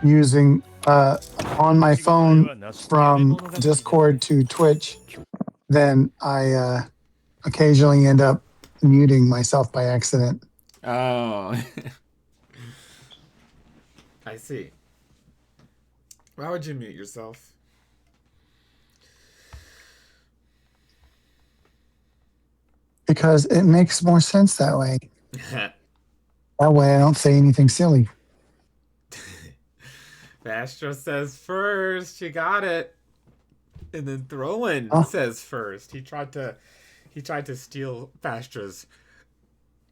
using on my phone from Discord to Twitch, then I occasionally end up muting myself by accident. Oh. I see. Why would you mute yourself? Because it makes more sense that way. That way I don't say anything silly. Fastra says first. You got it. And then Throwin says first. He tried to steal Fastra's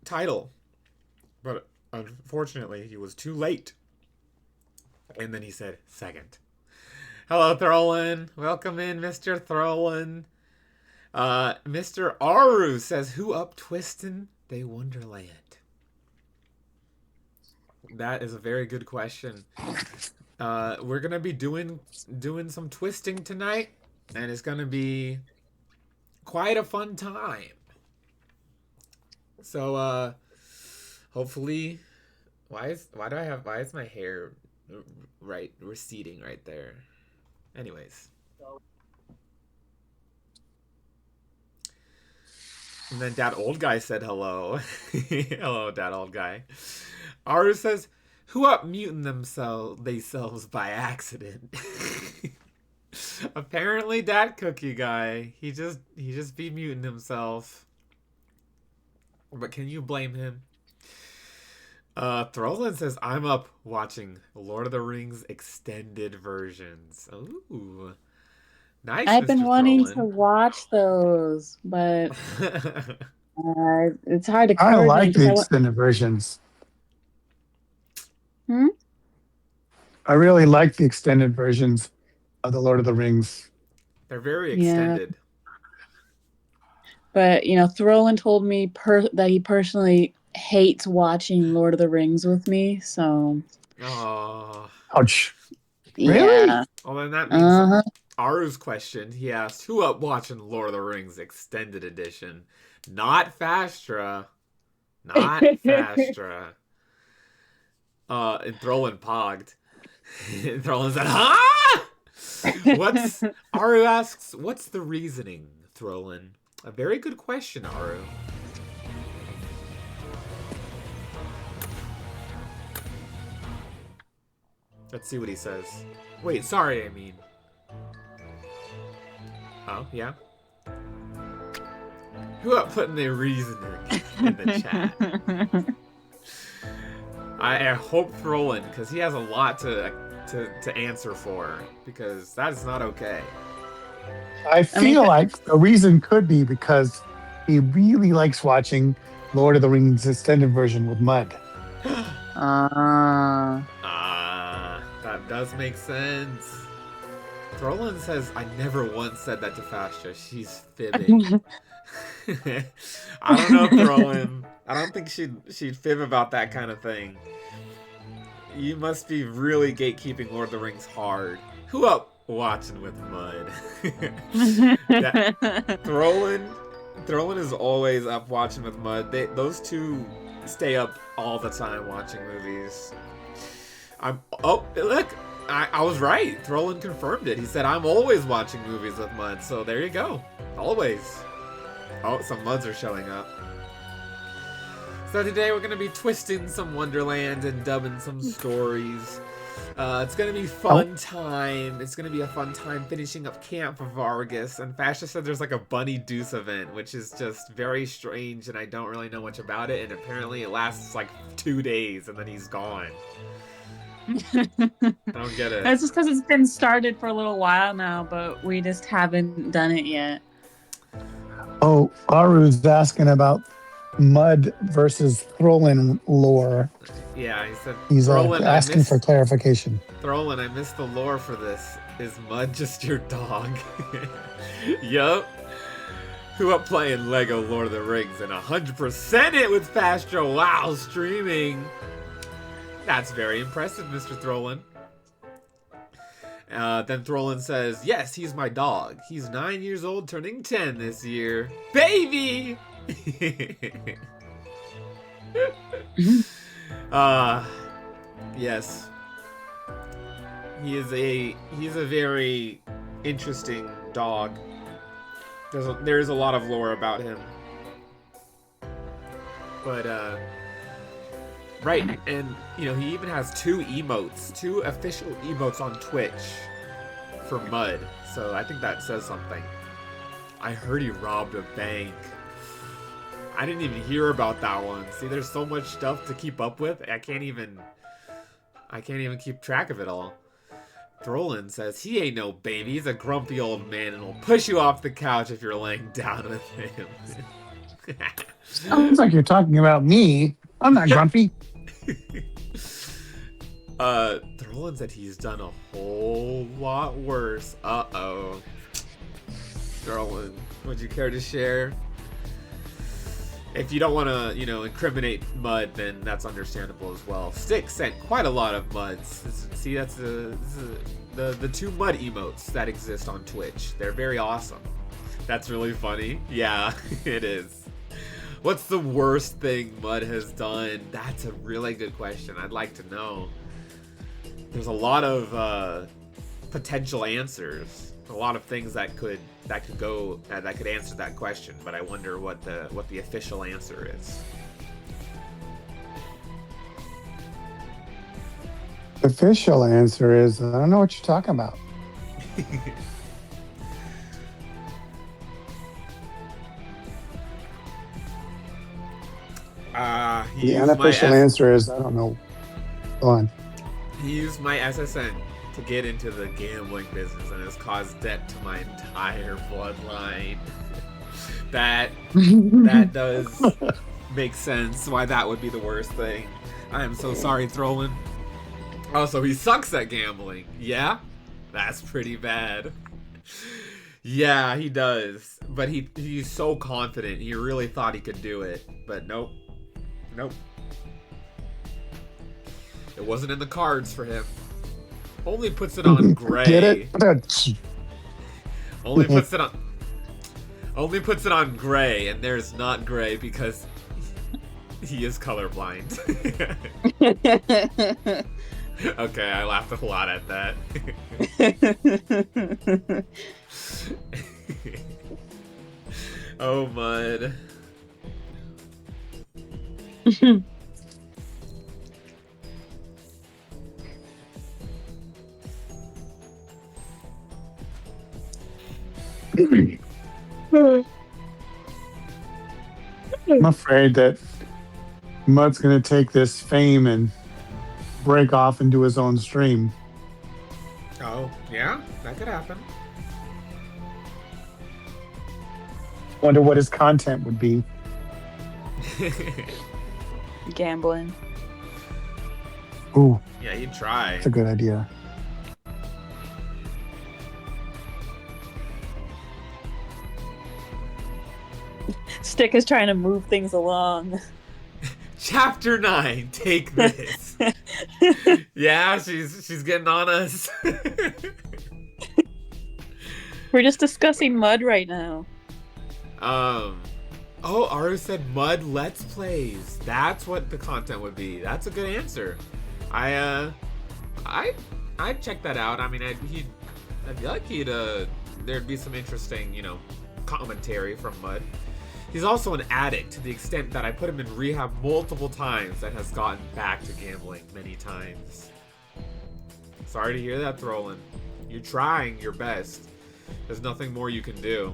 title, but unfortunately he was too late. And then he said second. Hello, Throwin. Welcome in, Mr. Throwin. Mr. Aru says, "Who up twistin' they Wonderland?" That is a very good question. We're gonna be doing some twisting tonight, and it's gonna be quite a fun time. So hopefully, why is my hair receding right there? Anyways. And then DatOldGuy said hello. Hello, DatOldGuy. Aru says, "Who up muting themselves by accident?" Apparently, Dat Cookie Guy. He just be muting himself. But can you blame him? Throlin says, "I'm up watching Lord of the Rings extended versions." Ooh. Nice, I've been wanting Throlin. to watch those, but it's hard to I coordinate. like the extended versions. I really like the extended versions of the Lord of the Rings. They're very extended. But, Throlin told me that he personally hates watching Lord of the Rings with me, so... Oh. Ouch. Yeah. Really? Well, then that means Aru's question, he asked, "Who up watching Lord of the Rings Extended Edition?" Not Fastra. Not Fastra. And Throlin pogged. And Throlin said, "Huh?" Aru asks, "What's the reasoning, Throlin?" A very good question, Aru. Let's see what he says. Wait, sorry, I mean. Oh, yeah? Who up putting their reasoning in the chat? I hope Throlin, because he has a lot to answer for, because that is not okay. I feel like the reason could be because he really likes watching Lord of the Rings extended version with Mud. That does make sense. Throlin says, "I never once said that to Fastra. She's fibbing." I don't know, Throlin. I don't think she'd fib about that kind of thing. You must be really gatekeeping Lord of the Rings hard. Who up watching with Mud? Throlin is always up watching with Mud. Those two stay up all the time watching movies. Look, I was right. Throlin confirmed it. He said, "I'm always watching movies with Mud." So there you go. Always. Oh, some Muds are showing up. So today we're going to be twisting some Wonderland and dubbing some stories. It's going to be fun time. It's going to be a fun time finishing up camp for Vargas. And Fastra said there's like a Bunny Deuce event, which is just very strange, and I don't really know much about it. And apparently it lasts like 2 days, and then he's gone. I don't get it. That's just because it's been started for a little while now, but we just haven't done it yet. Oh, Aru's asking about Mud versus Throlin lore. Yeah, he said he's asking for clarification. Throlin, I missed the lore for this. Is Mud just your dog? Yup. Who up playing Lego Lord of the Rings and 100% it with Fastra while streaming? That's very impressive, Mr. Throlin. Then Throlin says, "Yes, he's my dog. He's 9 years old, turning 10 this year. Baby!" Yes. He's a very interesting dog. There's a lot of lore about him. But right, and you know, he even has two official emotes on Twitch for Mud. So I think that says something. I heard he robbed a bank. I didn't even hear about that one. See, there's so much stuff to keep up with. I can't even keep track of it all. Throlin says he ain't no baby. He's a grumpy old man and will push you off the couch if you're laying down with him. Sounds like you're talking about me. I'm not grumpy. Throlin said he's done a whole lot worse. Uh-oh. Throlin, would you care to share? If you don't want to, you know, incriminate Mud, then that's understandable as well. Stick sent quite a lot of Muds. See, that's the two Mud emotes that exist on Twitch. They're very awesome. That's really funny. Yeah, it is. What's the worst thing Mud has done? That's a really good question. I'd like to know. There's a lot of potential answers. A lot of things that could answer that question, but I wonder what the official answer is. The official answer is I don't know what you're talking about. The unofficial answer is I don't know. Go on. He used my SSN to get into the gambling business and has caused debt to my entire bloodline. That does make sense why that would be the worst thing. I am so sorry, Throlin. Also, he sucks at gambling. Yeah? That's pretty bad. Yeah, he does. But he's so confident. He really thought he could do it. But nope. Nope. It wasn't in the cards for him. Only puts it on gray. Get it? Only puts it on gray, and there's not gray because he is colorblind. Okay, I laughed a lot at that. Oh, Mud. I'm afraid that Mud's going to take this fame and break off and do his own stream. Oh, yeah? That could happen. Wonder what his content would be. Gambling. Ooh, Yeah, he'd try. that's a good idea. Stick is trying to move things along. Chapter 9, take this. Yeah, she's getting on us. We're just discussing Mud right now. Oh, Aru said Mud Let's Plays. That's what the content would be. That's a good answer. I'd check that out. I mean, I feel like there'd be some interesting, you know, commentary from Mud. He's also an addict to the extent that I put him in rehab multiple times and has gotten back to gambling many times. Sorry to hear that, Throlin. You're trying your best. There's nothing more you can do.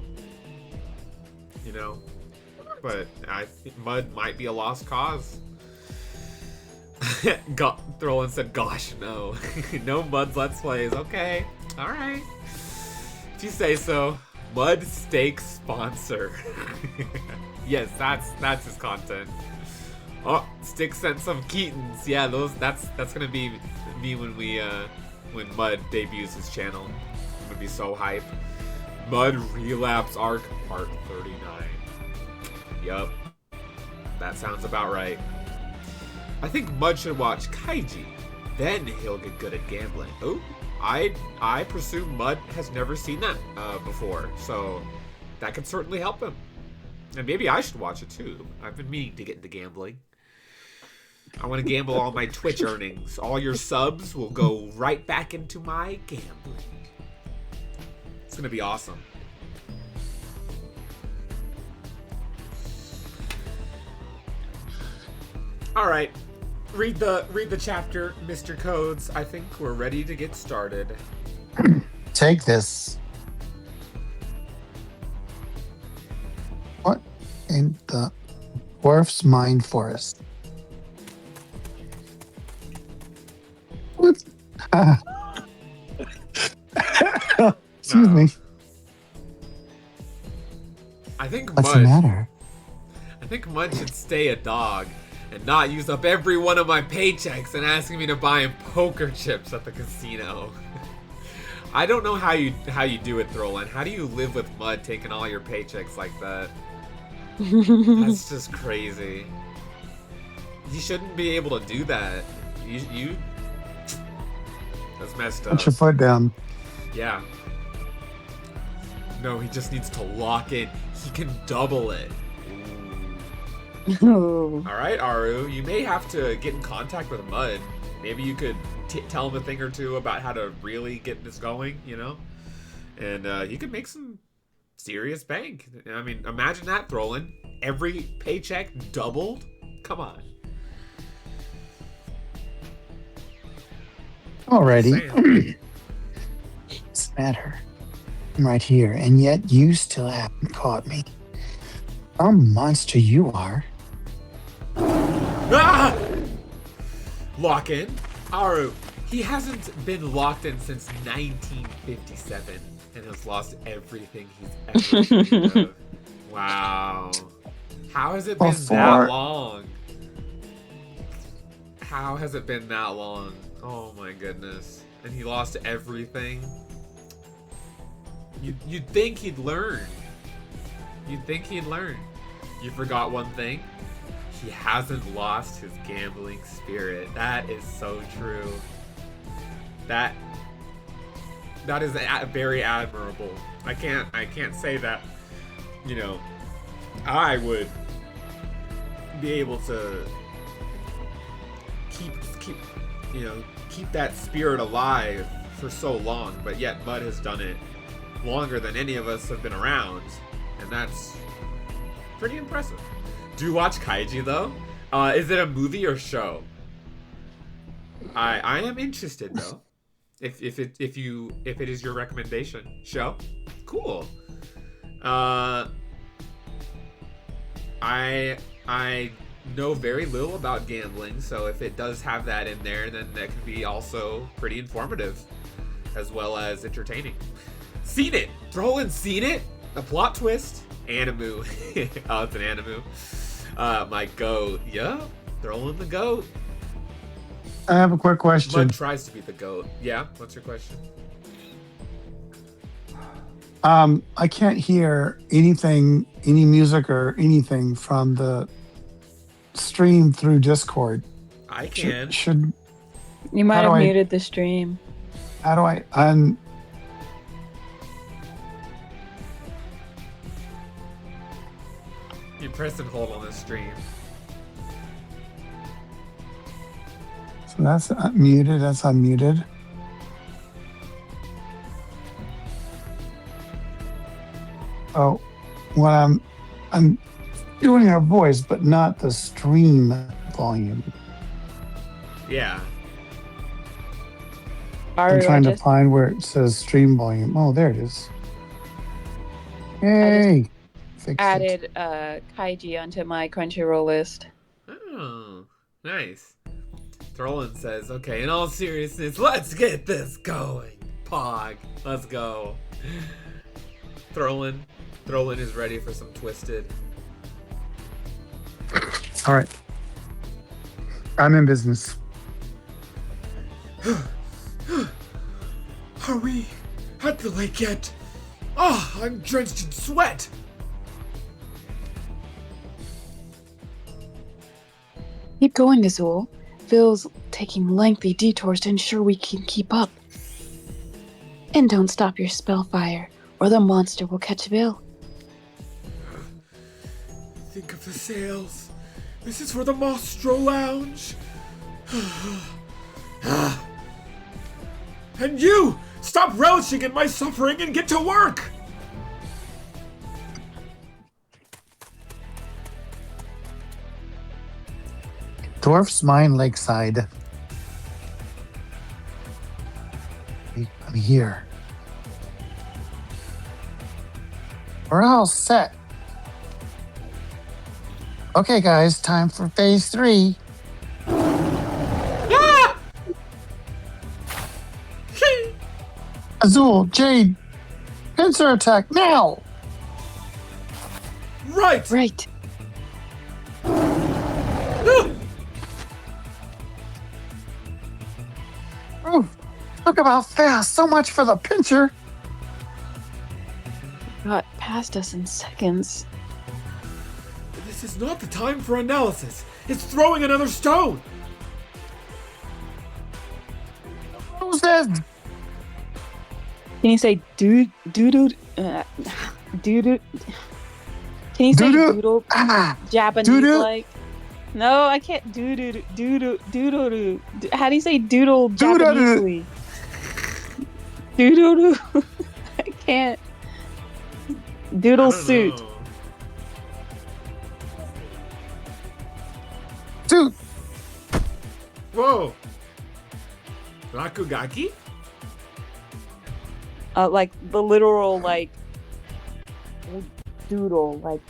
You know? But I think Mud might be a lost cause. Throlin said, gosh, no. No Mud's Let's Plays. Okay. Alright. If you say so. Mud Steak sponsor. Yes, that's his content. Oh, Stick sent some Keatons. Yeah, that's gonna be me when Mud debuts his channel. I'm gonna be so hype. Mud Relapse Arc Part 39. Yup. That sounds about right. I think Mud should watch Kaiji. Then he'll get good at gambling. Oh, I presume Mud has never seen that before, so that could certainly help him. And maybe I should watch it too. I've been meaning to get into gambling. I want to gamble all my Twitch earnings. All your subs will go right back into my gambling. It's gonna be awesome. All right, read the chapter, Mr. Codes. I think we're ready to get started. Take this. What in the dwarf's mind forest? What? Excuse me. I think What's the matter? I think Mud should stay a dog and not use up every one of my paychecks and asking me to buy him poker chips at the casino. I don't know how you do it, Throlin. How do you live with Mud taking all your paychecks like that? That's just crazy. You shouldn't be able to do that. You that's messed up. Put your foot down. Yeah. No, he just needs to lock in. He can double it. Oh. All right, Aru, you may have to get in contact with Mud. Maybe you could tell him a thing or two about how to really get this going, you know? And he could make some serious bank. I mean, imagine that, Throlin. Every paycheck doubled? Come on. Alrighty. What's the matter? I'm right here, and yet you still haven't caught me. Some monster you are. Ah! Lock in? Aru, he hasn't been locked in since 1957 and has lost everything he's ever dreamed of. Wow. How has it been that long? How has it been that long? Oh my goodness. And he lost everything? You'd think he'd learn. You'd think he'd learn. You forgot one thing? He hasn't lost his gambling spirit. That is so true. That is very admirable. I can't say that, you know, I would be able to keep that spirit alive for so long, but yet Mud has done it longer than any of us have been around, and that's pretty impressive. Do you watch Kaiji though? Is it a movie or show? I am interested though. If it is your recommendation, show, cool. I know very little about gambling, so if it does have that in there, then that can be also pretty informative, as well as entertaining. Seen it! Throlin seen it! A plot twist. Animu. Oh, it's an animu. My goat. Yeah, Throlin the goat. I have a quick question. Mud tries to be the goat. Yeah, what's your question? I can't hear anything, any music or anything from the stream through Discord. I can. Should You might have muted the stream. How do I You press and hold on the stream. So that's muted. That's unmuted. Oh, well, I'm doing her voice, but not the stream volume. Yeah. I'm trying to find where it says stream volume. Oh, there it is. Yay! Added Kaiji onto my Crunchyroll list. Oh, nice. Throlin says, okay, in all seriousness, let's get this going. Pog, let's go. Throlin is ready for some twisted. All right. I'm in business. Are we at the lake yet? Oh, I'm drenched in sweat. Keep going, Azul. Phil's taking lengthy detours to ensure we can keep up. And don't stop your spellfire, or the monster will catch Vil. Think of the sails. This is for the Mostro Lounge. And you! Stop relishing in my suffering and get to work! Dwarf's Mine Lakeside. I'm here. We're all set. Okay, guys, time for phase 3. Ah! Azul, Jade, pincer attack now! Right! Right. Ah! Ooh, look about fast. So much for the pincher. Got past us in seconds. This is not the time for analysis. It's throwing another stone. Who's this? Can you say doodle? Can you say Doodle? doodle? Ah, Japanese doodle? like? No, I can't doodle. How do you say doodle Doodle. Japanesely? Doodle. I can't. Doodle I don't suit. know. dude. Whoa. Rakugaki? Like the literal like doodle, like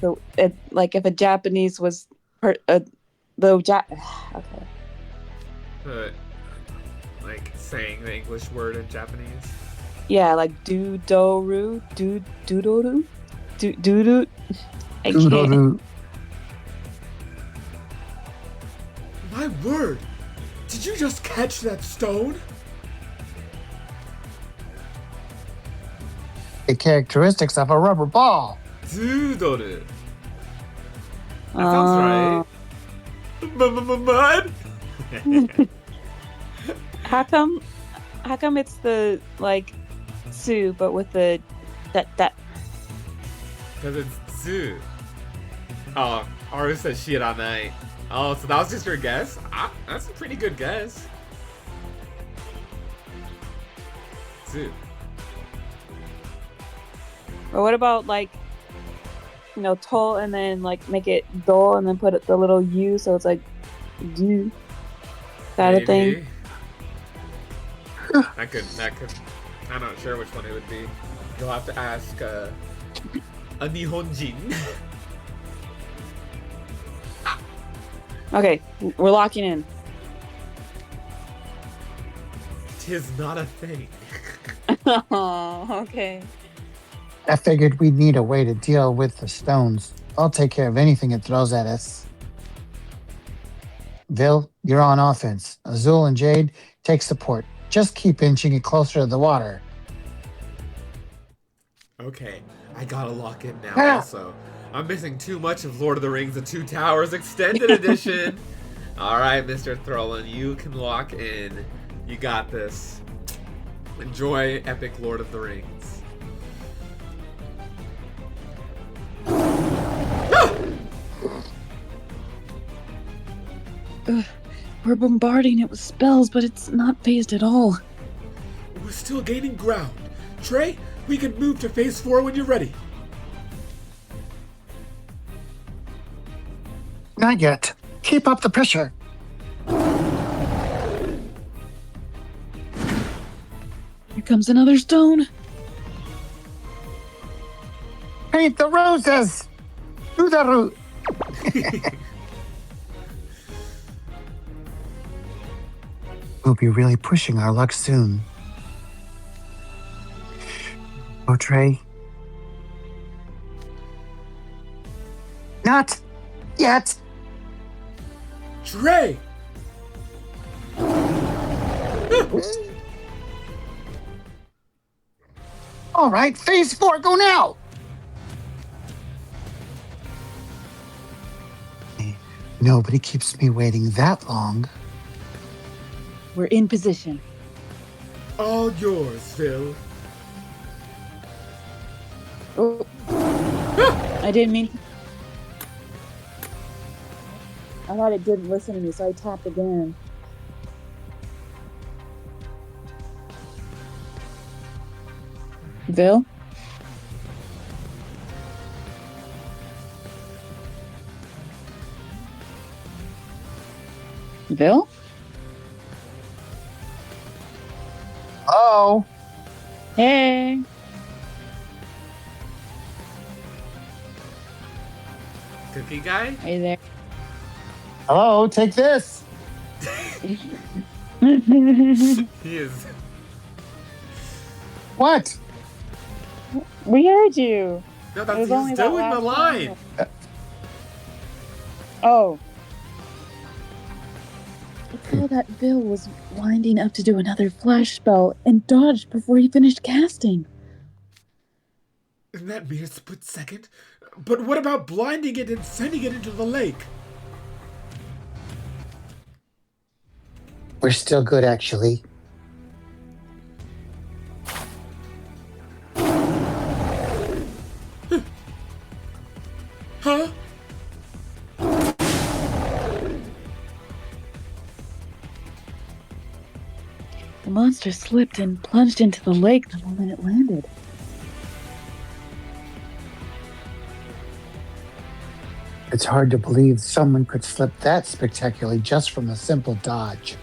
like if a Japanese was okay. Like saying the English word in Japanese. Yeah, like doodoru, doodoo, doodoo. I can't. Doodle-doo. My word! Did you just catch that stone? The characteristics of a rubber ball. Doodle. That sounds right. Mud? How come it's the like Sue but with the that Because it's zoo. Oh, Aru said shit on night. Oh, so that was just your guess? That's a pretty good guess. Zoo. or what about like toll and then like make it dull and then put it the little U so it's like do that a thing? Maybe. That could. I'm not sure which one it would be. You'll have to ask a Nihonjin. Okay, we're locking in. Tis not a thing. Oh, okay. I figured we'd need a way to deal with the stones. I'll take care of anything it throws at us. Vil, you're on offense. Azul and Jade, take support. Just keep inching it closer to the water. Okay, I gotta lock in now. Ah. Also, I'm missing too much of Lord of the Rings: The Two Towers Extended Edition. All right, Mr. Throlin, you can lock in. You got this. Enjoy epic Lord of the Rings. We're bombarding it with spells, but it's not phased at all. We're still gaining ground. Trey, we can move to phase 4 when you're ready. Not yet. Keep up the pressure. Here comes another stone. Paint the roses. Do the root. We'll be really pushing our luck soon. Oh, Trey. Not yet. Trey! All right, phase 4, go now. Nobody keeps me waiting that long. We're in position. All yours, Phil. Oh. I didn't mean. I thought it didn't listen to me, so I tapped again. Bill? Bill? Oh, Hey. Cookie guy? Are you there? hello, take this. He is. What? We heard you. No, It that's was he's only that doing the last line. Oh. It saw that Bill was winding up to do another flash spell and dodged before he finished casting. In that mere split second? But what about blinding it and sending it into the lake? We're still good, actually. Huh? The monster slipped and plunged into the lake the moment it landed. It's hard to believe someone could slip that spectacularly just from a simple dodge.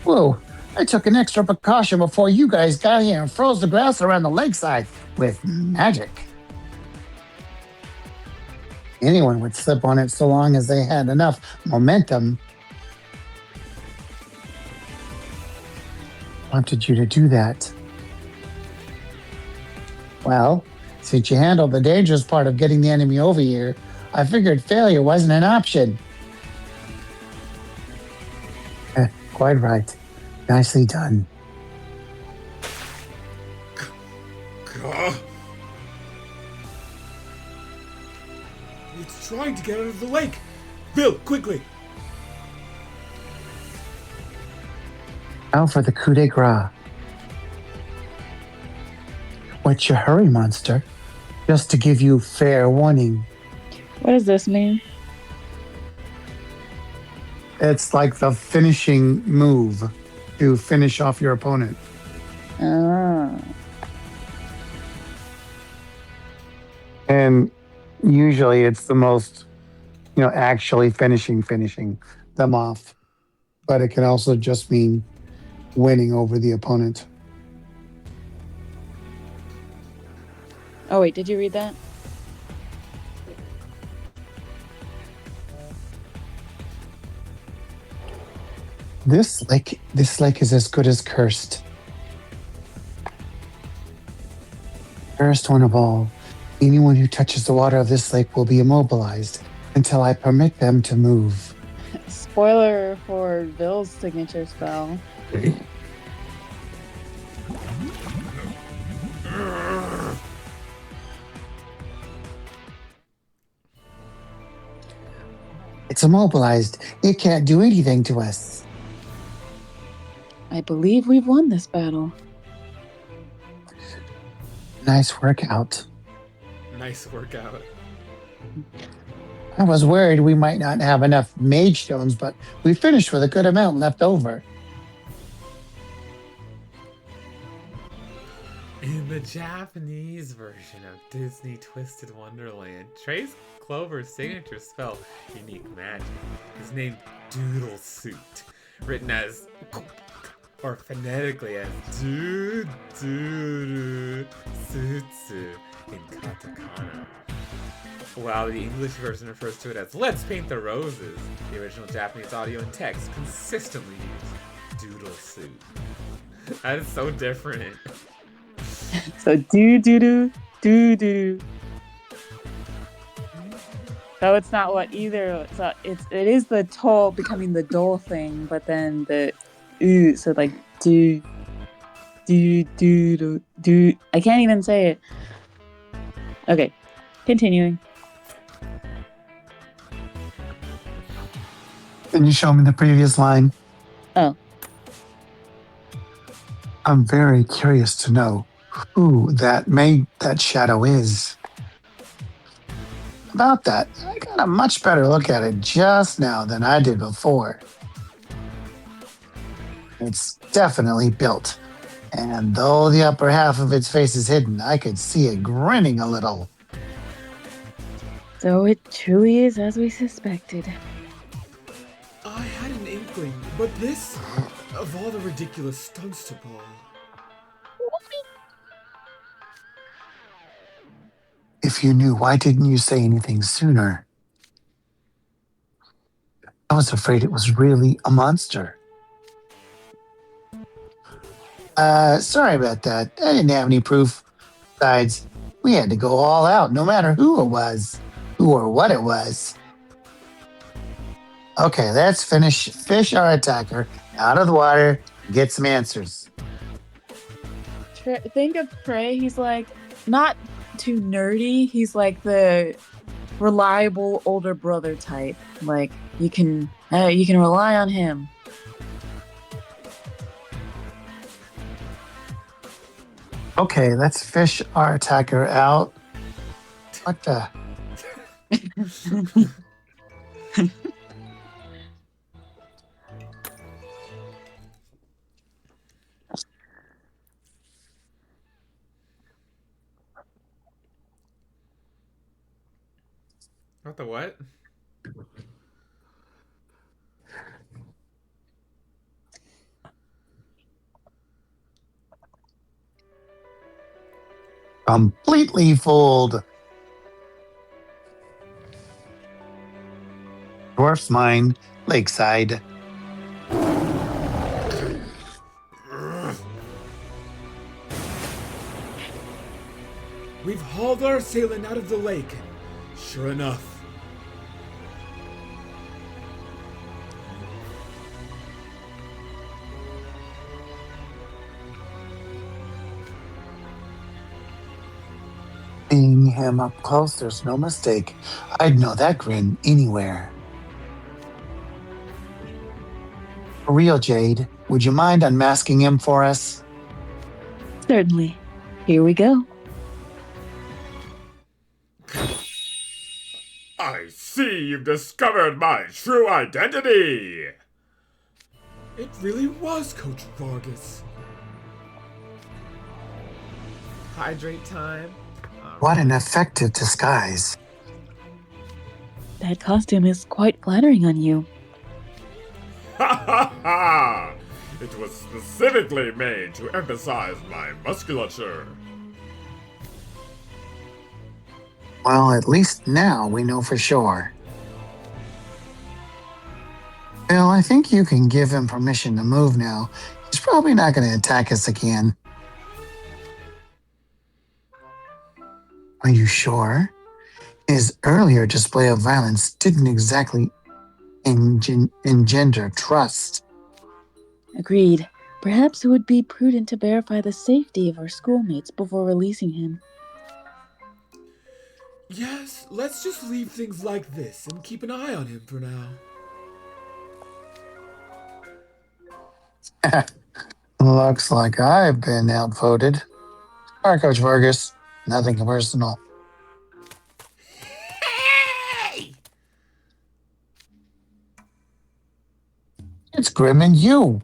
Whoa, I took an extra precaution before you guys got here and froze the grass around the lakeside with magic. Anyone would slip on it so long as they had enough momentum. Wanted you to do that. Well, since you handled the dangerous part of getting the enemy over here, I figured failure wasn't an option. Quite right. Nicely done. Gah. It's trying to get out of the lake. Bill, quickly. Now for the coup de grace. What's your hurry, monster? Just to give you fair warning. What does this mean? It's like the finishing move to finish off your opponent. Ah. And usually it's the most, actually finishing them off. But it can also just mean winning over the opponent. Oh, wait, did you read that? This lake is as good as cursed. Cursed one of all. Anyone who touches the water of this lake will be immobilized until I permit them to move. Spoiler for Bill's signature spell. It's immobilized. It can't do anything to us. I believe we've won this battle. Nice workout. Nice workout. I was worried we might not have enough mage stones, but we finished with a good amount left over. In the Japanese version of Disney Twisted Wonderland, Trace Clover's signature spell, Unique Magic, is named Doodle Suit, written as, or phonetically as Doodle Sutsu in katakana. While the English version refers to it as Let's Paint the Roses, the original Japanese audio and text consistently use Doodle Suit. That is so different. So do. So it's not what either. So it is the toll becoming the dole thing, but then the so like do. I can't even say it. Okay, continuing. Can you show me the previous line? Oh. I'm very curious to know who that shadow is. About that, I got a much better look at it just now than I did before. It's definitely built. And though the upper half of its face is hidden, I could see it grinning a little. So it truly is as we suspected. I had an inkling, but this, of all the ridiculous stunts to pull. If you knew, why didn't you say anything sooner? I was afraid it was really a monster. Sorry about that. I didn't have any proof. Besides, we had to go all out, no matter who it was, who or what it was. Okay, let's finish. Fish our attacker out of the water, get some answers. Think of Trey. He's like not too nerdy. He's like the reliable older brother type. Like you can rely on him. Okay, let's fish our attacker out. What the? What the what? Completely fooled. Dwarf's mine, lakeside. We've hauled our assailant out of the lake. Sure enough. Seeing him up close, there's no mistake. I'd know that grin anywhere. For real, Jade, would you mind unmasking him for us? Certainly. Here we go. I see you've discovered my true identity! It really was Coach Vargas. Hydrate time. What an effective disguise. That costume is quite flattering on you. Ha ha ha! It was specifically made to emphasize my musculature. Well, at least now we know for sure. Bill, I think you can give him permission to move now. He's probably not going to attack us again. Are you sure? His earlier display of violence didn't exactly engender trust. Agreed. Perhaps it would be prudent to verify the safety of our schoolmates before releasing him. Yes, let's just leave things like this and keep an eye on him for now. Looks like I've been outvoted. All right, Coach Vargas. Nothing personal. Hey! It's Grim and you.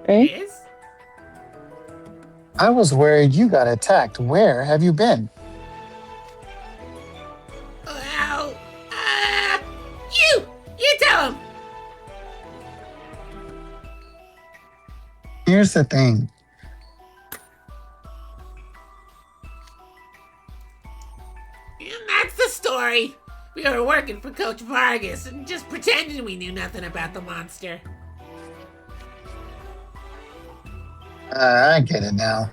Right? Yes? I was worried you got attacked. Where have you been? Well, you tell him. Here's the thing. And that's the story. We were working for Coach Vargas and just pretending we knew nothing about the monster. I get it now.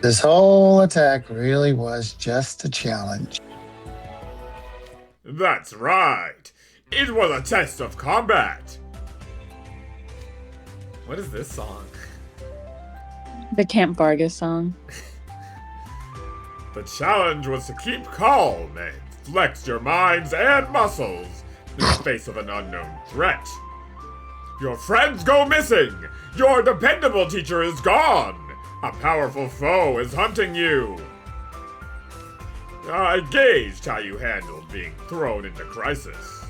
This whole attack really was just a challenge. That's right. It was a test of combat. What is this song? The Camp Vargas song. The challenge was to keep calm and flex your minds and muscles in the face of an unknown threat. Your friends go missing. Your dependable teacher is gone. A powerful foe is hunting you. I gauged how you handled being thrown into crisis.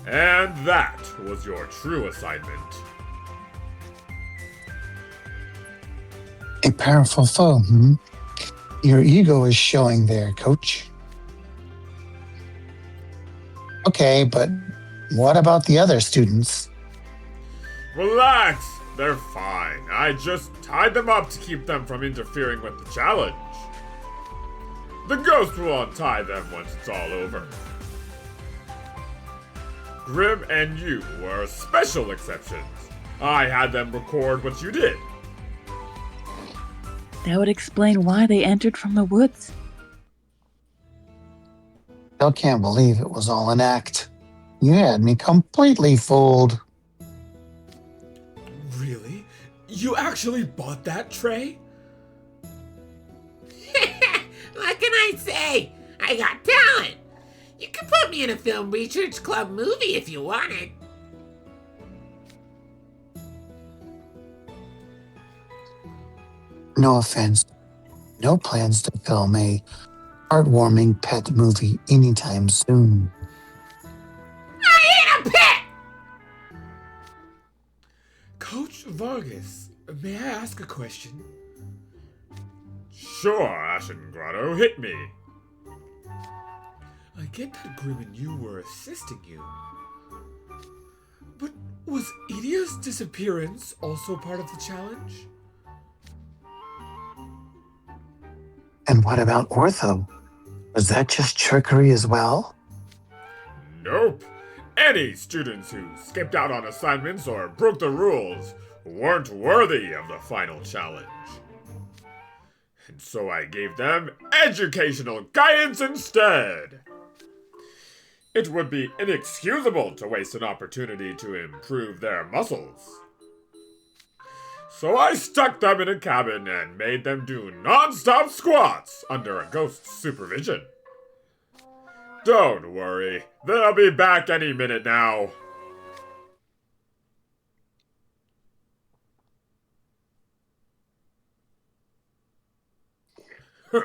And that was your true assignment. A powerful foe, hmm? Your ego is showing there, coach. Okay, but what about the other students? Relax, they're fine. I just tied them up to keep them from interfering with the challenge. The ghost will untie them once it's all over. Grim and you were special exceptions. I had them record what you did. That would explain why they entered from the woods. Still can't believe it was all an act. You had me completely fooled. Really? You actually bought that tray? What can I say? I got talent. You can put me in a film research club movie if you wanted. No offense. No plans to film a heartwarming pet movie anytime soon. I ain't a pet! Coach Vargas, may I ask a question? Sure, Ashen Grotto, hit me. I get that Grim and you were assisting you. But was Edia's disappearance also part of the challenge? And what about Ortho? Was that just trickery as well? Nope. Any students who skipped out on assignments or broke the rules weren't worthy of the final challenge. And so I gave them educational guidance instead. It would be inexcusable to waste an opportunity to improve their muscles. So I stuck them in a cabin and made them do non-stop squats under a ghost's supervision. Don't worry, they'll be back any minute now.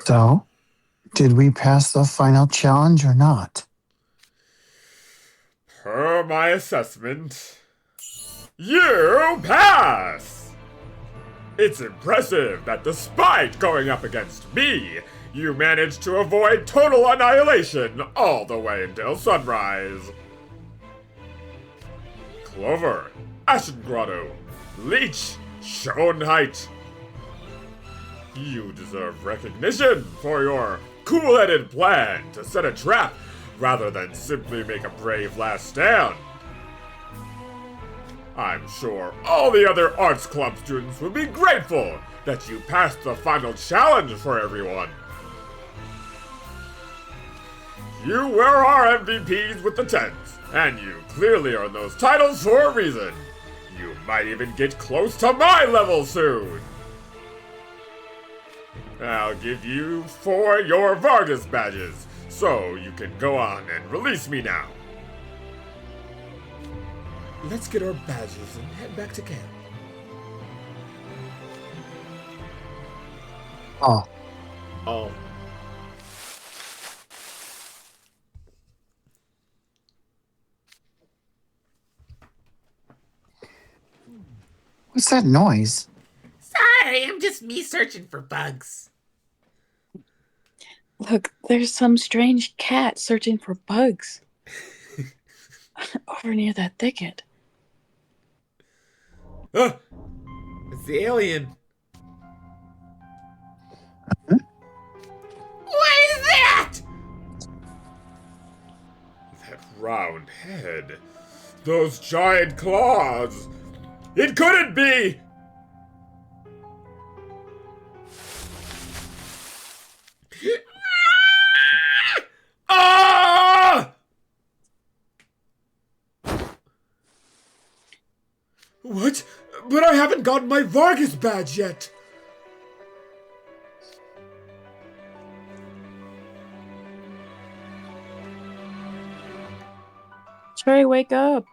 So, did we pass the final challenge or not? Per my assessment, you pass! It's impressive that despite going up against me, you managed to avoid total annihilation all the way until sunrise. Clover, Ashen Grotto, Leech, Schoenheit. You deserve recognition for your cool-headed plan to set a trap rather than simply make a brave last stand. I'm sure all the other Arts Club students would be grateful that you passed the final challenge for everyone. You were our MVPs with the 10s, and you clearly earned those titles for a reason. You might even get close to my level soon. I'll give you 4 your Vargas badges, so you can go on and release me now. Let's get our badges and head back to camp. Oh, Oh. what's that noise? Sorry, I'm just me searching for bugs. Look, there's some strange cat searching for bugs over near that thicket. Ah! It's the alien. What is that? That round head. Those giant claws. It couldn't be! Ah! What? But I haven't gotten my Vargas badge yet. Trey, wake up.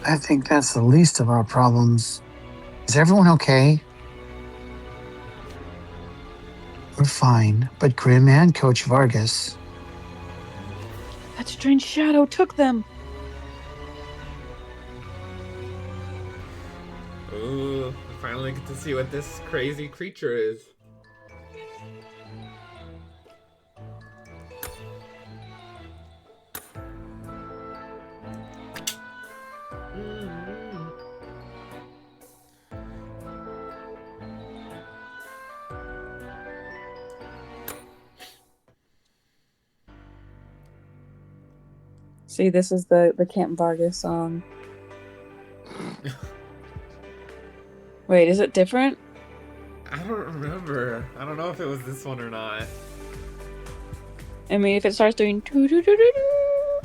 I think that's the least of our problems. Is everyone okay? We're fine, but Grim and Coach Vargas. That strange shadow took them. Ooh, we finally get to see what this crazy creature is. See, this is the Camp Vargas song. Wait, is it different? I don't remember. I don't know if it was this one or not. I mean, if it starts doing doo doo doo doo doo.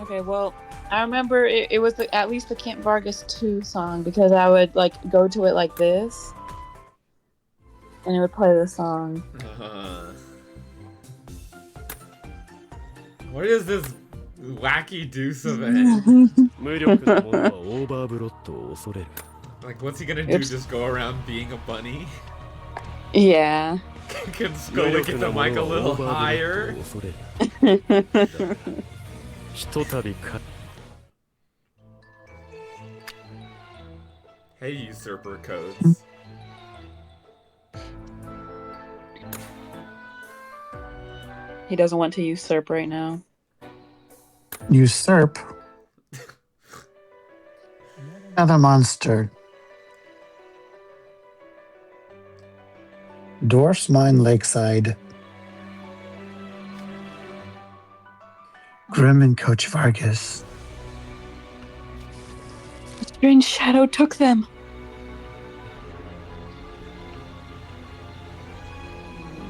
Okay, well, I remember it was at least the Camp Vargas 2 song because I would like go to it like this, and it would play the song. What is this wacky deuce of it? Like, what's he gonna do? Oops. Just go around being a bunny? Yeah. Can Scully get the mic a little higher? Hey, usurper codes. He doesn't want to usurp right now. Usurp? Another monster. Dwarfs mine lakeside. Grim and Coach Vargas. A strange shadow took them.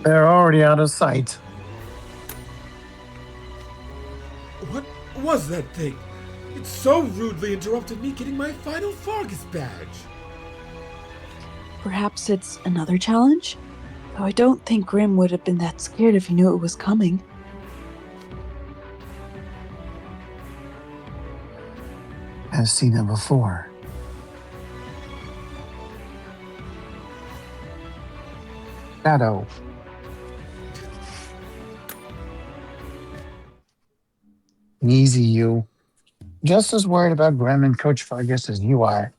They're already out of sight. What was that thing? It so rudely interrupted me getting my final Vargas badge. Perhaps it's another challenge? Though I don't think Grim would have been that scared if he knew it was coming. I've seen it before. Shadow. Easy, you. Just as worried about Grim and Coach Vargas as you are.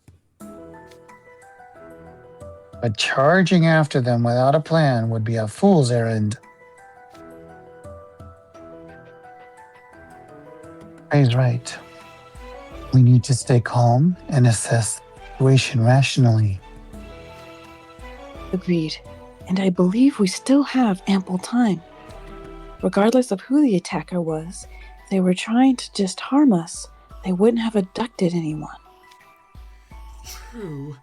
But charging after them without a plan would be a fool's errand. He's right. We need to stay calm and assess the situation rationally. Agreed. And I believe we still have ample time. Regardless of who the attacker was, if they were trying to just harm us, they wouldn't have abducted anyone. True.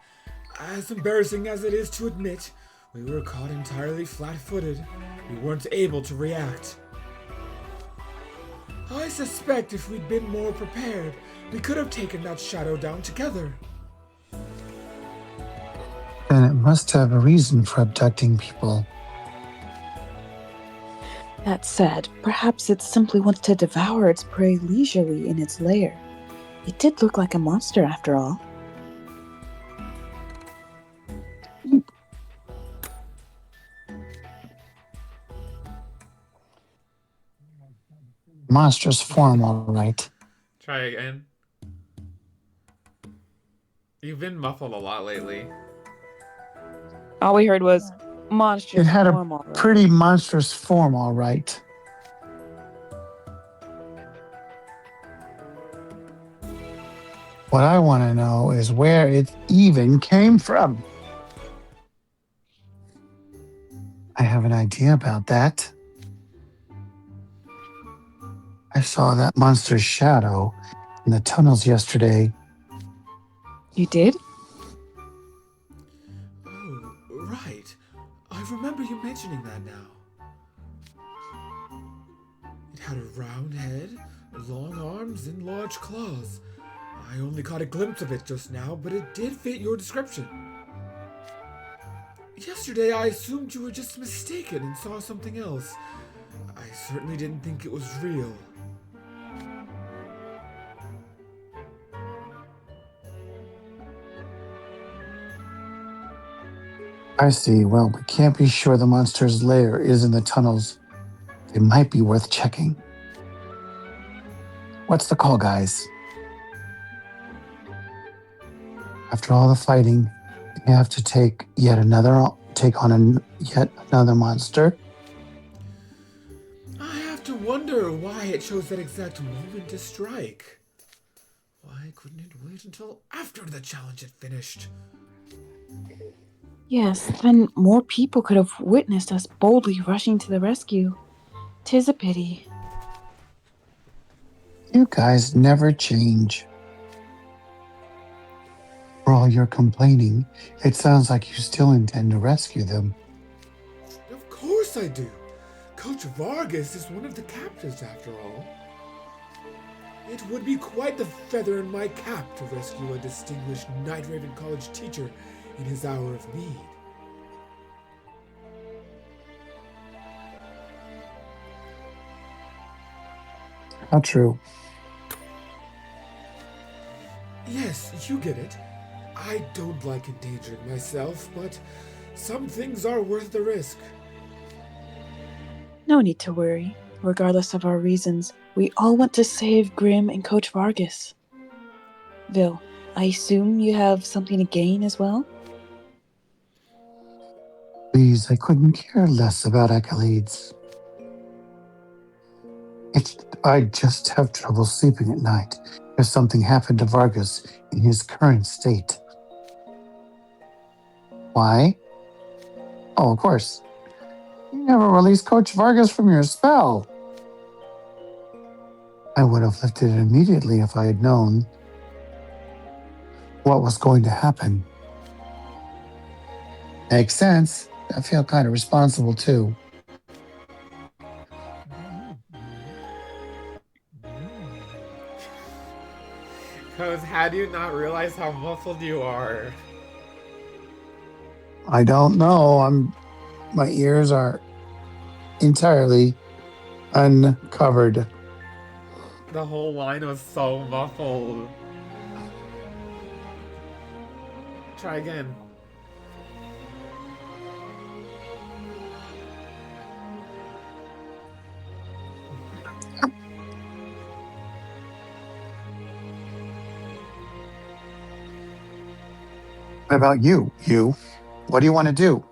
As embarrassing as it is to admit, we were caught entirely flat-footed. We weren't able to react. I suspect if we'd been more prepared, we could have taken that shadow down together. Then it must have a reason for abducting people. That said, perhaps it simply wants to devour its prey leisurely in its lair. It did look like a monster after all. Monstrous form, all right. Try again. You've been muffled a lot lately. All we heard was monstrous It had a form, all right. pretty monstrous form, all right. What I want to know is where it even came from. I have an idea about that. I saw that monster's shadow in the tunnels yesterday. You did? Oh, right. I remember you mentioning that now. It had a round head, long arms, and large claws. I only caught a glimpse of it just now, but it did fit your description. Yesterday, I assumed you were just mistaken and saw something else. I certainly didn't think it was real. I see. Well, we can't be sure the monster's lair is in the tunnels. It might be worth checking. What's the call, guys? After all the fighting, we have to take on yet another monster. I have to wonder why it chose that exact moment to strike. Why couldn't it wait until after the challenge had finished? Yes, then more people could have witnessed us boldly rushing to the rescue. 'Tis a pity. You guys never change. For all your complaining, it sounds like you still intend to rescue them. Of course I do. Coach Vargas is one of the captives, after all. It would be quite the feather in my cap to rescue a distinguished Night Raven College teacher in his hour of need. How true. Yes, you get it. I don't like endangering myself, but some things are worth the risk. No need to worry. Regardless of our reasons, we all want to save Grim and Coach Vargas. Vil, I assume you have something to gain as well? Please, I couldn't care less about accolades. I just have trouble sleeping at night if something happened to Vargas in his current state. Why? Oh, of course. You never released Coach Vargas from your spell. I would have lifted it immediately if I had known what was going to happen. Makes sense. I feel kind of responsible too. Because how do you not realize how muffled you are? I don't know. My ears are entirely uncovered. The whole line was so muffled. Try again. What about you? What do you want to do?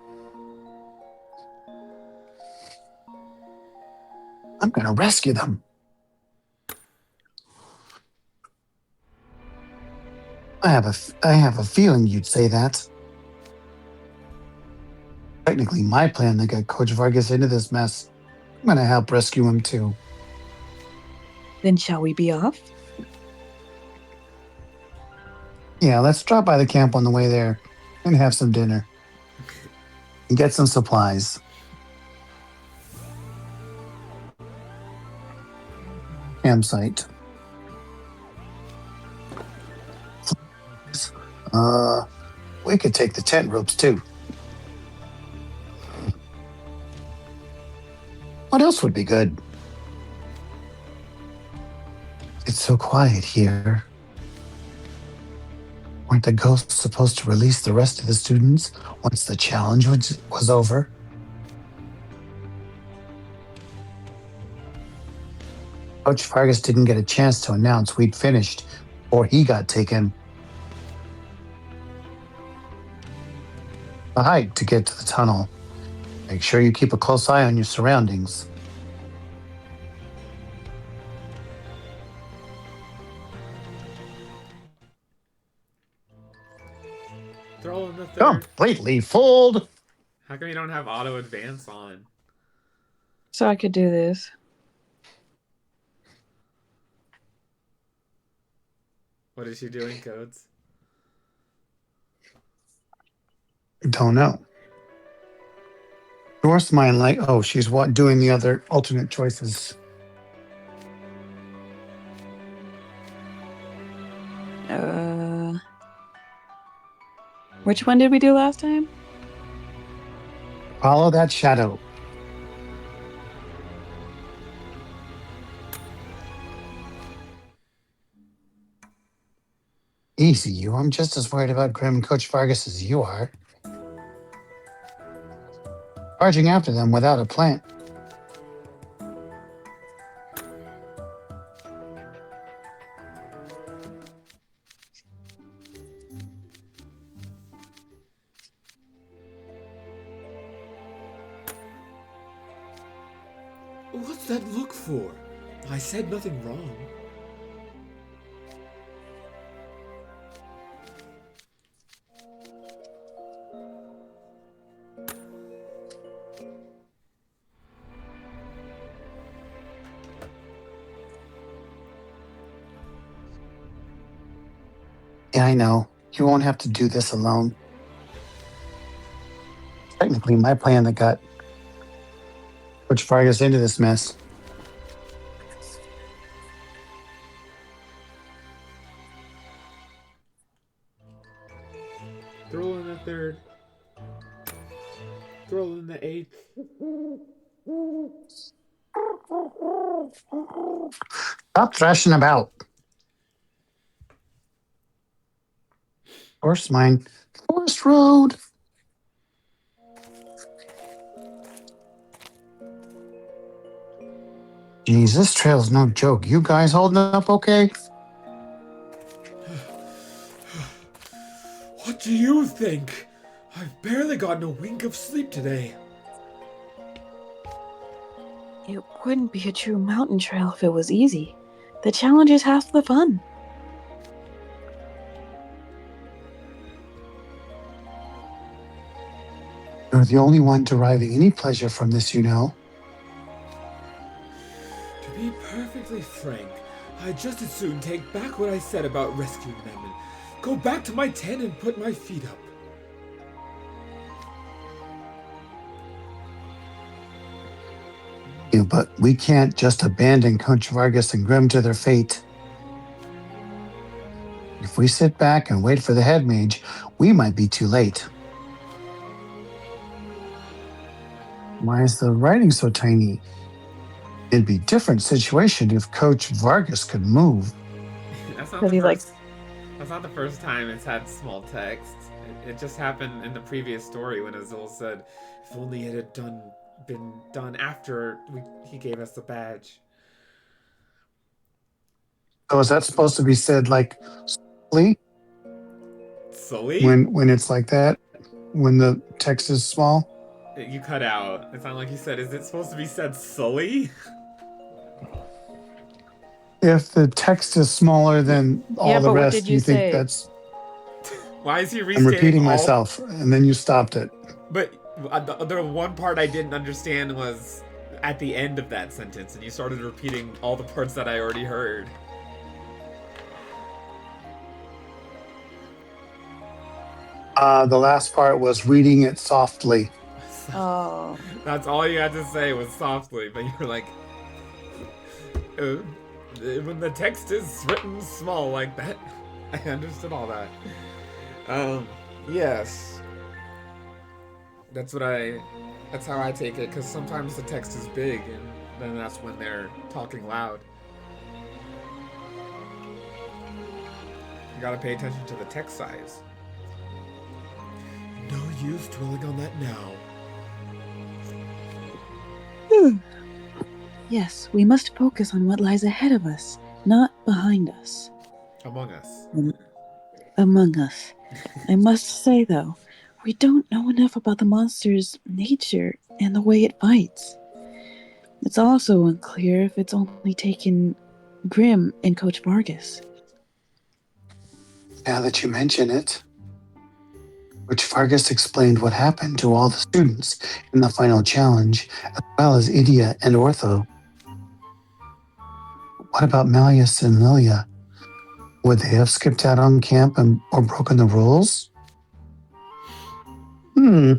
I'm going to rescue them. I have a feeling you'd say that. Technically, my plan that got Coach Vargas into this mess. I'm going to help rescue him too. Then shall we be off? Yeah, let's drop by the camp on the way there and have some dinner. And get some supplies. Campsite. We could take the tent ropes too. What else would be good? It's so quiet here. Weren't the ghosts supposed to release the rest of the students once the challenge was over? Coach Vargas didn't get a chance to announce we'd finished before he got taken. A hike to get to the tunnel. Make sure you keep a close eye on your surroundings. Throw in the third. Completely fooled. How come you don't have auto advance on? So I could do this. What is she doing, Codes? Don't know. Doris mine she's doing the other alternate choices. Which one did we do last time? Follow that shadow. Easy, you. I'm just as worried about Grim and Coach Vargas as you are. charging after them without a plan. What's that look for? I said nothing wrong. Yeah, I know. You won't have to do this alone. Technically, my plan that got Coach Vargas into this mess. Throw in the third. Throw in the eighth. Stop thrashing about. Horse mine. Forest Road. Geez, this trail's no joke. You guys holding up okay? What do you think? I've barely gotten a wink of sleep today. It wouldn't be a true mountain trail if it was easy. The challenge is half the fun. You're the only one deriving any pleasure from this, you know. To be perfectly frank, I'd just as soon take back what I said about rescuing them and go back to my tent and put my feet up. Yeah, but we can't just abandon Coach Vargas and Grim to their fate. If we sit back and wait for the head mage, we might be too late. Why is the writing so tiny? It'd be a different situation if Coach Vargas could move. That's not Because he's like, That's not the first time it's had small text. It just happened in the previous story when Azul said, "If only it had been done after he gave us the badge." So is that supposed to be said like slowly Sully? when it's like that? When the text is small? You cut out. It sounded like you said, "Is it supposed to be said Sully?" If the text is smaller than all yeah, the but what rest, did do you you think say? that's... Why is he I'm restating repeating all? myself, and then you stopped it. But the one part I didn't understand was at the end of that sentence, and you started repeating all the parts that I already heard. The last part was reading it softly. Oh. That's all you had to say was softly, but you're like, when the text is written small like that, I understood all that. Yes. That's how I take it, because sometimes the text is big, and then that's when they're talking loud. You gotta pay attention to the text size. No use dwelling on that now. Yes, we must focus on what lies ahead of us, not behind us. Among Us. Among us. I must say, though, we don't know enough about the monster's nature and the way it fights. It's also unclear if it's only taken Grim and Coach Vargas. Now that you mention it, Coach Vargas explained what happened to all the students in the final challenge, as well as Idia and Ortho. What about Malleus and Lilia? Would they have skipped out on camp or broken the rules? I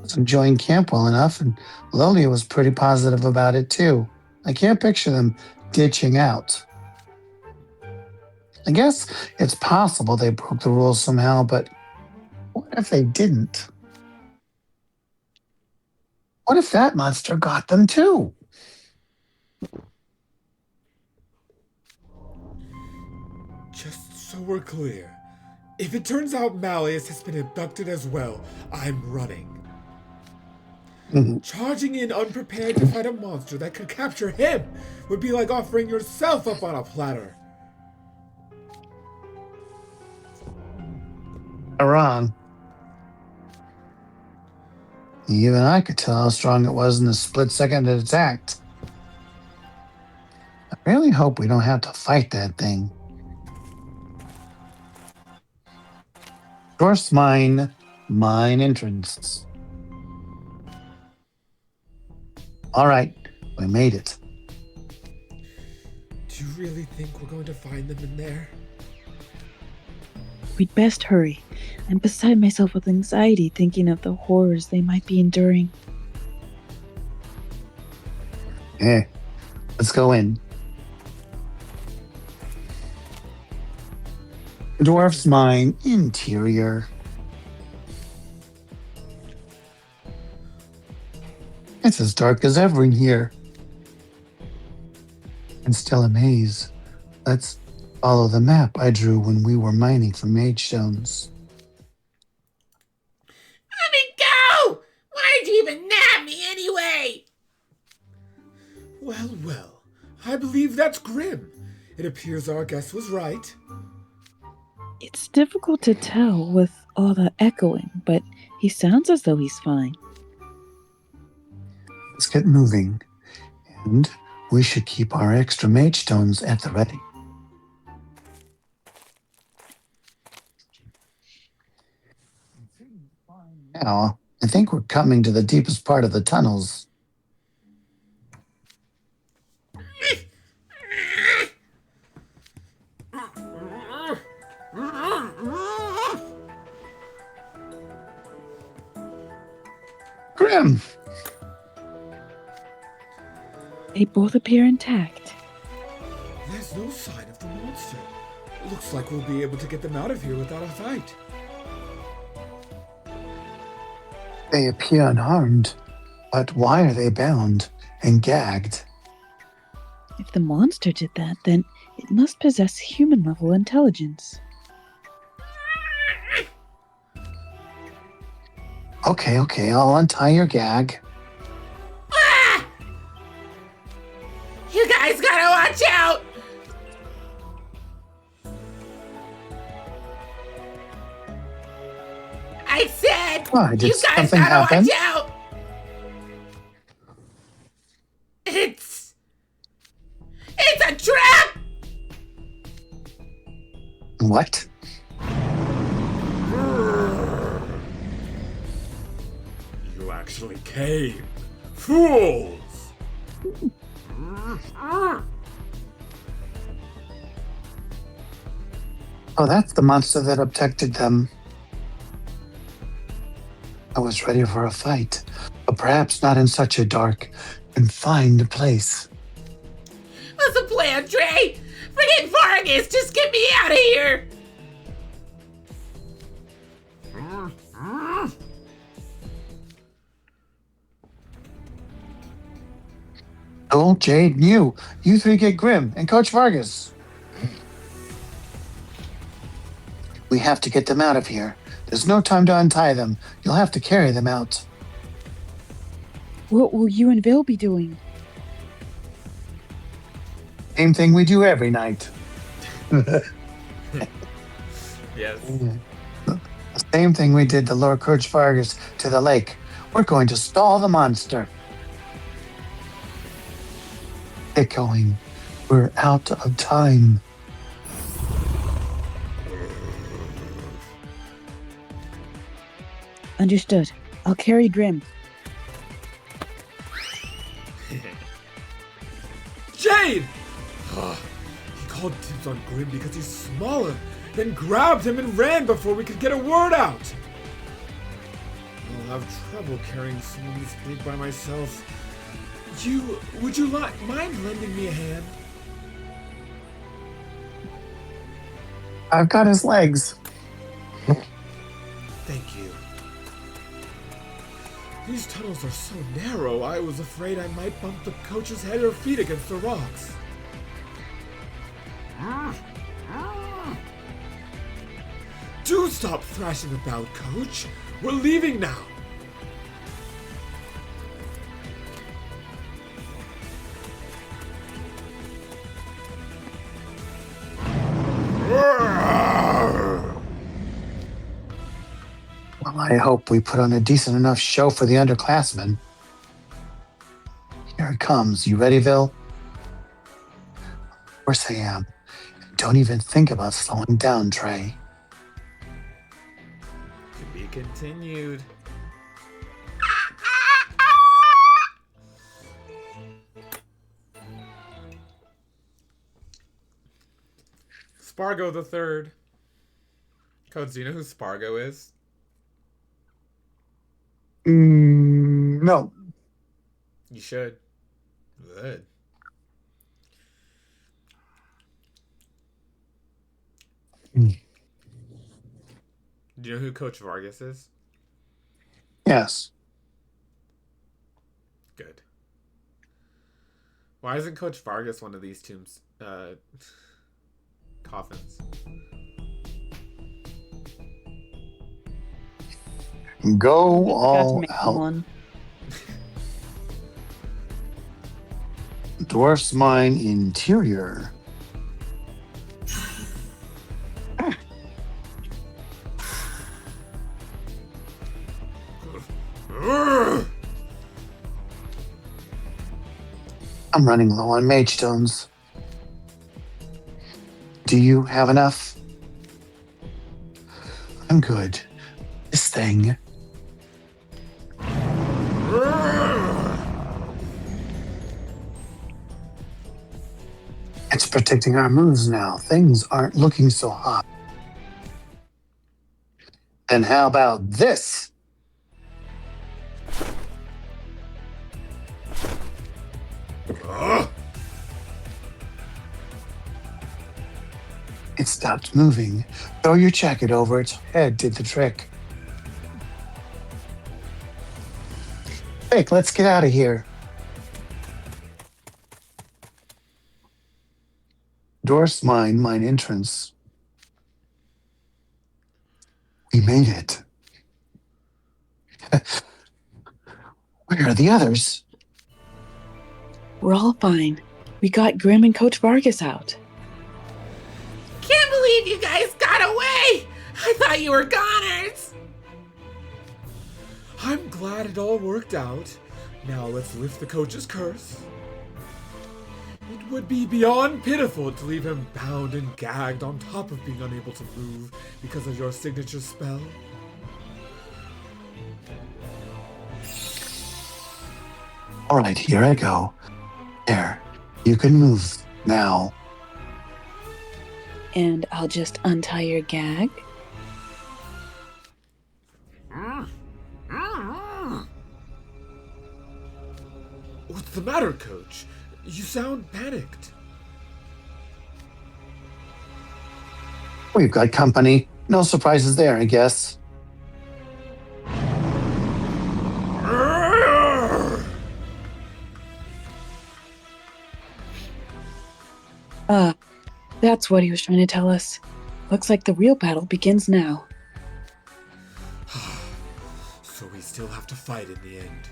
was enjoying camp well enough, and Lilia was pretty positive about it too. I can't picture them ditching out. I guess it's possible they broke the rules somehow, but what if they didn't? What if that monster got them too? Just so we're clear, If it turns out Malleus has been abducted as well, I'm running. Charging in unprepared to fight a monster that could capture him would be like offering yourself up on a platter. Wrong. Even I could tell how strong it was in the split second it attacked. I really hope we don't have to fight that thing. Of course, mine entrance. All right, we made it. Do you really think we're going to find them in there? We'd best hurry. I'm beside myself with anxiety thinking of the horrors they might be enduring. Yeah, let's go in. The dwarf's mine interior. It's as dark as ever in here. And still a maze. Let's follow the map I drew when we were mining for mage stones. Let me go! Why'd you even nab me anyway? Well, well. I believe that's Grim. It appears our guess was right. It's difficult to tell with all the echoing, but he sounds as though he's fine. Let's get moving. And we should keep our extra mage stones at the ready. Now, I think we're coming to the deepest part of the tunnels. Grim! They both appear intact. There's no sign of the monster. Looks like we'll be able to get them out of here without a fight. They appear unharmed, but why are they bound and gagged? If the monster did that, then it must possess human-level intelligence. Okay, I'll untie your gag. Ah! You guys gotta watch out! I said, Why, did you guys something gotta happen? watch out! It's a trap! What? You actually came. Fools! Oh, that's the monster that abducted them. I was ready for a fight, but perhaps not in such a dark, confined place. What's the plan, Trey? Forget Vargas, just get me out of here! Oh, Jade, and you three get Grim and Coach Vargas. We have to get them out of here. There's no time to untie them. You'll have to carry them out. What will you and Vil be doing? Same thing we do every night. Yes. The same thing we did to lure Coach Vargas to the lake. We're going to stall the monster. Get going. We're out of time. Understood. I'll carry Grim. Jade! He called dibs on Grim because he's smaller, then grabbed him and ran before we could get a word out. I'll have trouble carrying someone this big by myself. Would you mind lending me a hand? I've got his legs. Thank you. These tunnels are so narrow, I was afraid I might bump the coach's head or feet against the rocks. Do Stop thrashing about, Coach. We're leaving now. Well, I hope we put on a decent enough show for the underclassmen. Here it comes. You ready, Vil? Of course I am. Don't even think about slowing down, Trey. To be continued. Spargo the Third. Codes, do you know who Spargo is? No. You should. Good. Mm. Do you know who Coach Vargas is? Yes. Good. Why isn't Coach Vargas one of these tombs? Coffins. Go Got to all make out. one. Dwarf's Mine Interior. I'm running low on mage stones. Do you have enough? I'm good. This thing. It's protecting our moves now. Things aren't looking so hot. And how about this? It stopped moving. Throw your jacket over its head did the trick. Quick, let's get out of here. Dwarf's mine entrance. We made it. Where are the others? We're all fine. We got Grim and Coach Vargas out. Can't believe you guys got away! I thought you were goners! I'm glad it all worked out. Now let's lift the coach's curse. It would be beyond pitiful to leave him bound and gagged on top of being unable to move because of your signature spell. All right, here I go. There, you can move now. And I'll just untie your gag. What's the matter, Coach? You sound panicked. We've got company. No surprises there, I guess. That's what he was trying to tell us. Looks like the real battle begins now. So we still have to fight in the end.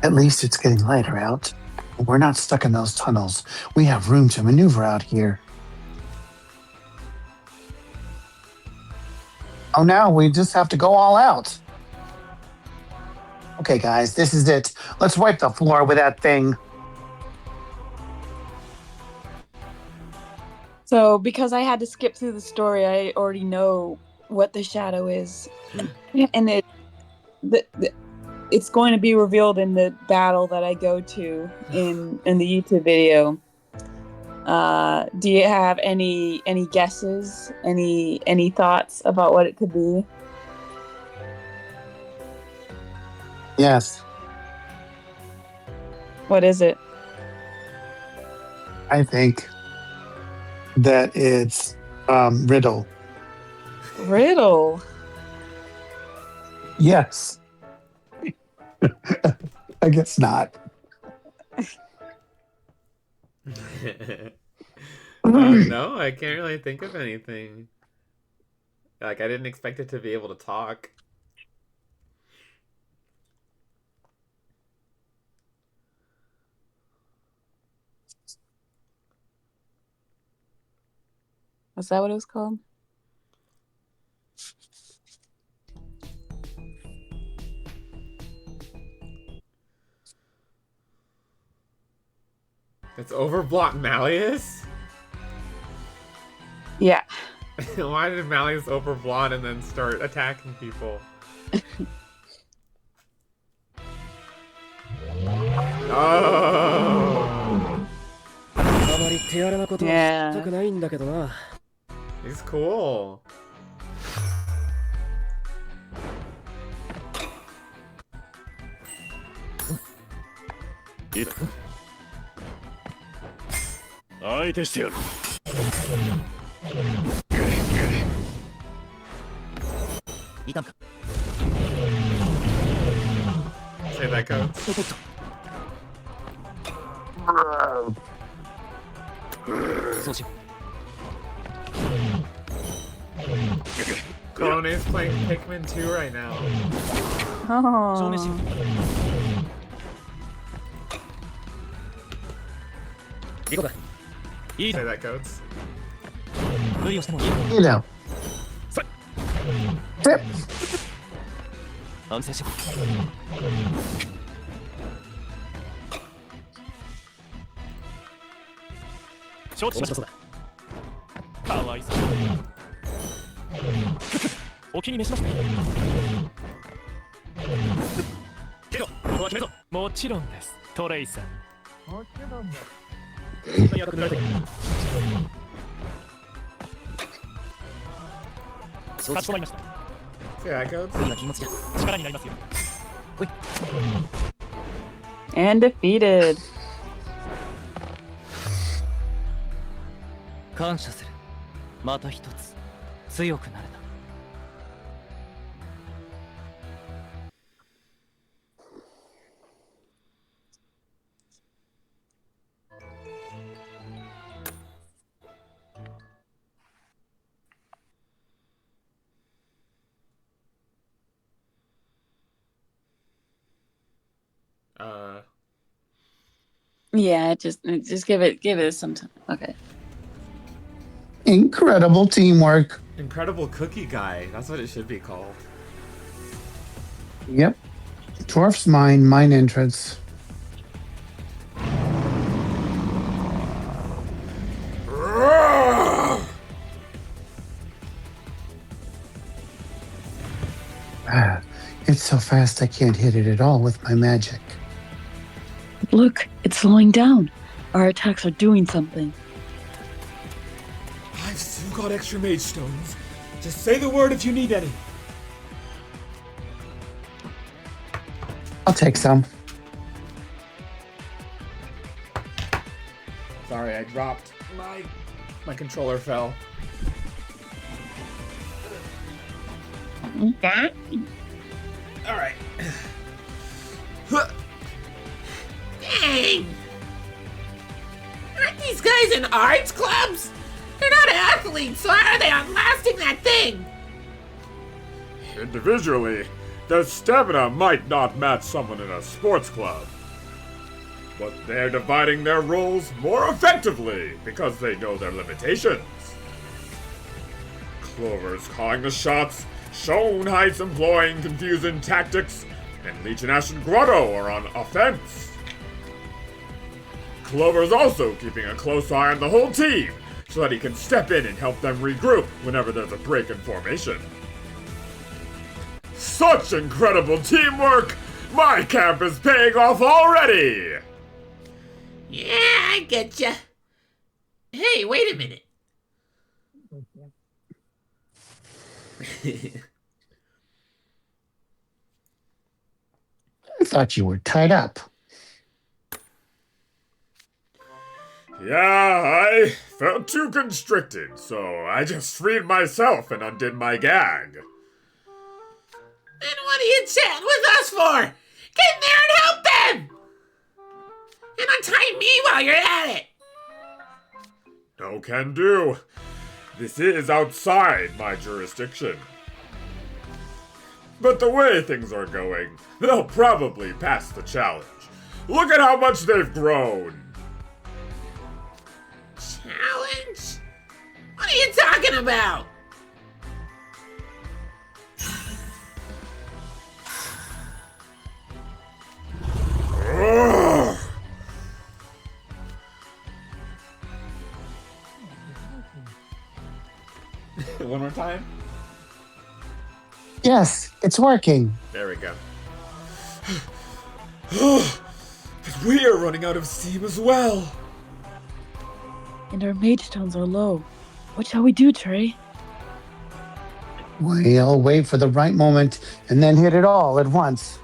At least it's getting lighter out. We're not stuck in those tunnels. We have room to maneuver out here. Oh, now we just have to go all out. Okay, guys, this is it. Let's wipe the floor with that thing. So, because I had to skip through the story, I already know what the shadow is, and it's going to be revealed in the battle that I go to in the YouTube video. Do you have any guesses? Any thoughts about what it could be? Yes, What is it? I think that it's Riddle. Riddle. Yes. I guess not. No, I can't really think of anything. Like, I didn't expect it to be able to talk. Was that what it was called? It's overblock Malleus? Yeah. Why did Malleus overblock and then start attacking people? Oh! Yeah. He's cool. Say that, Coach. Corone's playing Pikmin 2 right now. Oh. Say that, Coach. You know. Yep. Say that, Coach. And defeated. 感謝する。また一つ強くなれた。Yeah, just give it some time. Okay. Incredible teamwork. Incredible Cookie Guy. That's what it should be called. Yep. Dwarf's mine entrance. It's so fast I can't hit it at all with my magic. Look, it's slowing down. Our attacks are doing something. I've still got extra mage stones. Just say the word if you need any. I'll take some. Sorry, I dropped my controller fell. All right. Dang! Aren't these guys in arts clubs? They're not athletes, so how are they outlasting that thing? Individually, their stamina might not match someone in a sports club. But they're dividing their roles more effectively because they know their limitations. Clover's calling the shots, Schoenheit's employing confusing tactics, and Leech and Ash and Grotto are on offense. Clover's also keeping a close eye on the whole team so that he can step in and help them regroup whenever there's a break in formation. Such incredible teamwork! My camp is paying off already! Yeah, I getcha. Hey, wait a minute. I thought you were tied up. Yeah, I felt too constricted, so I just freed myself and undid my gag. Then what are you chatting with us for? Get in there and help them! And untie me while you're at it! No can do. This is outside my jurisdiction. But the way things are going, they'll probably pass the challenge. Look at how much they've grown. Challenge? What are you talking about? Ugh. One more time. Yes, it's working. There we go. But we are running out of steam as well. And our mage stones are low. What shall we do, Trey? We'll wait for the right moment and then hit it all at once.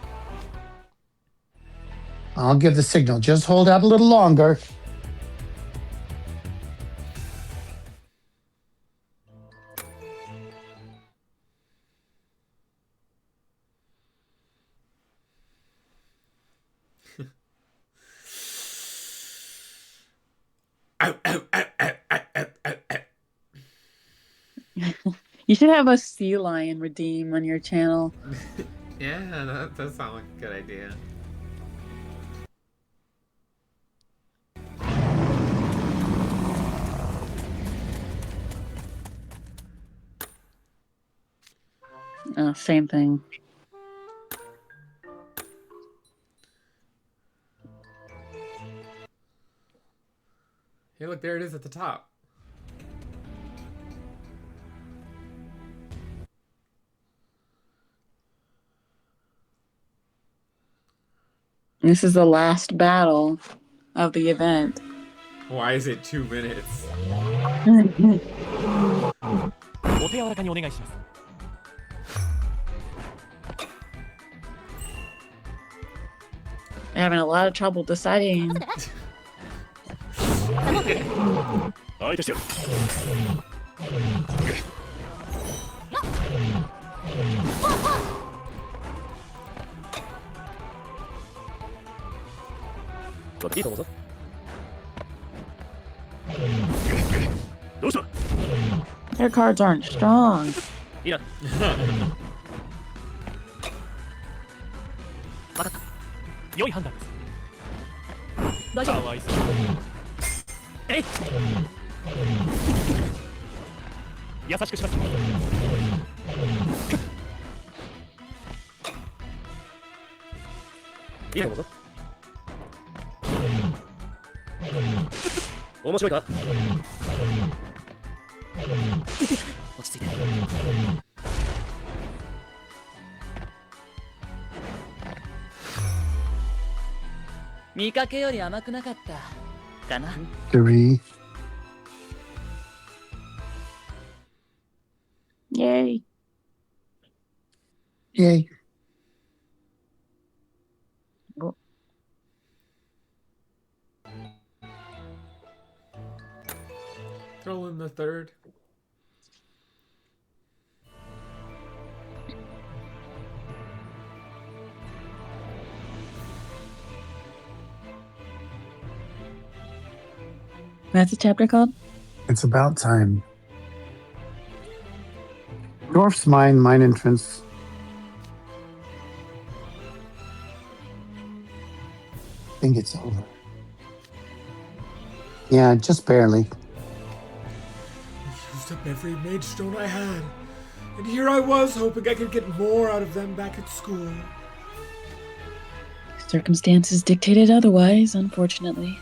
I'll give the signal. Just hold out a little longer. Ow, ow, ow, ow, ow, ow, ow, ow. You should have a sea lion redeem on your channel. Yeah, that does sound like a good idea. Oh, same thing. Hey, look, there it is at the top. This is the last battle of the event. Why is it 2 minutes? お手柔らかにお願いします。 I'm having a lot of trouble deciding. 相手してる。いいと思うぞ。どうした？ Their cards aren't strong. いいな。わかった。良い判断です。大丈夫。かわいそう。えい。優しくします。いいと思うぞ。面白いか？落ち着いて。見かけより甘くなかったかな。 Three. Yay. Yay. Throw in the third. What's the chapter called? It's about time. Dwarf's mine entrance. I think it's over. Yeah, just barely. I used up every mage stone I had. And here I was hoping I could get more out of them back at school. Circumstances dictated otherwise, unfortunately.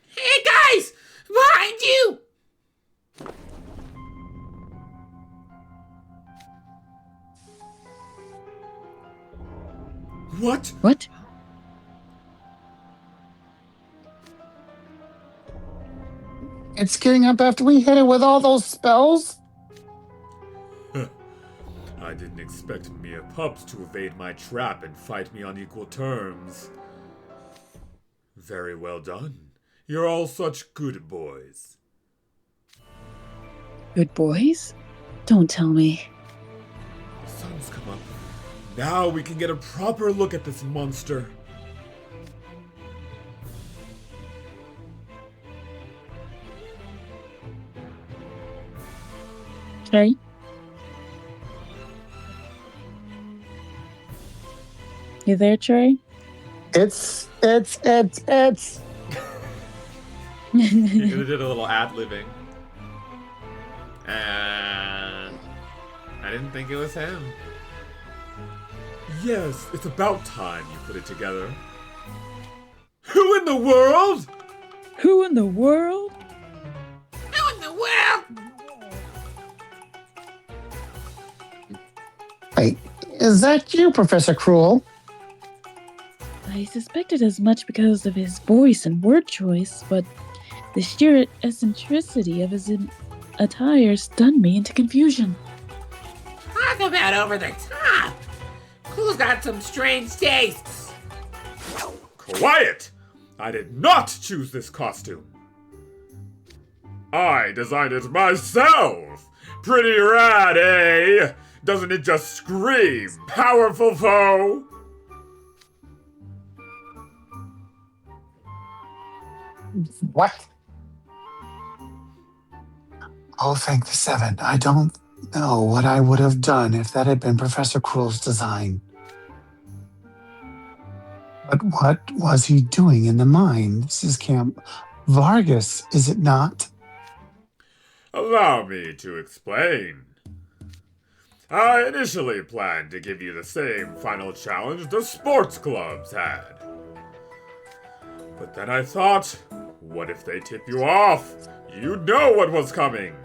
Hey guys! Behind you! What? What? It's getting up after we hit it with all those spells? I didn't expect mere pups to evade my trap and fight me on equal terms. Very well done. You're all such good boys. Good boys? Don't tell me. The sun's come up. Now we can get a proper look at this monster. Trey? You there, Trey? It's. You did a little ad-libbing. And I didn't think it was him. Yes, it's about time you put it together. Who in the world? Who in the world? Who in the world? Wait, is that you, Professor Cruel? I suspected as much because of his voice and word choice, but the sheer eccentricity of his attire stunned me into confusion. Talk about over the top. Who's got some strange tastes? Quiet! I did not choose this costume. I designed it myself. Pretty rad, eh? Doesn't it just scream powerful foe? What? Oh, thank the seven. I don't know what I would have done if that had been Professor Cruel's design. But what was he doing in the mine? This is Camp Vargas, is it not? Allow me to explain. I initially planned to give you the same final challenge the sports clubs had. But then I thought, what if they tip you off? You'd know what was coming.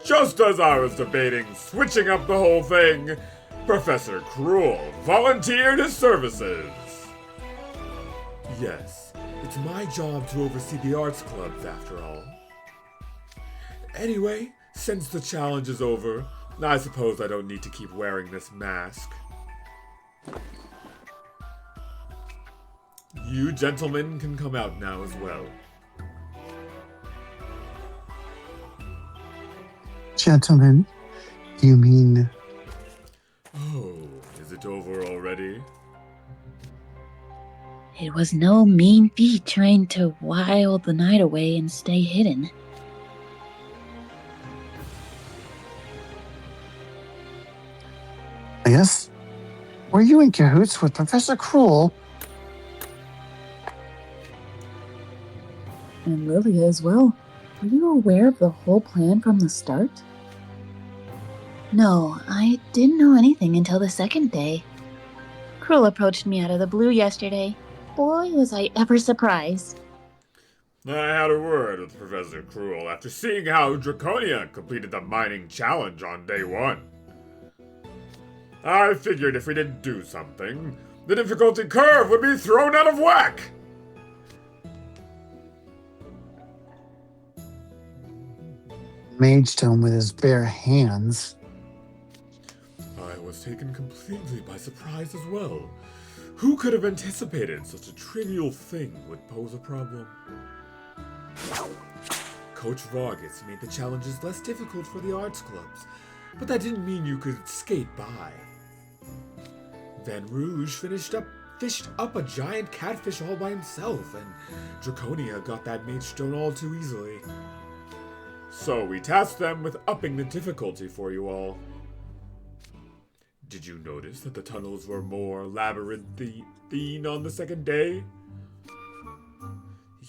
Just as I was debating switching up the whole thing, Professor Cruel volunteered his services. Yes, it's my job to oversee the arts clubs after all. Anyway, since the challenge is over, I suppose I don't need to keep wearing this mask. You gentlemen can come out now as well. Gentlemen, you mean... Oh, is it over already? It was no mean feat trying to while the night away and stay hidden. Yes? Were you in cahoots with Professor Cruel? And Lilia as well. Were you aware of the whole plan from the start? No, I didn't know anything until the second day. Cruel approached me out of the blue yesterday. Boy, was I ever surprised. I had a word with Professor Cruel after seeing how Draconia completed the mining challenge on day 1. I figured if we didn't do something, the difficulty curve would be thrown out of whack. Mage Stone with his bare hands. I was taken completely by surprise as well. Who could have anticipated such a trivial thing would pose a problem? Coach Vargas made the challenges less difficult for the arts clubs, but that didn't mean you could skate by. Van Rouge fished up a giant catfish all by himself, and Draconia got that mage stone all too easily. So we tasked them with upping the difficulty for you all. Did you notice that the tunnels were more labyrinthine on the second day?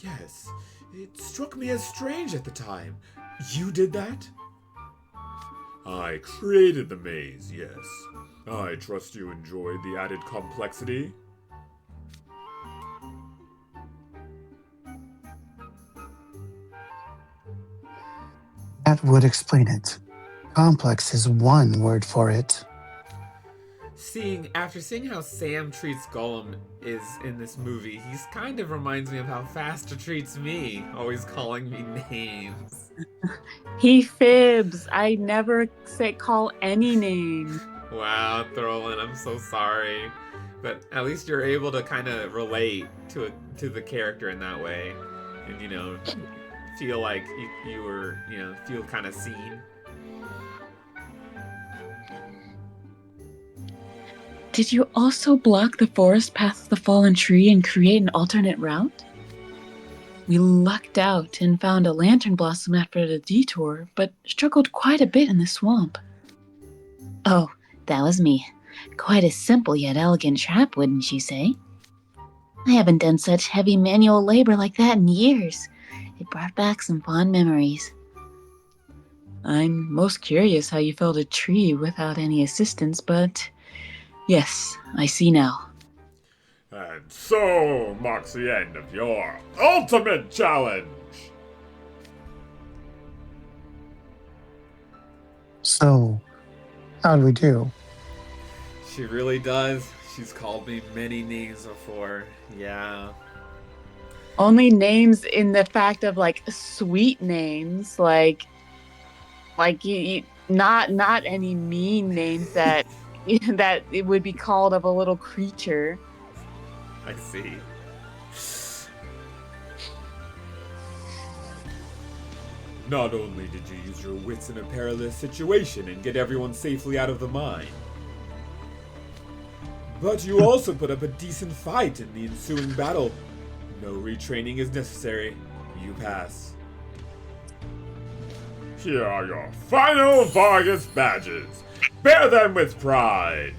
Yes, it struck me as strange at the time. You did that? I created the maze, yes. I trust you enjoyed the added complexity. That would explain it. Complex is one word for it. After seeing how Sam treats Gollum is in this movie, he's kind of reminds me of how Fastra treats me, always calling me names. He fibs. I never call any name. Wow, Throlin, I'm so sorry. But at least you're able to kind of relate to the character in that way. And, feel like you were, feel kind of seen. Did you also block the forest path of the fallen tree and create an alternate route? We lucked out and found a lantern blossom after the detour, but struggled quite a bit in the swamp. Oh, that was me. Quite a simple yet elegant trap, wouldn't you say? I haven't done such heavy manual labor like that in years. It brought back some fond memories. I'm most curious how you felled a tree without any assistance, but yes, I see now. And so marks the end of your ultimate challenge. So, how do we do? She really does. She's called me many names before. Yeah. Only names in the fact of like sweet names, like you not any mean names that that it would be called of a little creature. I see. Not only did you use your wits in a perilous situation and get everyone safely out of the mine, but you also put up a decent fight in the ensuing battle. No retraining is necessary. You pass. Here are your final Vargas badges. Bear them with pride.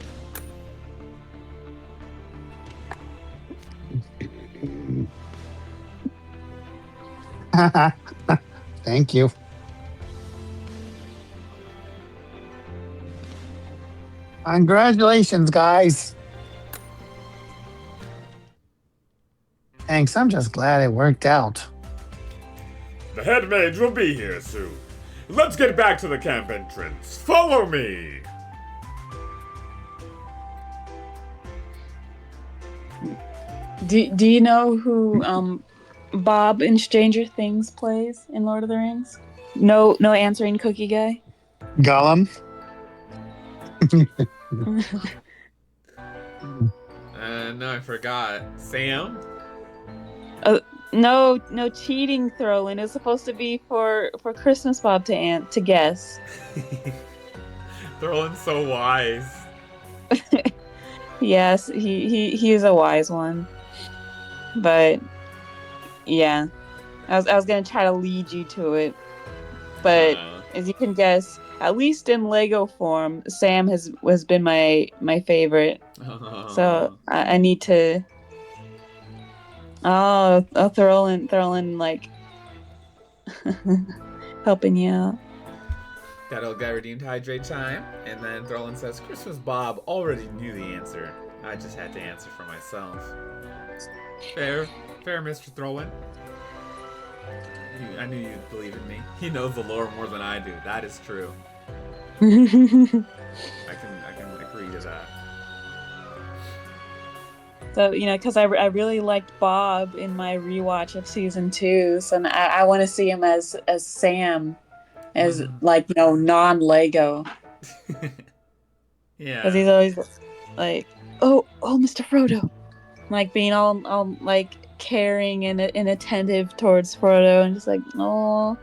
Thank you. Congratulations, guys. Thanks, I'm just glad it worked out. The head mage will be here soon. Let's get back to the camp entrance. Follow me. Do you know who Bob in Stranger Things plays in Lord of the Rings? No answering cookie guy. Gollum? No, I forgot. Sam? No cheating, Throwin. It's supposed to be for Christmas Bob to guess. Throwing so wise. Yes, he is a wise one. But yeah, I was gonna try to lead you to it, but as you can guess, at least in Lego form, Sam has been my favorite. So I need to. I'll throw in like helping you out. DatOldGuy redeemed hydrate time, and then Throlin says, Christmas Bob already knew the answer. I just had to answer for myself. Fair, Mr. Throlin. I knew you'd believe in me. He knows the lore more than I do. That is true. I can agree to that. So, because I really liked Bob in my rewatch of season 2, so I want to see him as Sam, as non-Lego. Yeah. Because he's always like, oh, Mr. Frodo, like being all like caring and attentive towards Frodo, and just like, oh.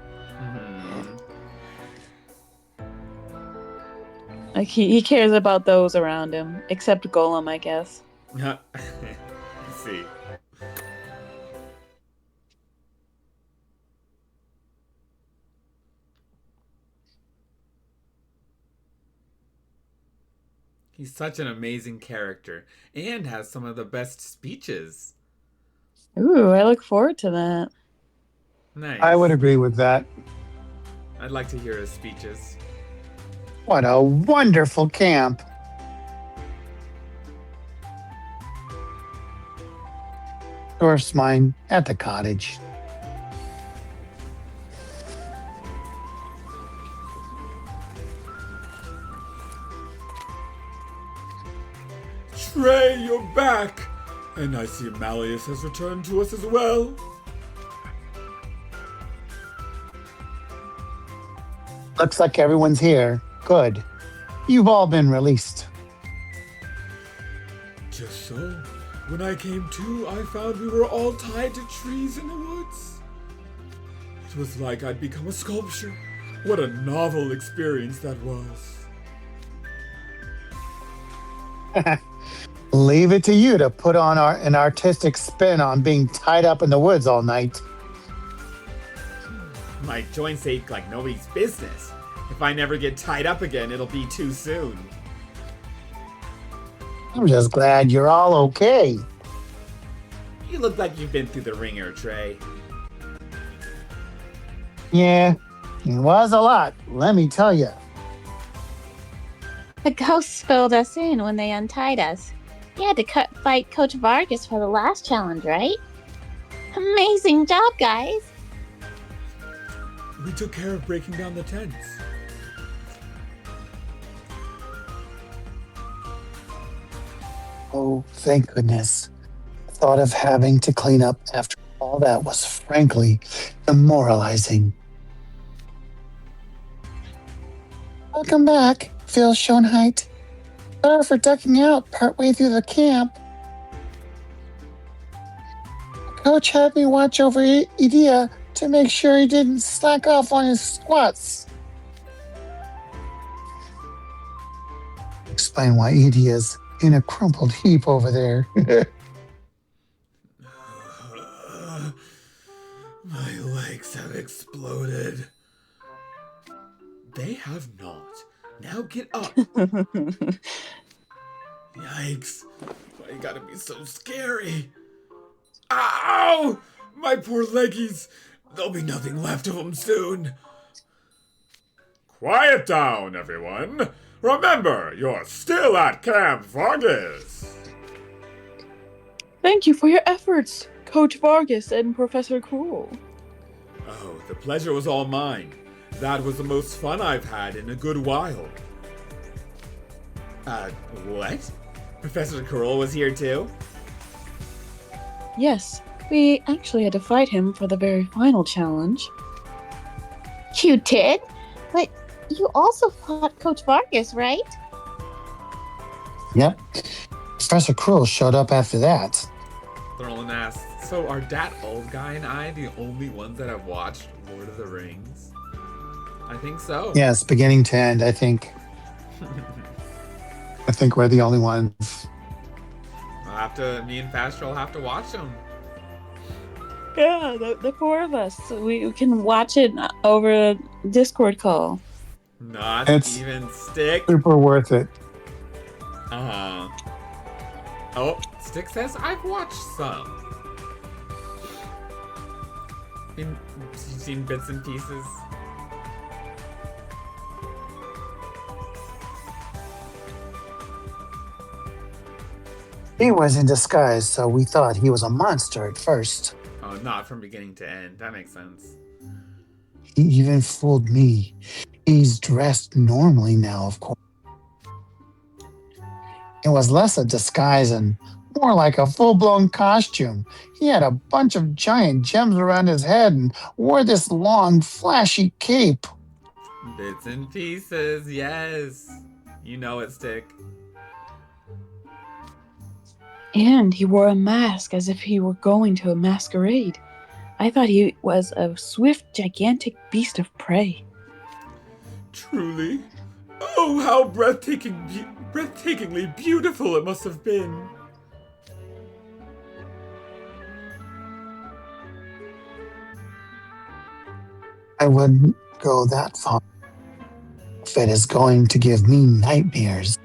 Like he cares about those around him, except Golem, I guess. I see. He's such an amazing character and has some of the best speeches. Ooh, I look forward to that. Nice. I would agree with that. I'd like to hear his speeches. What a wonderful camp. Dwarf's mine at the cottage. Trey, you're back! And I see Malleus has returned to us as well. Looks like everyone's here. Good. You've all been released. Just so. When I came to, I found we were all tied to trees in the woods. It was like I'd become a sculpture. What a novel experience that was. Leave it to you to put on an artistic spin on being tied up in the woods all night. My joints ache like nobody's business. If I never get tied up again, it'll be too soon. I'm just glad you're all okay. You look like you've been through the ringer, Trey. Yeah, it was a lot, let me tell you. The ghosts filled us in when they untied us. You had to fight Coach Vargas for the last challenge, right? Amazing job, guys. We took care of breaking down the tents. Oh, thank goodness. The thought of having to clean up after all that was frankly demoralizing. Welcome back, Phil Schoenheit. Sorry for ducking out partway through the camp. Coach had me watch over Idia to make sure he didn't slack off on his squats. Explain why Idia's in a crumpled heap over there. My legs have exploded. They have not. Now get up. Yikes. Why you gotta be so scary? Ow! My poor leggies. There'll be nothing left of them soon. Quiet down, everyone. Remember, you're still at Camp Vargas. Thank you for your efforts, Coach Vargas and Professor Cruel. Oh, the pleasure was all mine. That was the most fun I've had in a good while. What? Professor Cruel was here too? Yes, we actually had to fight him for the very final challenge. You did? But you also fought Coach Vargas, right? Yep. Professor Cruel showed up after that. Throwing ass. So are DatOldGuy and I the only ones that have watched Lord of the Rings? I think so. Yes, beginning to end, I think. I think we're the only ones. Me and Fastra will have to watch them. Yeah, the four of us. So we can watch it over a Discord call. Not It's even Stick. super worth it. Oh, Stick says I've watched some. You've seen bits and pieces. He was in disguise, so we thought he was a monster at first. Oh, not from beginning to end. That makes sense. He even fooled me. He's dressed normally now, of course. It was less a disguise and more like a full-blown costume. He had a bunch of giant gems around his head and wore this long, flashy cape. Bits and pieces, yes. You know it, Stick. And he wore a mask as if he were going to a masquerade. I thought he was a swift, gigantic beast of prey. Truly? Oh, how breathtakingly beautiful it must have been. I wouldn't go that far. If it is going to give me nightmares.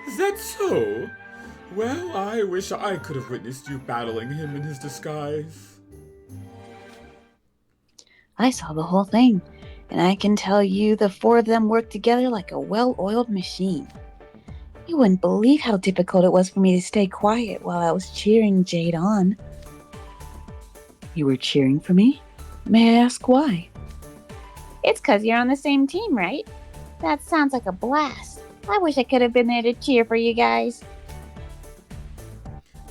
Is that so? Well, I wish I could have witnessed you battling him in his disguise. I saw the whole thing, and I can tell you the four of them worked together like a well-oiled machine. You wouldn't believe how difficult it was for me to stay quiet while I was cheering Jade on. You were cheering for me? May I ask why? It's 'cause you're on the same team, right? That sounds like a blast. I wish I could have been there to cheer for you guys.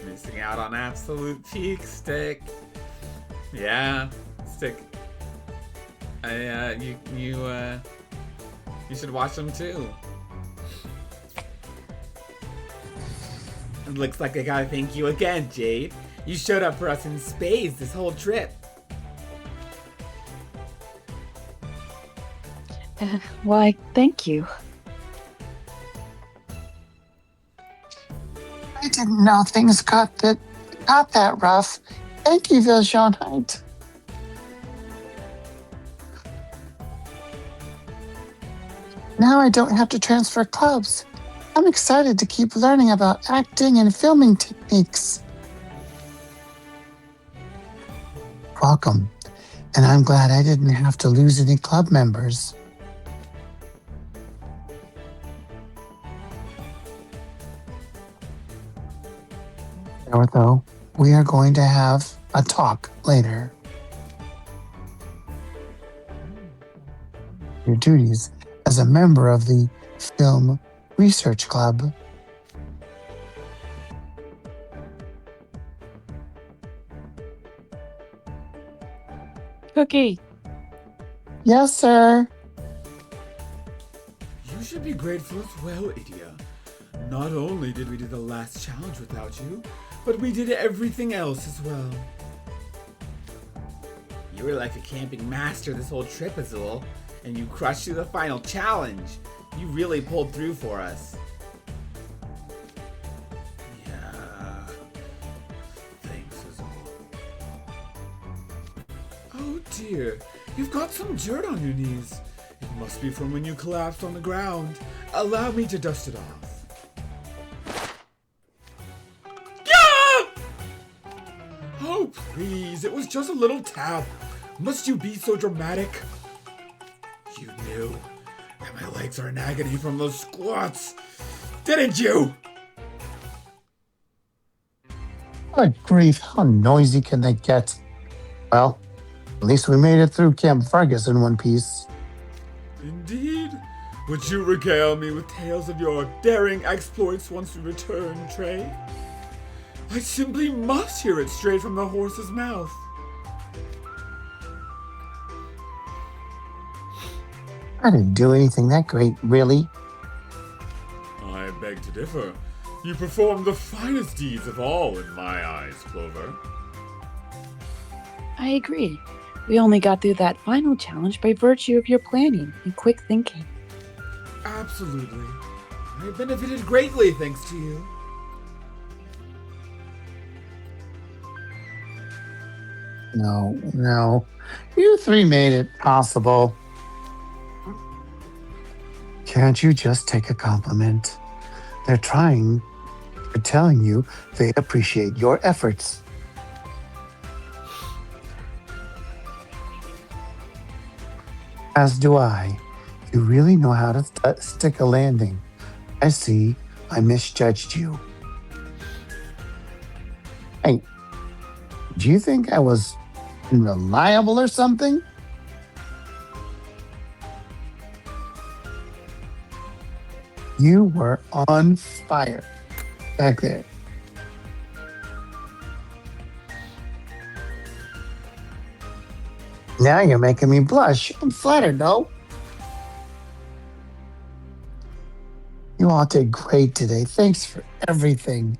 Missing out on absolute peak, Stick. Yeah, Stick. You should watch them too. It looks like I gotta thank you again, Jade. You showed up for us in spades this whole trip. Why, thank you. didn't know things got that rough. Thank you, Viljoenheid. Now I don't have to transfer clubs. I'm excited to keep learning about acting and filming techniques. Welcome, and I'm glad I didn't have to lose any club members. Though, we are going to have a talk later. Your duties as a member of the Film Research Club. Cookie. Yes, sir. You should be grateful as well, Idia. Not only did we do the last challenge without you, but we did everything else as well. You were like a camping master this whole trip, Azul, and you crushed through the final challenge. You really pulled through for us. Yeah. Thanks, Azul. Oh dear, you've got some dirt on your knees. It must be from when you collapsed on the ground. Allow me to dust it off. Oh, please, it was just a little tap. Must you be so dramatic? You knew that my legs are in agony from those squats, didn't you? Good grief, how noisy can they get? Well, at least we made it through Camp Vargas in one piece. Indeed. Would you regale me with tales of your daring exploits once we return, Trey? I simply must hear it straight from the horse's mouth. I didn't do anything that great, really. I beg to differ. You performed the finest deeds of all in my eyes, Clover. I agree. We only got through that final challenge by virtue of your planning and quick thinking. Absolutely. I benefited greatly thanks to you. No. You three made it possible. Can't you just take a compliment? They're telling you they appreciate your efforts. As do I. You really know how to stick a landing. I see. I misjudged you. Hey, do you think I was unreliable or something? You were on fire back there. Now you're making me blush. I'm flattered, though. You all did great today. Thanks for everything.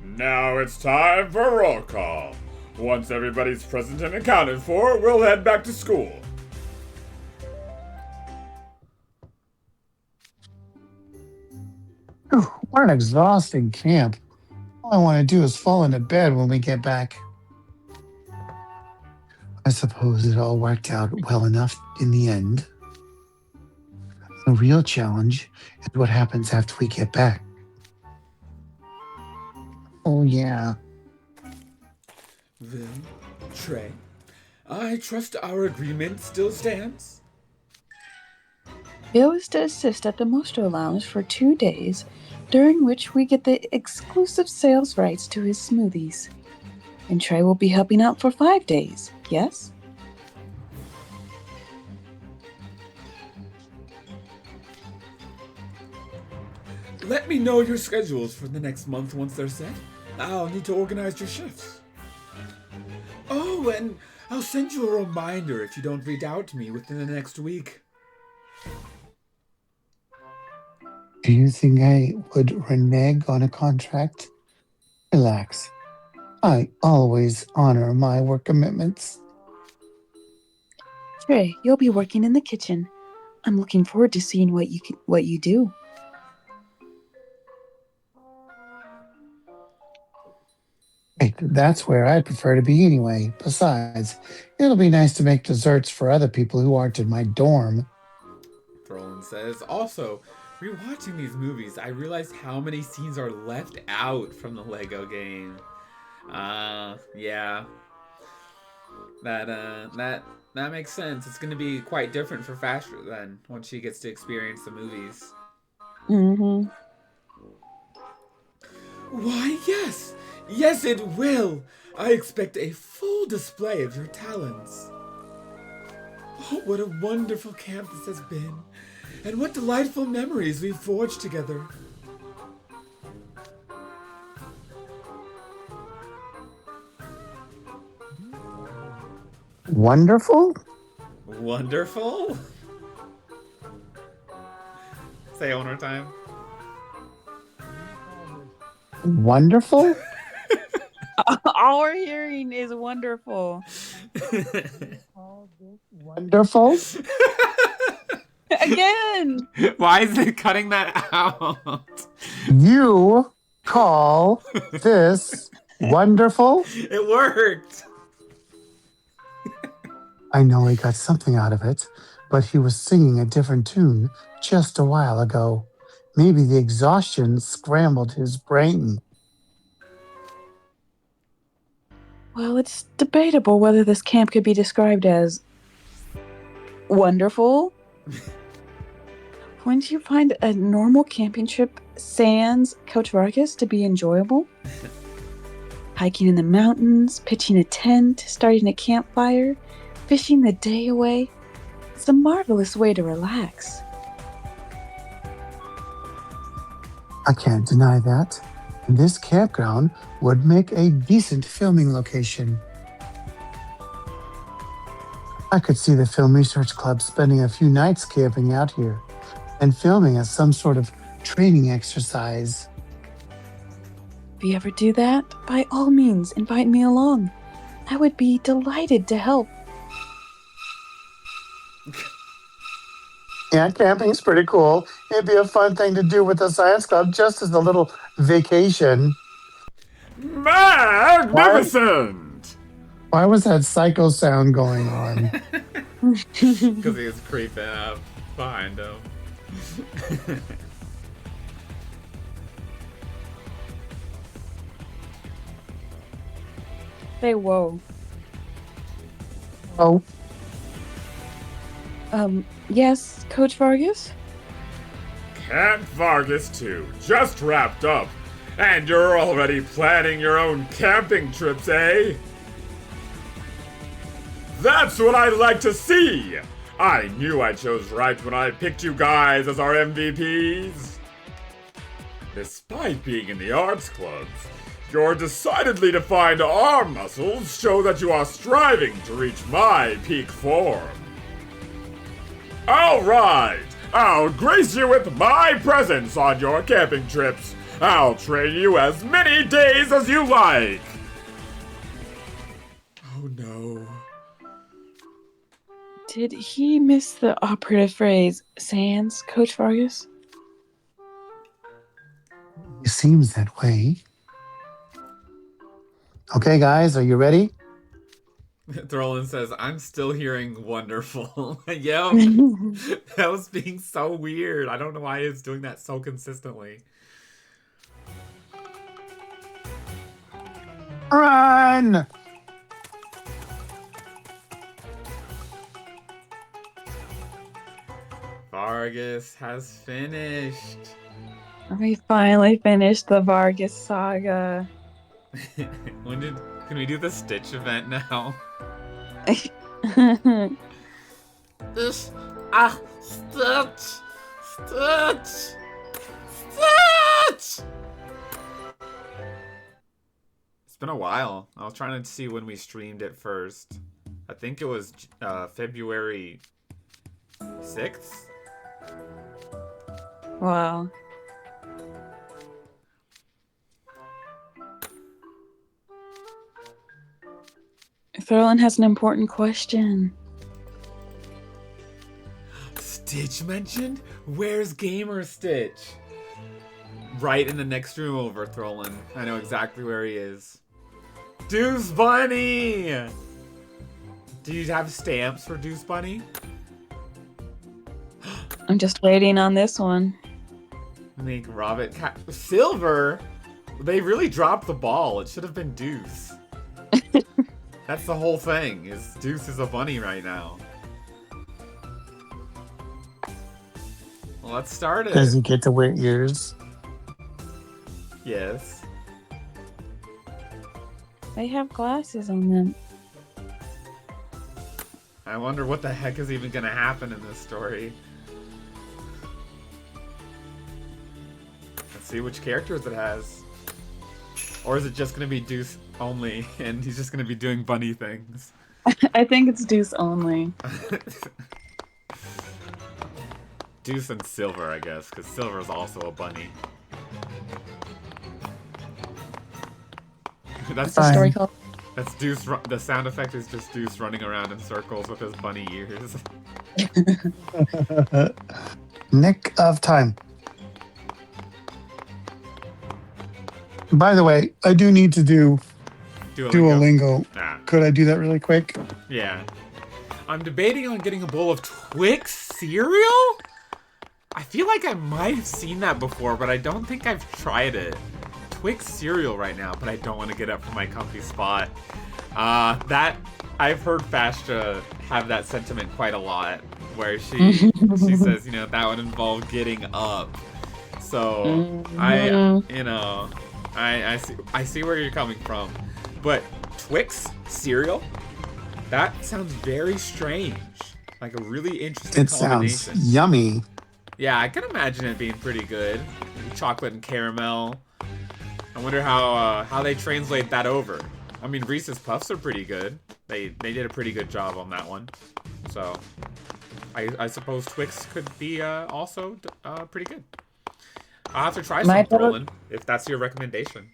Now it's time for roll call. Once everybody's present and accounted for, we'll head back to school. Whew, what an exhausting camp. All I want to do is fall into bed when we get back. I suppose it all worked out well enough in the end. The real challenge is what happens after we get back. Oh, yeah. Vil, Trey, I trust our agreement still stands? Bill is to assist at the Mostro Lounge for 2 days, during which we get the exclusive sales rights to his smoothies. And Trey will be helping out for 5 days, yes? Let me know your schedules for the next month once they're set. I'll need to organize your shifts. Oh, and I'll send you a reminder if you don't reach out to me within the next week. Do you think I would renege on a contract? Relax. I always honor my work commitments. Trey, you'll be working in the kitchen. I'm looking forward to seeing what you do. That's where I prefer to be anyway. Besides, it'll be nice to make desserts for other people who aren't in my dorm. Roland says, also, rewatching these movies, I realized how many scenes are left out from the Lego game. Yeah. That makes sense. It's gonna be quite different for Fastra then, once she gets to experience the movies. Mm-hmm. Why, yes! Yes, it will! I expect a full display of your talents. Oh, what a wonderful camp this has been. And what delightful memories we've forged together. Wonderful? Wonderful? Say it one more time. Wonderful? All we're hearing is wonderful. Wonderful? Again. Why is it cutting that out? You call this wonderful? It worked. I know he got something out of it, but he was singing a different tune just a while ago. Maybe the exhaustion scrambled his brain. Well, it's debatable whether this camp could be described as wonderful. Wouldn't you find a normal camping trip sans Coach Vargas to be enjoyable? Hiking in the mountains, pitching a tent, starting a campfire, fishing the day away. It's a marvelous way to relax. I can't deny that. This campground would make a decent filming location. I could see the Film Research Club spending a few nights camping out here and filming as some sort of training exercise. If you ever do that, by all means, invite me along. I would be delighted to help. Yeah, camping's pretty cool. It'd be a fun thing to do with the science club, just as a little vacation. Magnificent! Why was that psycho sound going on? Because he was creeping up behind him. Say whoa. Oh, Yes, Coach Vargas? Camp Vargas 2 just wrapped up, and you're already planning your own camping trips, eh? That's what I like to see! I knew I chose right when I picked you guys as our MVPs. Despite being in the arts clubs, your decidedly defined arm muscles show that you are striving to reach my peak form. Alright, I'll grace you with my presence on your camping trips. I'll train you as many days as you like. Oh no. Did he miss the operative phrase, sans Coach Vargas? it seems that way. Okay, guys, are you ready? Throlin says, I'm still hearing wonderful. Yep. That was being so weird. I don't know why it's doing that so consistently. Run! Vargas has finished. We finally finished the Vargas saga. Can we do the Stitch event now? Stitch! Stitch! Stitch! It's been a while. I was trying to see when we streamed it first. I think it was February 6th. Wow. Throlin has an important question. Stitch mentioned? Where's Gamer Stitch? Right in the next room over, Throlin. I know exactly where he is. Deuce Bunny! Do you have stamps for Deuce Bunny? I'm just waiting on this one. Make Robert Silver? They really dropped the ball. It should have been Deuce. That's the whole thing, is Deuce is a bunny right now. Well, let's start it. Does he get to wear ears? Yes. They have glasses on them. I wonder what the heck is even gonna happen in this story. Let's see which characters it has. Or is it just gonna be Deuce only, and he's just gonna be doing bunny things? I think it's Deuce only. Deuce and Silver, I guess, because Silver is also a bunny. What's the story called? That's Deuce. The sound effect is just Deuce running around in circles with his bunny ears. Nick of time. By the way, I do need to do Duolingo. Ah, Could I do that really quick? yeah. I'm debating on getting a bowl of Twix cereal? I feel like I might have seen that before, but I don't think I've tried it. Twix cereal right now, but I don't want to get up from my comfy spot. That I've heard Fastra have that sentiment quite a lot, where she says, you know, that would involve getting up. So I see where you're coming from, but Twix cereal, that sounds very strange, like a really interesting combination. Sounds yummy. Yeah, I can imagine it being pretty good. Chocolate and caramel. I wonder how they translate that over. I mean, Reese's Puffs are pretty good. They did a pretty good job on that one. So, I suppose Twix could be also pretty good. I'll have to try some, Roland, if that's your recommendation.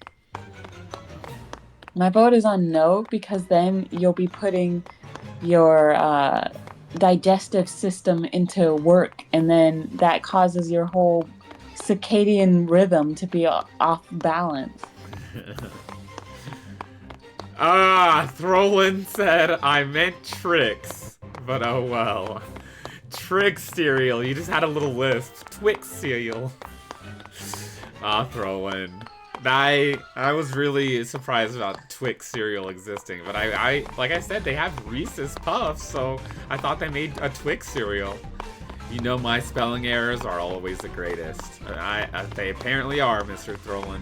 My vote is on no, because then you'll be putting your digestive system into work, and then that causes your whole circadian rhythm to be off balance. Throlin said I meant Trix, but oh well. Trix cereal, you just had a little lisp. Twix cereal. Throlin. I was really surprised about Twix cereal existing, but I like I said, they have Reese's Puffs, so I thought they made a Twix cereal. You know my spelling errors are always the greatest. They apparently are, Mr. Throlin.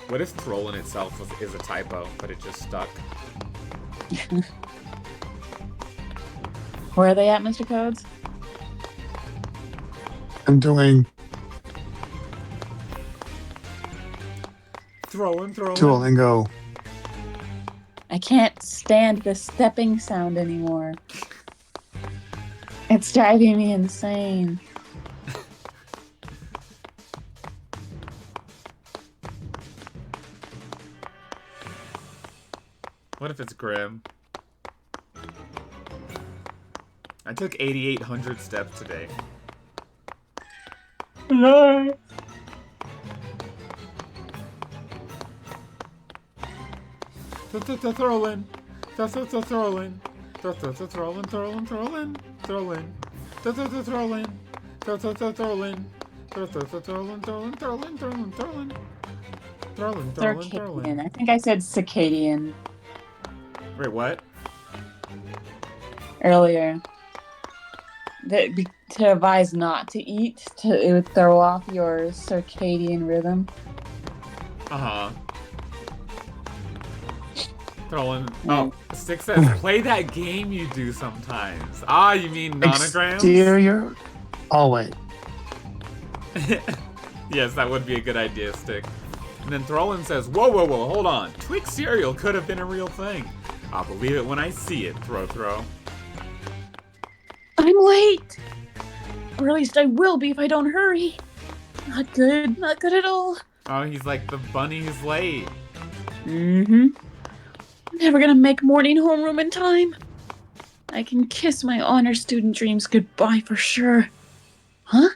What if Throlin itself is a typo, but it just stuck? Where are they at, Mr. Codes? I'm doing Throlin. Duolingo. I can't stand the stepping sound anymore. It's driving me insane. What if it's Grim? I took 8,800 steps today. No. Throlin. Circadian. I think I said circadian Wait, what? earlier. To advise not to eat, it would throw off your circadian rhythm. Uh-huh. Throwing. Oh, Stick says, play that game you do sometimes. Ah, you mean nonograms? Exterior. Oh, wait. Yes, that would be a good idea, Stick. And then Throlin says, whoa, hold on. Twix cereal could have been a real thing. I'll believe it when I see it, Throw. I'm late! Or at least I will be if I don't hurry. Not good at all. Oh, he's like the bunny who's late. Mm-hmm. Never gonna make morning homeroom in time. I can kiss my honor student dreams goodbye for sure. Huh?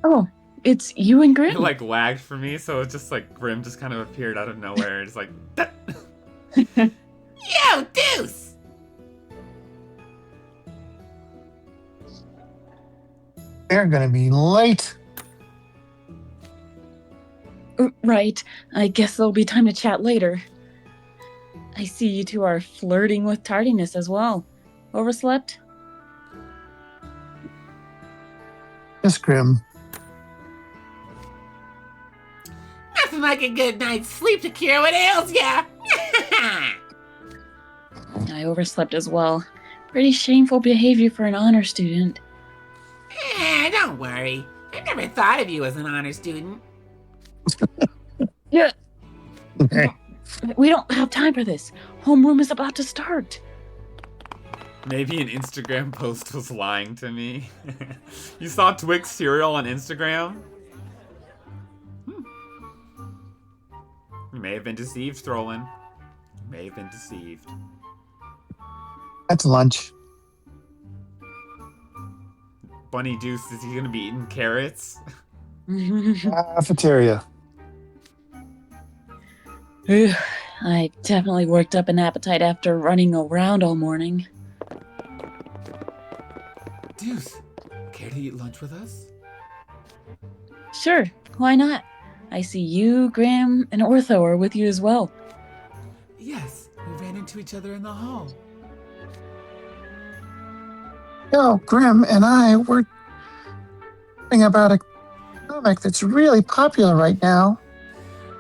Oh, It's you and It Grim. like lagged for me, so it's just like Grim just kind of appeared out of nowhere. It's like, Yo, Deuce! They're going to be late. Right. I guess there'll be time to chat later. I see you two are flirting with tardiness as well. Overslept? Just Grim. Nothing like a good night's sleep to cure what ails ya! I overslept as well. Pretty shameful behavior for an honor student. Don't worry. I never thought of you as an honor student. Yeah. Okay. We don't have time for this. Homeroom is about to start. maybe an Instagram post was lying to me. You saw Twix cereal on Instagram? You may have been deceived, Throlin. You may have been deceived. That's lunch. Bunny Deuce, is he gonna be eating carrots? Cafeteria. I definitely worked up an appetite after running around all morning. Deuce, care to eat lunch with us? Sure, why not? I see you, Graham, and Ortho are with you as well. Yes, we ran into each other in the hall. Yo, Grim and I were talking about a comic that's really popular right now.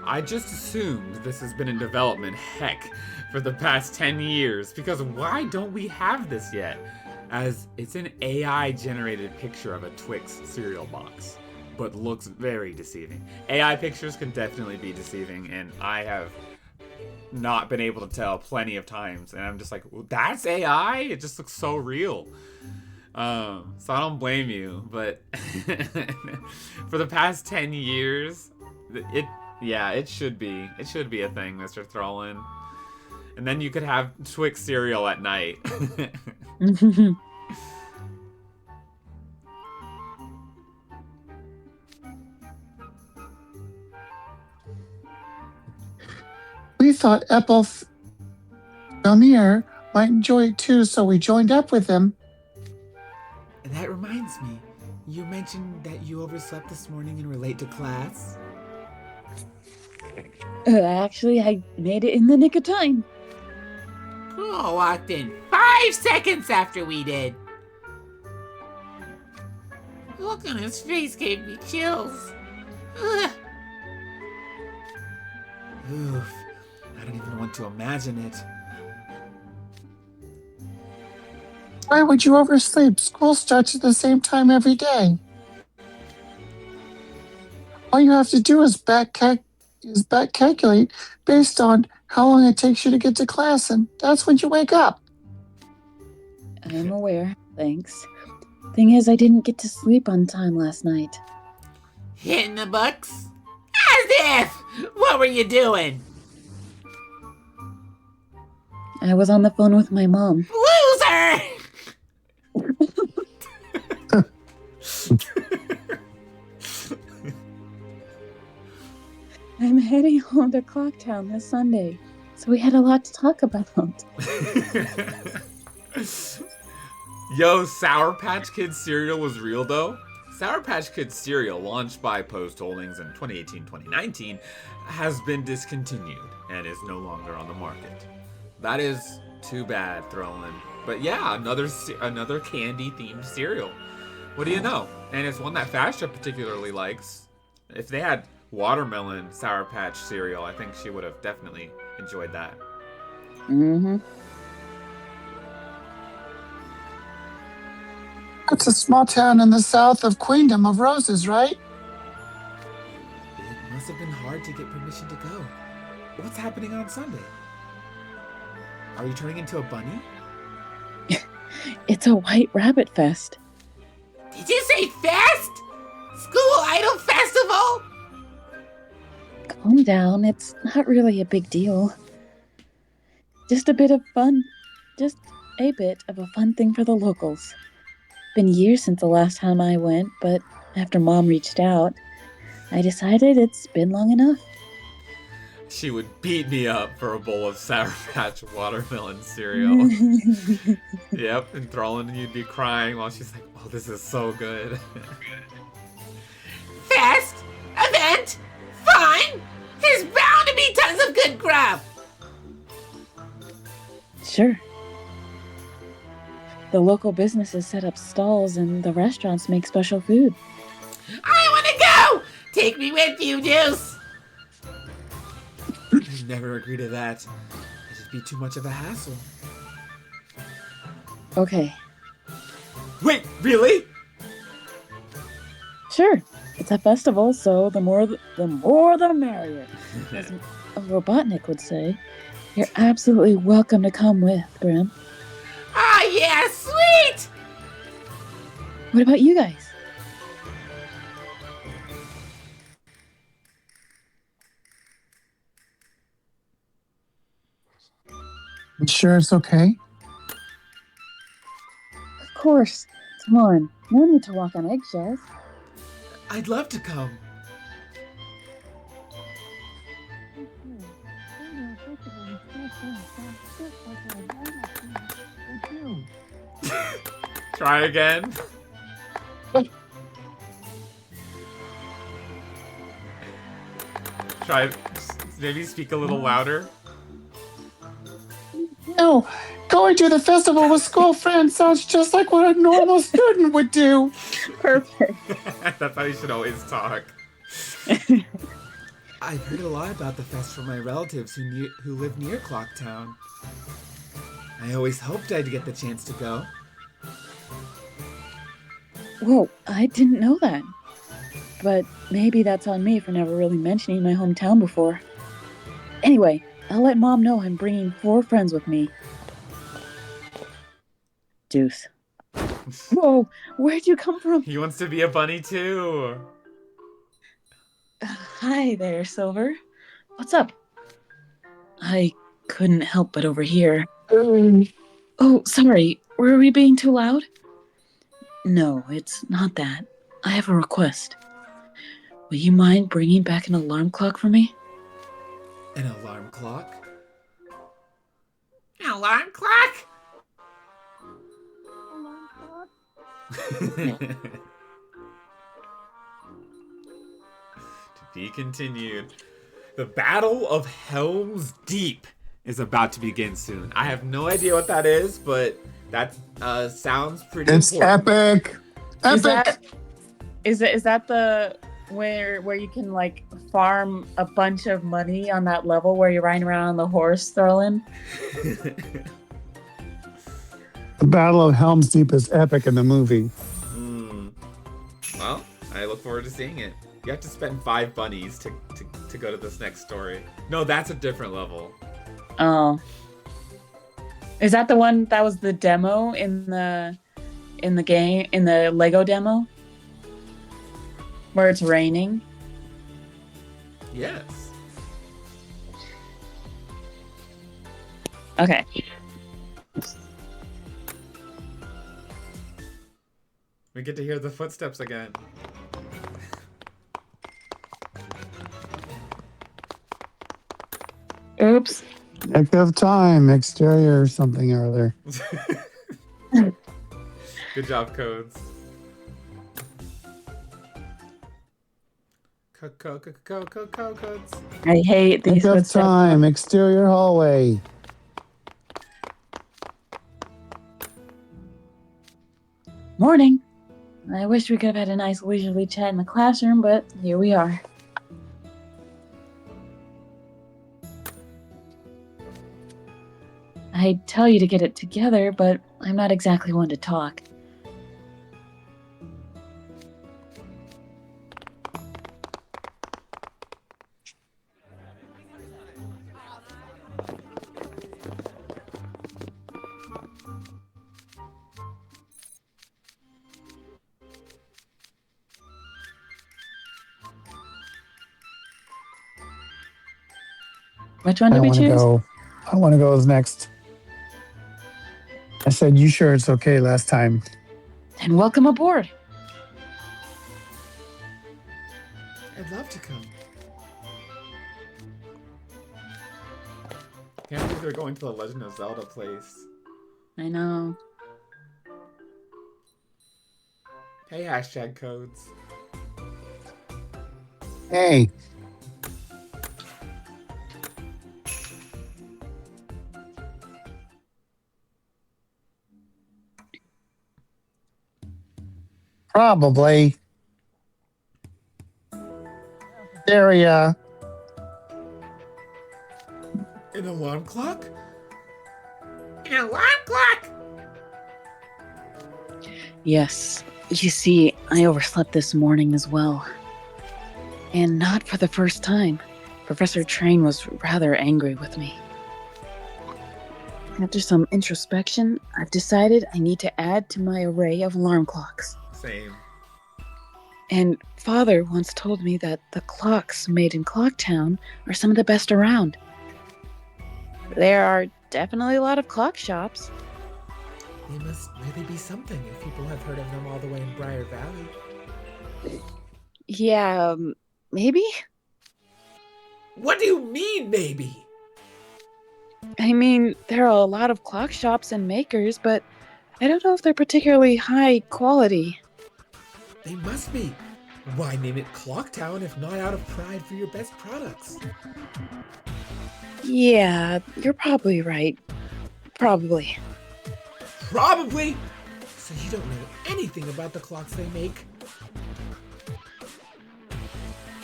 I just assumed this has been in development, heck, for the past 10 years, because why don't we have this yet? As it's an AI-generated picture of a Twix cereal box, but looks very deceiving. AI pictures can definitely be deceiving, and I have not been able to tell plenty of times, and I'm just like, well, that's AI? It just looks so real. So I don't blame you, but for the past 10 years, it should be a thing, Mr. Throlin. And then you could have Twix cereal at night. We thought Belmir might enjoy it too, so we joined up with him. That reminds me, you mentioned that you overslept this morning and were late to class. Actually, I made it in the nick of time. Cool walked in 5 seconds after we did. The look on his face gave me chills. Ugh. Oof, I don't even want to imagine it. Why would you oversleep? School starts at the same time every day. All you have to do is back calculate based on how long it takes you to get to class, and that's when you wake up. I'm aware, thanks. Thing is, I didn't get to sleep on time last night. Hitting the books? As if! What were you doing? I was on the phone with my mom. Loser! I'm heading home to Clocktown this Sunday, so we had a lot to talk about. Yo, Sour Patch Kids cereal was real though. Sour Patch Kids cereal, launched by Post Holdings in 2018-2019, has been discontinued and is no longer on the market. That is too bad, Throlin. But yeah, another candy-themed cereal. What do you know? And it's one that Fastra particularly likes. If they had watermelon Sour Patch cereal, I think she would have definitely enjoyed that. Mm-hmm. It's a small town in the south of Queendom of Roses, right? It must have been hard to get permission to go. What's happening on Sunday? Are you turning into a bunny? It's a White Rabbit Fest. Did you say fest? School Idol Festival? Calm down, it's not really a big deal. Just a bit of fun. Just a bit of a fun thing for the locals. Been years since the last time I went, but after Mom reached out, I decided it's been long enough. She would beat me up for a bowl of Sour Patch watermelon cereal. Yep, and Thrallin and you'd be crying while she's like, oh, this is so good. Fest, event, fun. There's bound to be tons of good grub. Sure. The local businesses set up stalls and the restaurants make special food. I want to go. Take me with you, Deuce. I'd never agree to that. It'd be too much of a hassle. Okay. Wait, really? Sure. It's a festival, so the more the merrier. As a Robotnik would say. You're absolutely welcome to come with, Grim. Ah, yeah, sweet. What about you guys? You sure it's okay? Of course. Come on. No need to walk on eggshells. I'd love to come. Try again. Try. Maybe speak a little louder. No, going to the festival with school friends sounds just like what a normal student would do. Perfect. That's how you should always talk. I've heard a lot about the fest from my relatives who live near Clocktown. I always hoped I'd get the chance to go. Whoa, I didn't know that. But maybe that's on me for never really mentioning my hometown before. Anyway, I'll let Mom know I'm bringing 4 friends with me. Deuce. Whoa, where'd you come from? He wants to be a bunny too. Hi there, Silver. What's up? I couldn't help but overhear. Oh, sorry. Were we being too loud? No, it's not that. I have a request. Will you mind bringing back an alarm clock for me? An alarm clock? An alarm clock? To be continued. The Battle of Helm's Deep is about to begin soon. I have no idea what that is, but that sounds pretty It's important. epic. Epic. Is that the where you can like farm a bunch of money on that level where you're riding around on the horse, Sterling? The Battle of Helm's Deep is epic in the movie. Well, I look forward to seeing it. You have to spend 5 bunnies to go to this next story. No, that's a different level. Oh. Is that the one that was the demo in the game, in the Lego demo? Where it's raining? Yes. Okay. We get to hear the footsteps again. Oops. Nick of time, exterior or something or other. Good job, Codes. Codes. I hate these Nick of footsteps. time, exterior hallway. Morning. I wish we could have had a nice leisurely chat in the classroom, but here we are. I'd tell you to get it together, but I'm not exactly one to talk. Which one I did we want to choose? go. I want to go as next. I said, you sure it's okay last time? And welcome aboard. I'd love to come. Can't believe they're going to the Legend of Zelda place. I know. Hey, hashtag codes. Hey, probably. Area. An alarm clock? An alarm clock? Yes. You see, I overslept this morning as well. And not for the first time. Professor Train was rather angry with me. After some introspection, I've decided I need to add to my array of alarm clocks. Same. And Father once told me that the clocks made in Clocktown are some of the best around. There are definitely a lot of clock shops. They must really be something if people have heard of them all the way in Briar Valley. Yeah, maybe? What do you mean, maybe? I mean, there are a lot of clock shops and makers, but I don't know if they're particularly high quality. They must be. Why name it Clocktown if not out of pride for your best products? Yeah, you're probably right. Probably. Probably! So you don't know anything about the clocks they make?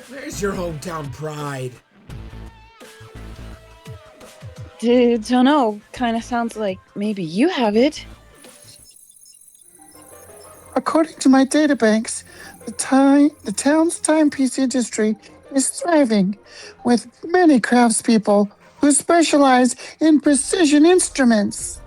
Where's your hometown pride? Don't know. Kind of sounds like maybe you have it. According to my databanks, the town's timepiece industry is thriving, with many craftspeople who specialize in precision instruments.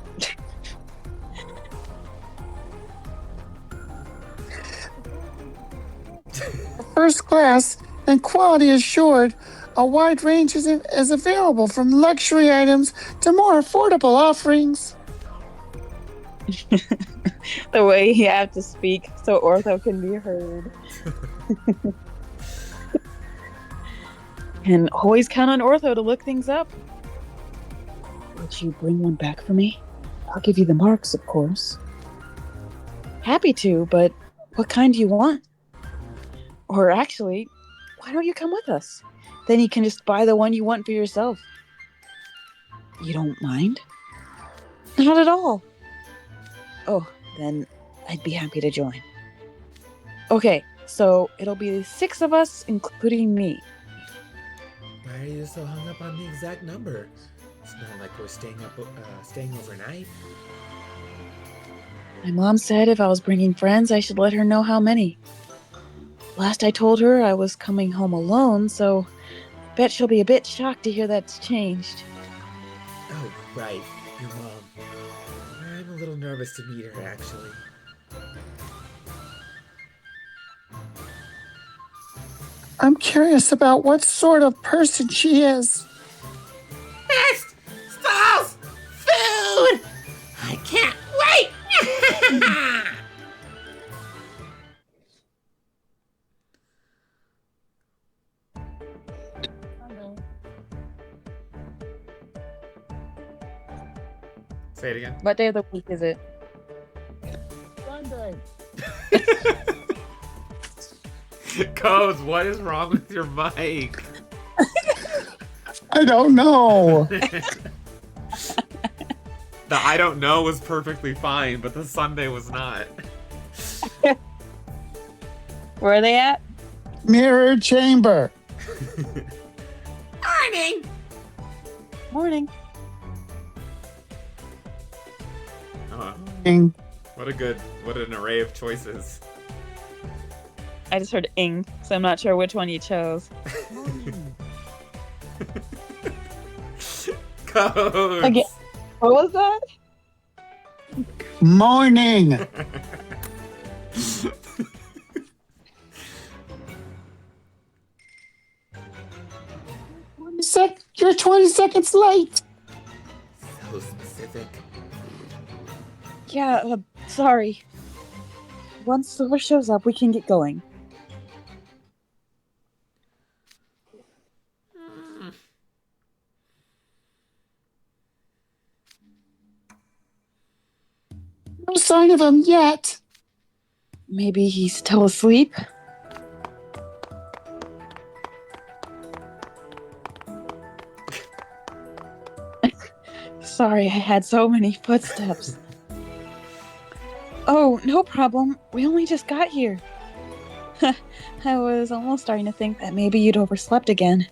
First class and quality assured, a wide range is available from luxury items to more affordable offerings. The way you have to speak so Ortho can be heard. And always count on Ortho to look things up. Would you bring one back for me? I'll give you the marks, of course. Happy to, but what kind do you want? Or actually, why don't you come with us? Then you can just buy the one you want for yourself. You don't mind? Not at all. Oh, then I'd be happy to join. Okay, so it'll be 6 of us, including me. Why are you so hung up on the exact number? It's not like we're staying overnight. My mom said if I was bringing friends, I should let her know how many. Last I told her I was coming home alone, so I bet she'll be a bit shocked to hear that's changed. Oh, right, your mom. I'm a little nervous to meet her, actually. I'm curious about what sort of person she is. Best! Stalls! Food! I can't wait! Say it again. What day of the week is it? Sunday. Codes, what is wrong with your mic? I don't know. The I don't know was perfectly fine, but the Sunday was not. Where are they at? Mirror chamber. Morning! Morning. What an array of choices. I just heard ing, so I'm not sure which one you chose. Codes. Again. What was that? Morning. You're 20 seconds late. So specific. Yeah, sorry. Once the horse shows up, we can get going. No sign of him yet. Maybe he's still asleep? Sorry, I had so many footsteps. Oh, no problem. We only just got here. I was almost starting to think that maybe you'd overslept again.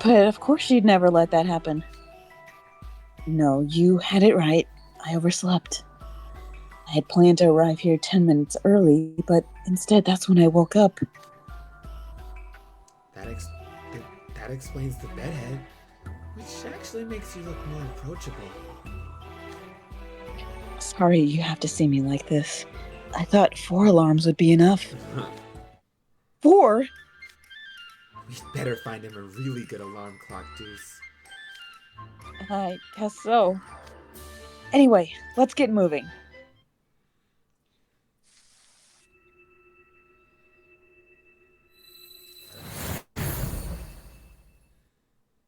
But of course you'd never let that happen. No, you had it right. I overslept. I had planned to arrive here 10 minutes early, but instead that's when I woke up. That explains the bedhead, which actually makes you look more approachable. Sorry you have to see me like this. I thought 4 alarms would be enough. 4? We'd better find him a really good alarm clock, Deuce. I guess so. Anyway, let's get moving.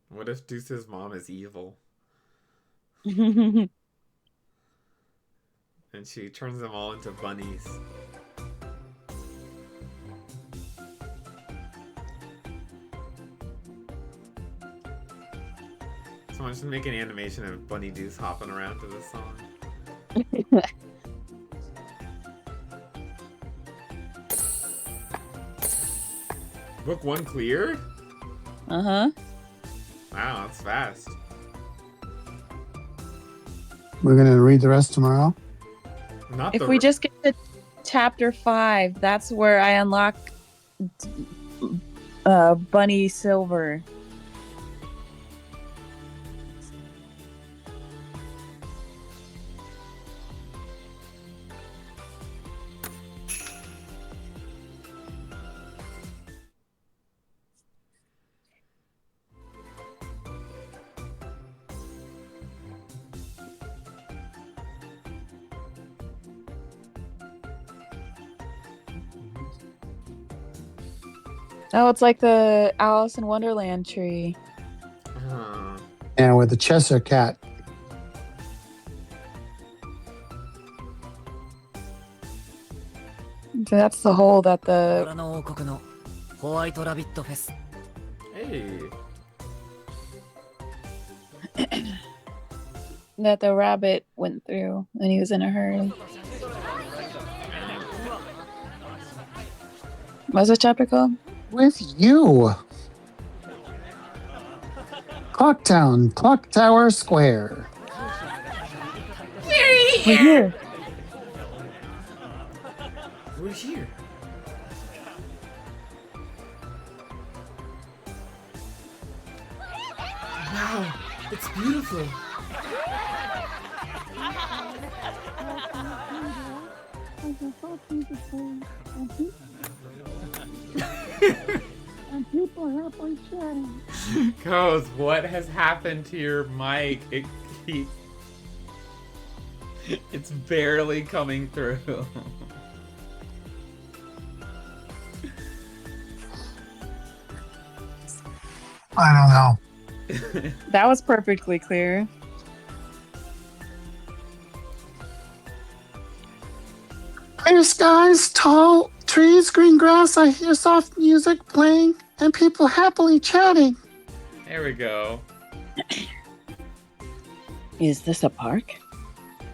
What if Deuce's mom is evil? And she turns them all into bunnies. Someone should make an animation of Bunny Deuce hopping around to this song. Book 1 cleared? Uh-huh. Wow, that's fast. We're going to read the rest tomorrow. Not If the we just get to chapter 5, that's where I unlock Bunny Silver. Oh, it's like the Alice in Wonderland tree. And with the Cheshire cat. So that's the hole that the 虎の王国のホワイトラビットフェス Hey. rabbit went through when he was in a hurry. What's the chapter called? With you. Clocktown, Clock Tower Square. We're here. We're here. Wow, it's beautiful. And people happily chatting. Goes, what has happened to your mic? It keeps... It's barely coming through. I don't know. That was perfectly clear. Clear skies, tall trees, green grass. I hear soft music playing and people happily chatting. There we go. Is this a park?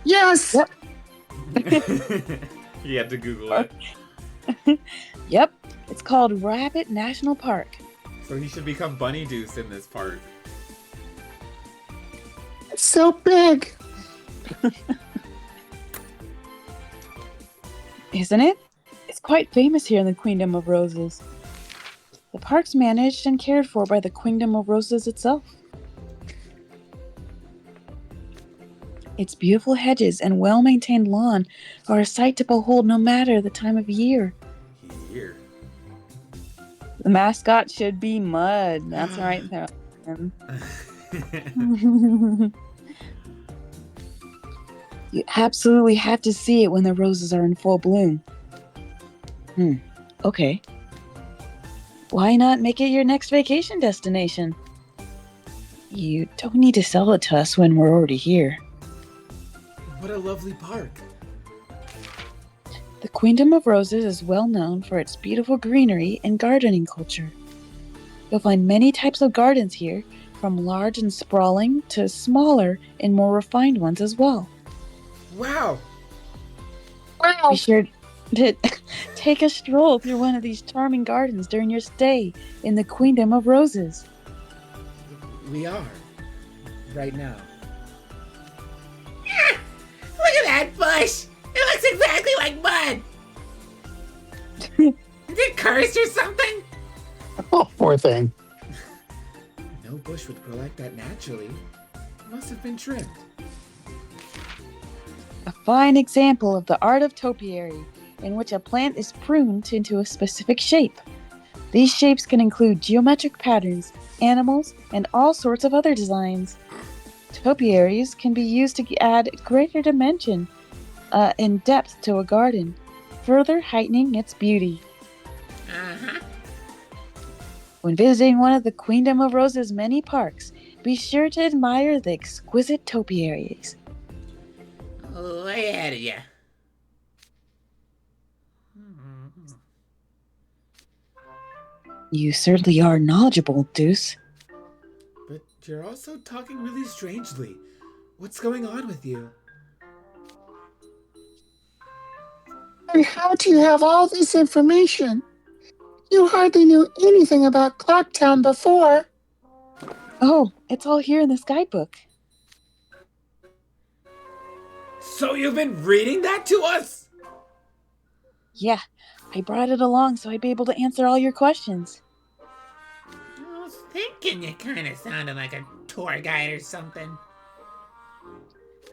Yes. Yep. You had to Google it. Yep. It's called Rabbit National Park. So he should become Bunny Deuce in this part. It's so big. Isn't it? It's quite famous here in the Queendom of Roses. The park's managed and cared for by the Queendom of Roses itself. Its beautiful hedges and well-maintained lawn are a sight to behold no matter the time of year. Here. The mascot should be Mud. That's right there. You absolutely have to see it when the roses are in full bloom. Okay. Why not make it your next vacation destination? You don't need to sell it to us when we're already here. What a lovely park. The Queendom of Roses is well known for its beautiful greenery and gardening culture. You'll find many types of gardens here, from large and sprawling to smaller and more refined ones as well. Wow. Wow. Be sure to take a stroll through one of these charming gardens during your stay in the Queendom of Roses. We are. Right now. Ah, look at that bush! It looks exactly like mud! Is it cursed or something? Oh, poor thing. No bush would grow like that naturally. It must have been trimmed. A fine example of the art of topiary, in which a plant is pruned into a specific shape. These shapes can include geometric patterns, animals, and all sorts of other designs. Topiaries can be used to add greater dimension and depth to a garden, further heightening its beauty. Uh-huh. When visiting one of the Queendom of Roses' many parks, be sure to admire the exquisite topiaries. Way ahead of you. You certainly are knowledgeable, Deuce. But you're also talking really strangely. What's going on with you? And how do you have all this information? You hardly knew anything about Clocktown before. Oh, it's all here in this guidebook. So you've been reading that to us? Yeah, I brought it along so I'd be able to answer all your questions. I was thinking you kind of sounded like a tour guide or something.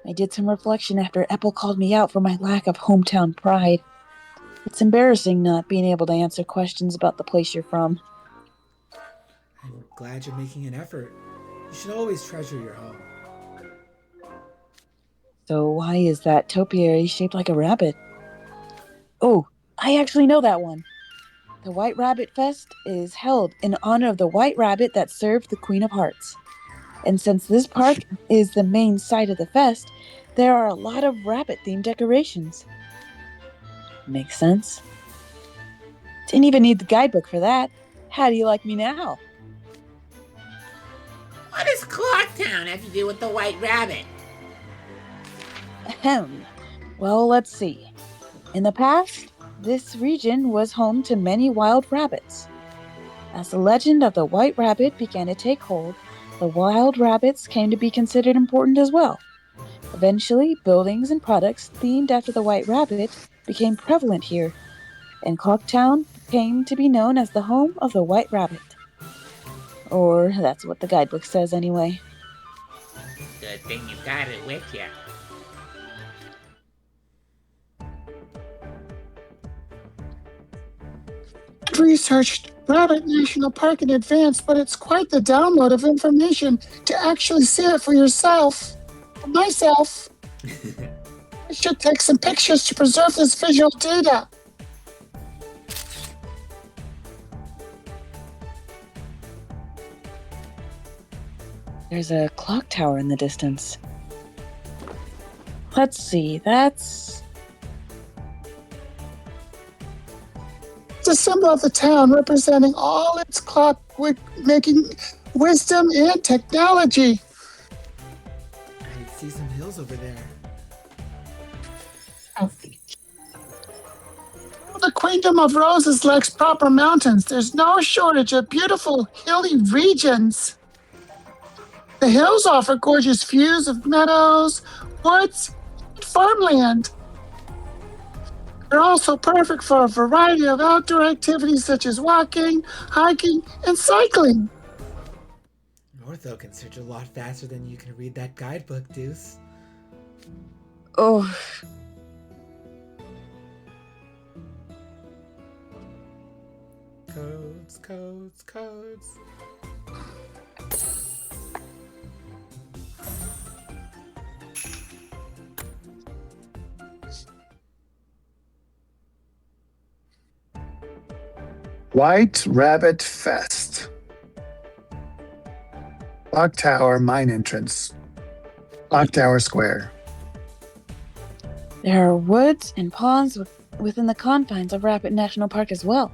I did some reflection after Epple called me out for my lack of hometown pride. It's embarrassing not being able to answer questions about the place you're from. I'm glad you're making an effort. You should always treasure your home. So why is that topiary shaped like a rabbit? Oh, I actually know that one. The White Rabbit Fest is held in honor of the white rabbit that served the Queen of Hearts. And since this park is the main site of the fest, there are a lot of rabbit-themed decorations. Makes sense. Didn't even need the guidebook for that. How do you like me now? What does Clocktown have to do with the White Rabbit? Ahem. Well, let's see. In the past, this region was home to many wild rabbits. As the legend of the White Rabbit began to take hold, the wild rabbits came to be considered important as well. Eventually, buildings and products themed after the White Rabbit became prevalent here, and Clocktown came to be known as the home of the White Rabbit. Or that's what the guidebook says anyway. Good thing you got it with you. I've researched Rabbit National Park in advance, but it's quite the download of information to actually see it for yourself. For myself. I should take some pictures to preserve this visual data. There's a clock tower in the distance. Let's see, that's... It's a symbol of the town representing all its clock-making wisdom and technology. I see some hills over there. The Queendom of Roses lacks proper mountains. There's no shortage of beautiful hilly regions. The hills offer gorgeous views of meadows, woods, and farmland. They're also perfect for a variety of outdoor activities such as walking, hiking, and cycling. Ortho can search a lot faster than you can read that guidebook, Deuce. Oh, Codes, codes, codes. White Rabbit Fest. Clock Tower Mine Entrance. Clock Tower Square. there are woods and ponds with within the confines of Rapid National Park as well.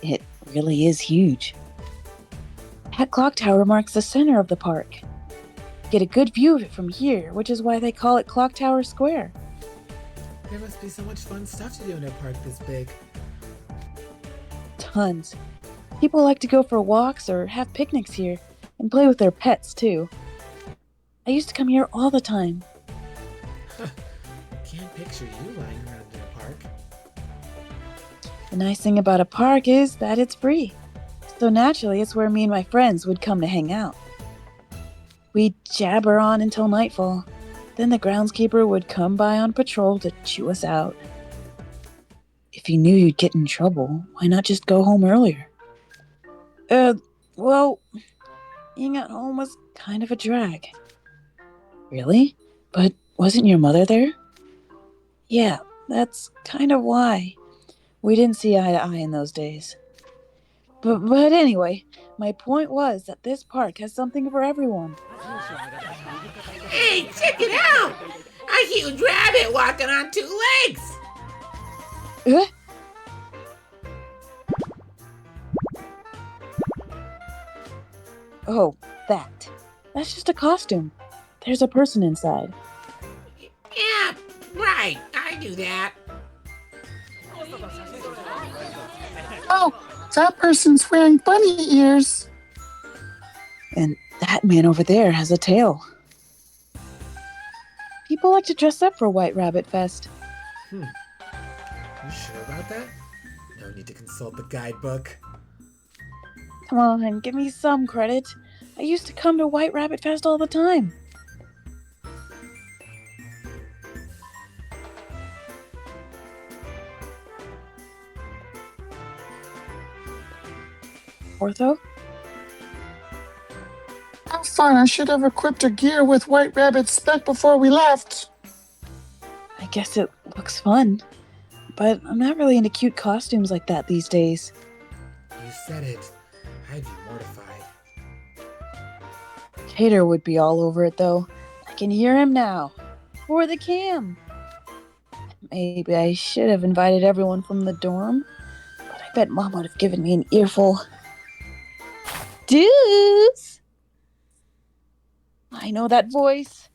It really is huge. That clock tower marks the center of the park. Get a good view of it from here, which is why they call it Clock Tower Square. There must be so much fun stuff to do in a park this big. Tons. People like to go for walks or have picnics here, and play with their pets too. I used to come here all the time. Can't picture you lying around in a park. The nice thing about a park is that it's free. So naturally, it's where me and my friends would come to hang out. We'd jabber on until nightfall. Then the groundskeeper would come by on patrol to chew us out. If you knew you'd get in trouble, why not just go home earlier? Well, being at home was kind of a drag. Really? But wasn't your mother there? Yeah, that's kind of why. We didn't see eye to eye in those days. But anyway, my point was that this park has something for everyone. Hey, check it out! A huge rabbit walking on two legs! Uh? Oh, that. That's just a costume. There's a person inside. Yeah, right, I knew that. Oh, that person's wearing bunny ears. And that man over there has a tail. People like to dress up for White Rabbit Fest. You sure about that? No need to consult the guidebook. Come on, give me some credit. I used to come to White Rabbit Fest all the time. Ortho? How fun. I should have equipped a gear with White Rabbit's spec before we left. I guess it looks fun. But I'm not really into cute costumes like that these days. You said it. I'd be mortified. Cater would be all over it, though. I can hear him now. For the cam. Maybe I should have invited everyone from the dorm, but I bet Mom would have given me an earful. Deuce! I know that voice.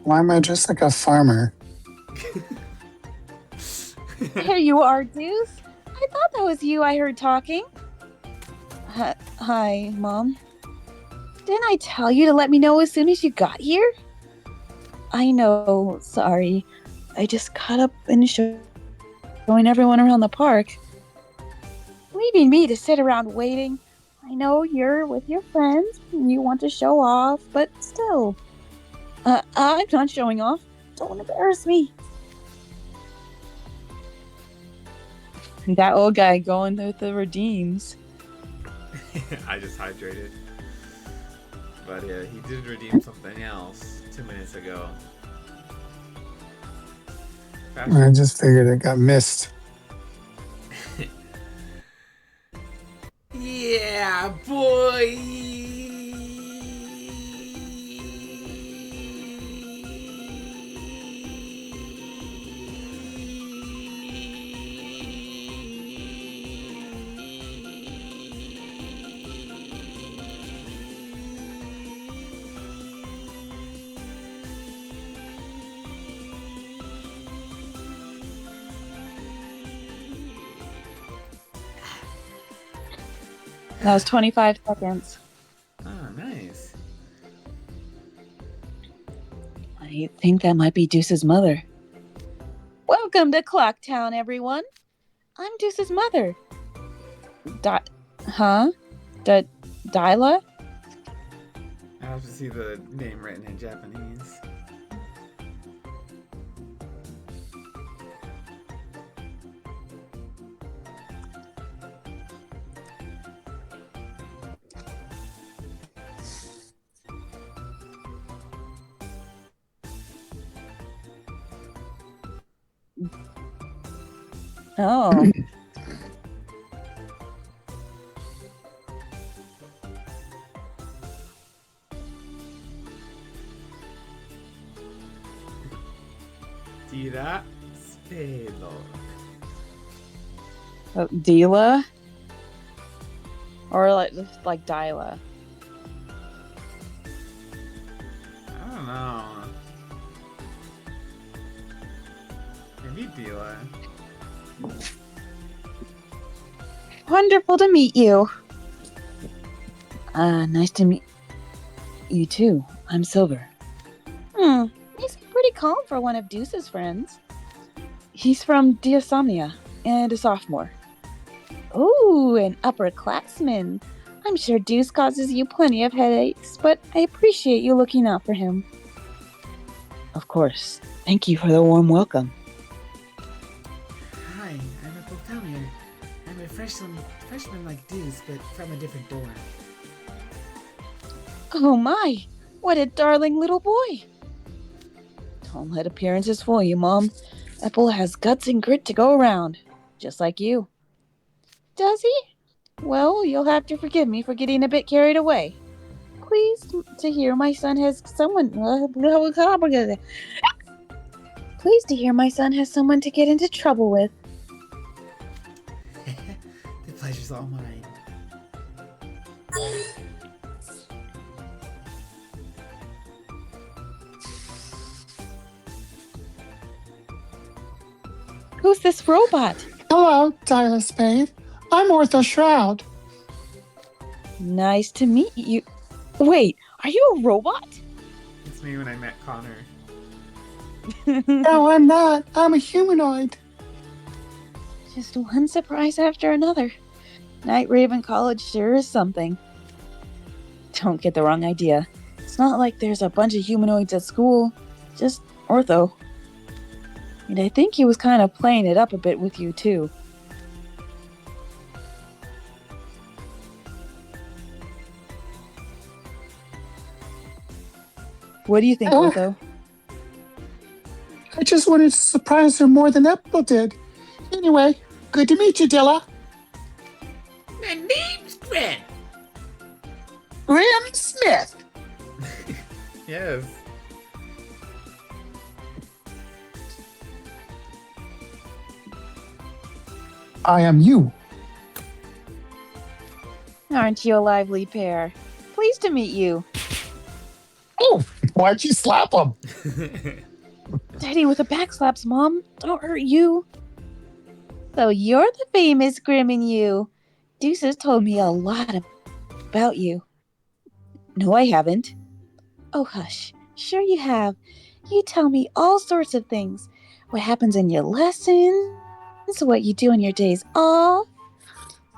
Why am I dressed like a farmer? There you are, Deuce. I thought that was you I heard talking. Hi, Mom. Didn't I tell you to let me know as soon as you got here? I know, sorry. I just caught up in showing everyone around the park. Leaving me to sit around waiting. I know you're with your friends and you want to show off, but still. I'm not showing off. Don't embarrass me. That old guy going with the redeems. I just hydrated. But yeah, he did redeem something else 2 minutes ago. I just figured it got missed. Yeah, boy! That was 25 seconds. Oh, nice. I think that might be Deuce's mother. Welcome to Clocktown, everyone. I'm Deuce's mother. Dyla? I have to see the name written in Japanese. Oh. Taylor. Oh, Dila? Or like Dyla? I don't know. Maybe Dila. Wonderful to meet you. Nice to meet you too. I'm Silver. You seem pretty calm for one of Deuce's friends. He's from Diasomnia and a sophomore. Oh, an upperclassman. I'm sure Deuce causes you plenty of headaches, but I appreciate you looking out for him. Of course. Thank you for the warm welcome. Hi, I'm a Poctonian. I'm a freshman like Deuce, but from a different dorm. Oh my, what a darling little boy. Don't let appearances fool you, Mom. Apple has guts and grit to go around, just like you. Does he? Well, you'll have to forgive me for getting a bit carried away. Pleased to hear my son has someone... Pleased to hear my son has someone to get into trouble with. The pleasure's all mine. Who's this robot? Hello, Tyler Spade. I'm Ortho Shroud. Nice to meet you. Wait, are you a robot? It's me when I met Connor. No, I'm not. I'm a humanoid. Just one surprise after another. Night Raven College sure is something. Don't get the wrong idea. It's not like there's a bunch of humanoids at school. Just Ortho. And I think he was kind of playing it up a bit with you, too. What do you think, Ortho? I just wanted to surprise her more than Apple did. Anyway, good to meet you, Dilla. My name's Gren. Graham Smith. Yes. I am you. Aren't you a lively pair? Pleased to meet you. Oh, why'd you slap him? Daddy with the backslaps, Mom. Don't hurt you. So you're the famous Grim and you. Deuce has told me a lot about you. No, I haven't. Oh, hush. Sure you have. You tell me all sorts of things. What happens in your lessons, what you do on your days off.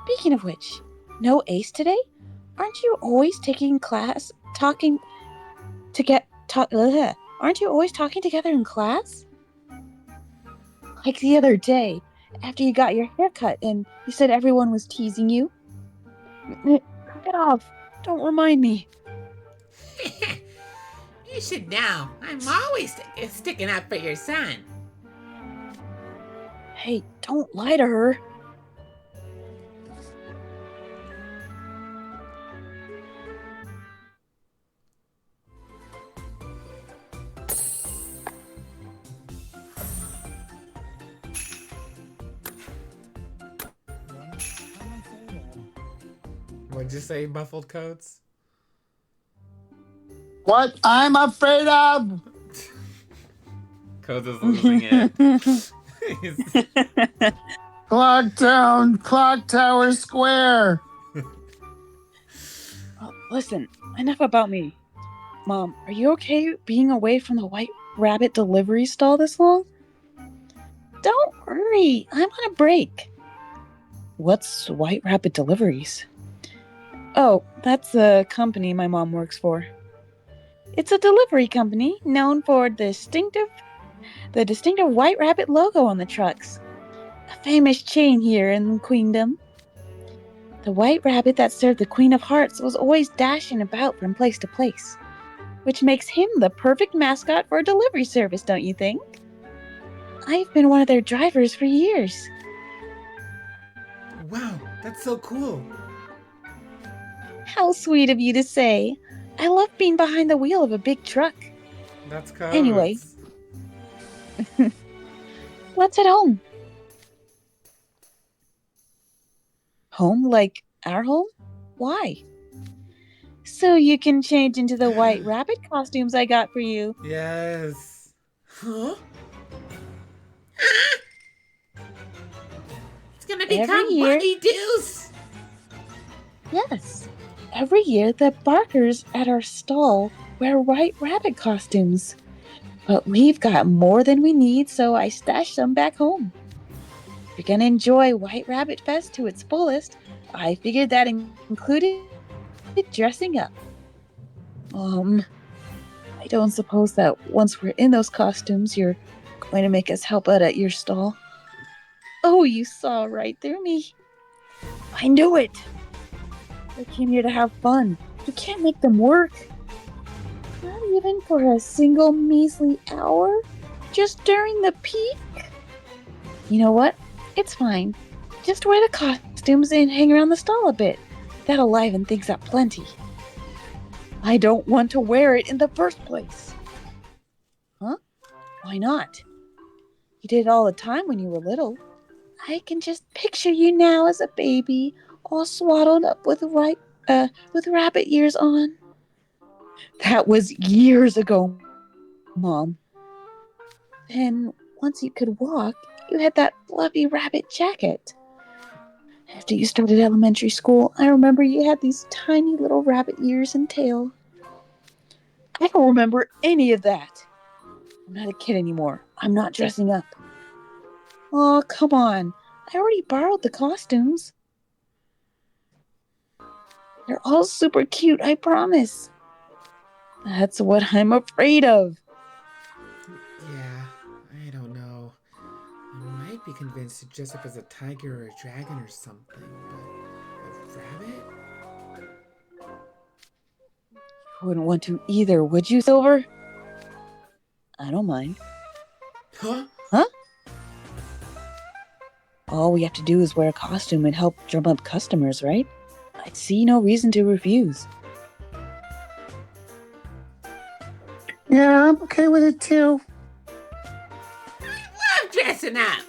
Speaking of which, no Ace today? Aren't you always Aren't you always talking together in class? Like the other day, after you got your hair cut and you said everyone was teasing you. Knock it off. Don't remind me. You should know. I'm always sticking up for your son. Hey, don't lie to her. What'd you say, Muffled Coats? What I'm afraid of. Coats is losing it. He's- Clock Town, Clock Tower Square. Oh, listen, enough about me. Mom, are you okay being away from the White Rabbit delivery stall this long? Don't worry, I'm on a break. What's White Rabbit Deliveries? Oh, that's a company my mom works for. It's a delivery company known for the distinctive White Rabbit logo on the trucks. A famous chain here in Queendom. The White Rabbit that served the Queen of Hearts was always dashing about from place to place, which makes him the perfect mascot for a delivery service, don't you think? I've been one of their drivers for years. wow, that's so cool. How sweet of you to say. I love being behind the wheel of a big truck. That's Coats. Anyway. Let's head home. Home like our home? Why? So you can change into the white rabbit costumes I got for you. Yes. Huh? It's gonna Every become year. Bunny Deuce. Yes. Every year the barkers at our stall wear white rabbit costumes. But we've got more than we need, so I stashed some back home. If you're gonna enjoy White Rabbit Fest to its fullest, I figured that included dressing up. I don't suppose that once we're in those costumes, you're going to make us help out at your stall. Oh, you saw right through me. I knew it. They came here to have fun. You can't make them work. Not even for a single measly hour? Just during the peak? You know what? It's fine. Just wear the costumes and hang around the stall a bit. That'll liven things up plenty. I don't want to wear it in the first place. Huh? Why not? You did it all the time when you were little. I can just picture you now as a baby, all swaddled up with rabbit ears on. That was years ago, Mom. Then, once you could walk, you had that fluffy rabbit jacket. After you started elementary school, I remember you had these tiny little rabbit ears and tail. I don't remember any of that. I'm not a kid anymore. I'm not dressing up. Oh, come on. I already borrowed the costumes. They're all super cute, I promise. That's what I'm afraid of. Yeah, I don't know. I might be convinced to dress up as a tiger or a dragon or something, but a rabbit? You wouldn't want to either, would you, Silver? I don't mind. Huh? Huh? All we have to do is wear a costume and help drum up customers, right? I see no reason to refuse. Yeah, I'm okay with it too. Love dressing up.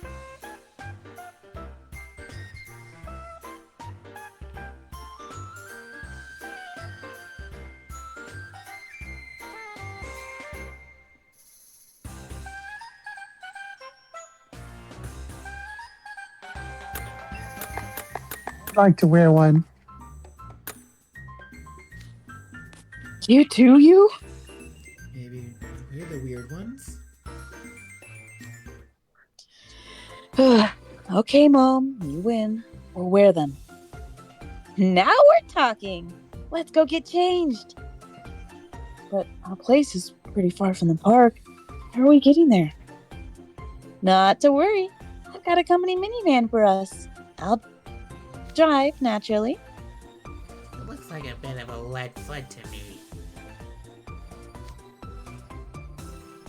I'd like to wear one. You too, you? Maybe we're the weird ones? Okay, Mom, you win. We'll wear them. Now we're talking. Let's go get changed. But our place is pretty far from the park. How are we getting there? Not to worry. I've got a company minivan for us. I'll drive, naturally. It looks like a bit of a lead foot to me.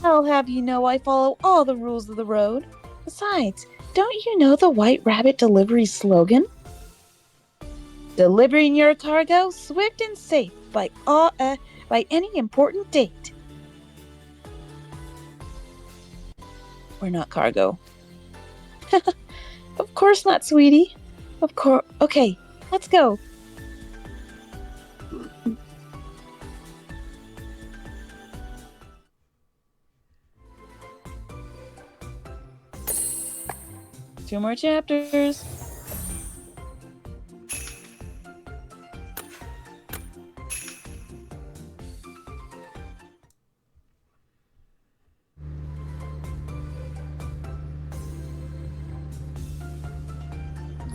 I'll have you know I follow all the rules of the road. Besides, don't you know the White Rabbit delivery slogan? Delivering your cargo swift and safe by any important date. We're not cargo. Of course not, sweetie. Of course. Okay, let's go. Two more chapters.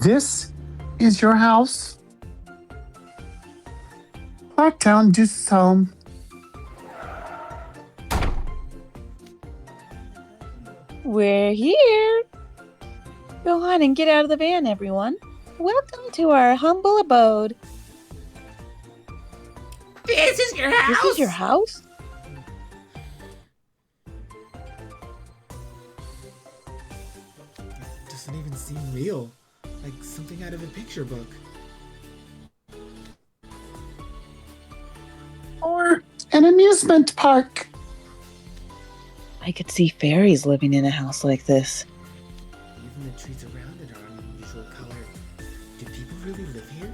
This is your house? Blacktown Deuce's home. We're here. Go on and get out of the van, everyone. Welcome to our humble abode. This is your house? This is your house? It doesn't even seem real. Like something out of a picture book. Or an amusement park. I could see fairies living in a house like this. and the trees around it are an unusual color. Do people really live here?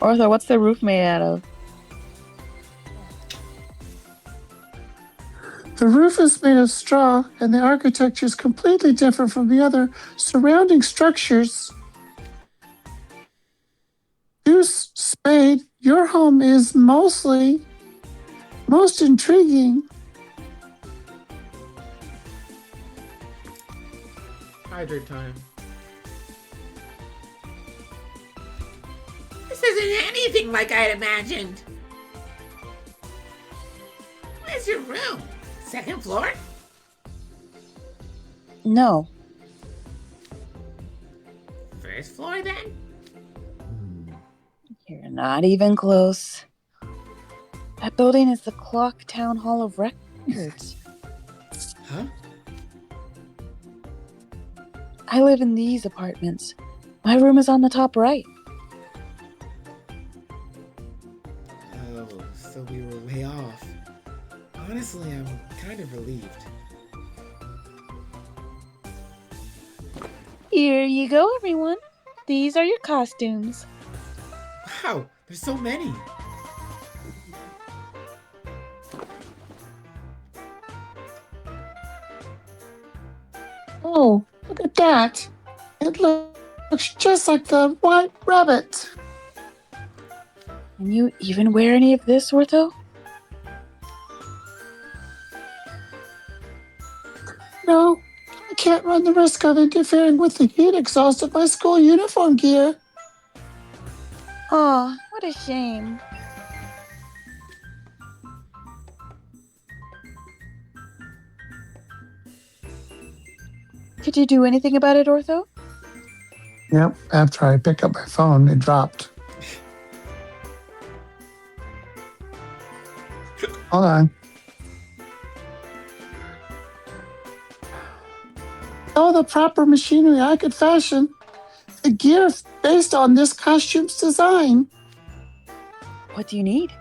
Arthur, what's the roof made out of? The roof is made of straw, and the architecture is completely different from the other surrounding structures. Goose Spade, your home is most intriguing. Hydrate time. This isn't anything like I'd imagined. Where's your room? Second floor? No. First floor then? You're not even close. That building is the Clock Town Hall of Records. Huh? I live in these apartments. My room is on the top right. Oh, so we were way off. Honestly, I'm kind of relieved. Here you go, everyone. These are your costumes. Wow, there's so many. Oh, look at that. It looks just like the White Rabbit. Can you even wear any of this, Ortho? No, I can't run the risk of interfering with the heat exhaust of my school uniform gear. Aw, what a shame. Could you do anything about it, Ortho? Yep, after I picked up my phone, it dropped. Hold on. All the proper machinery I could fashion. The gear based on this costume's design. What do you need?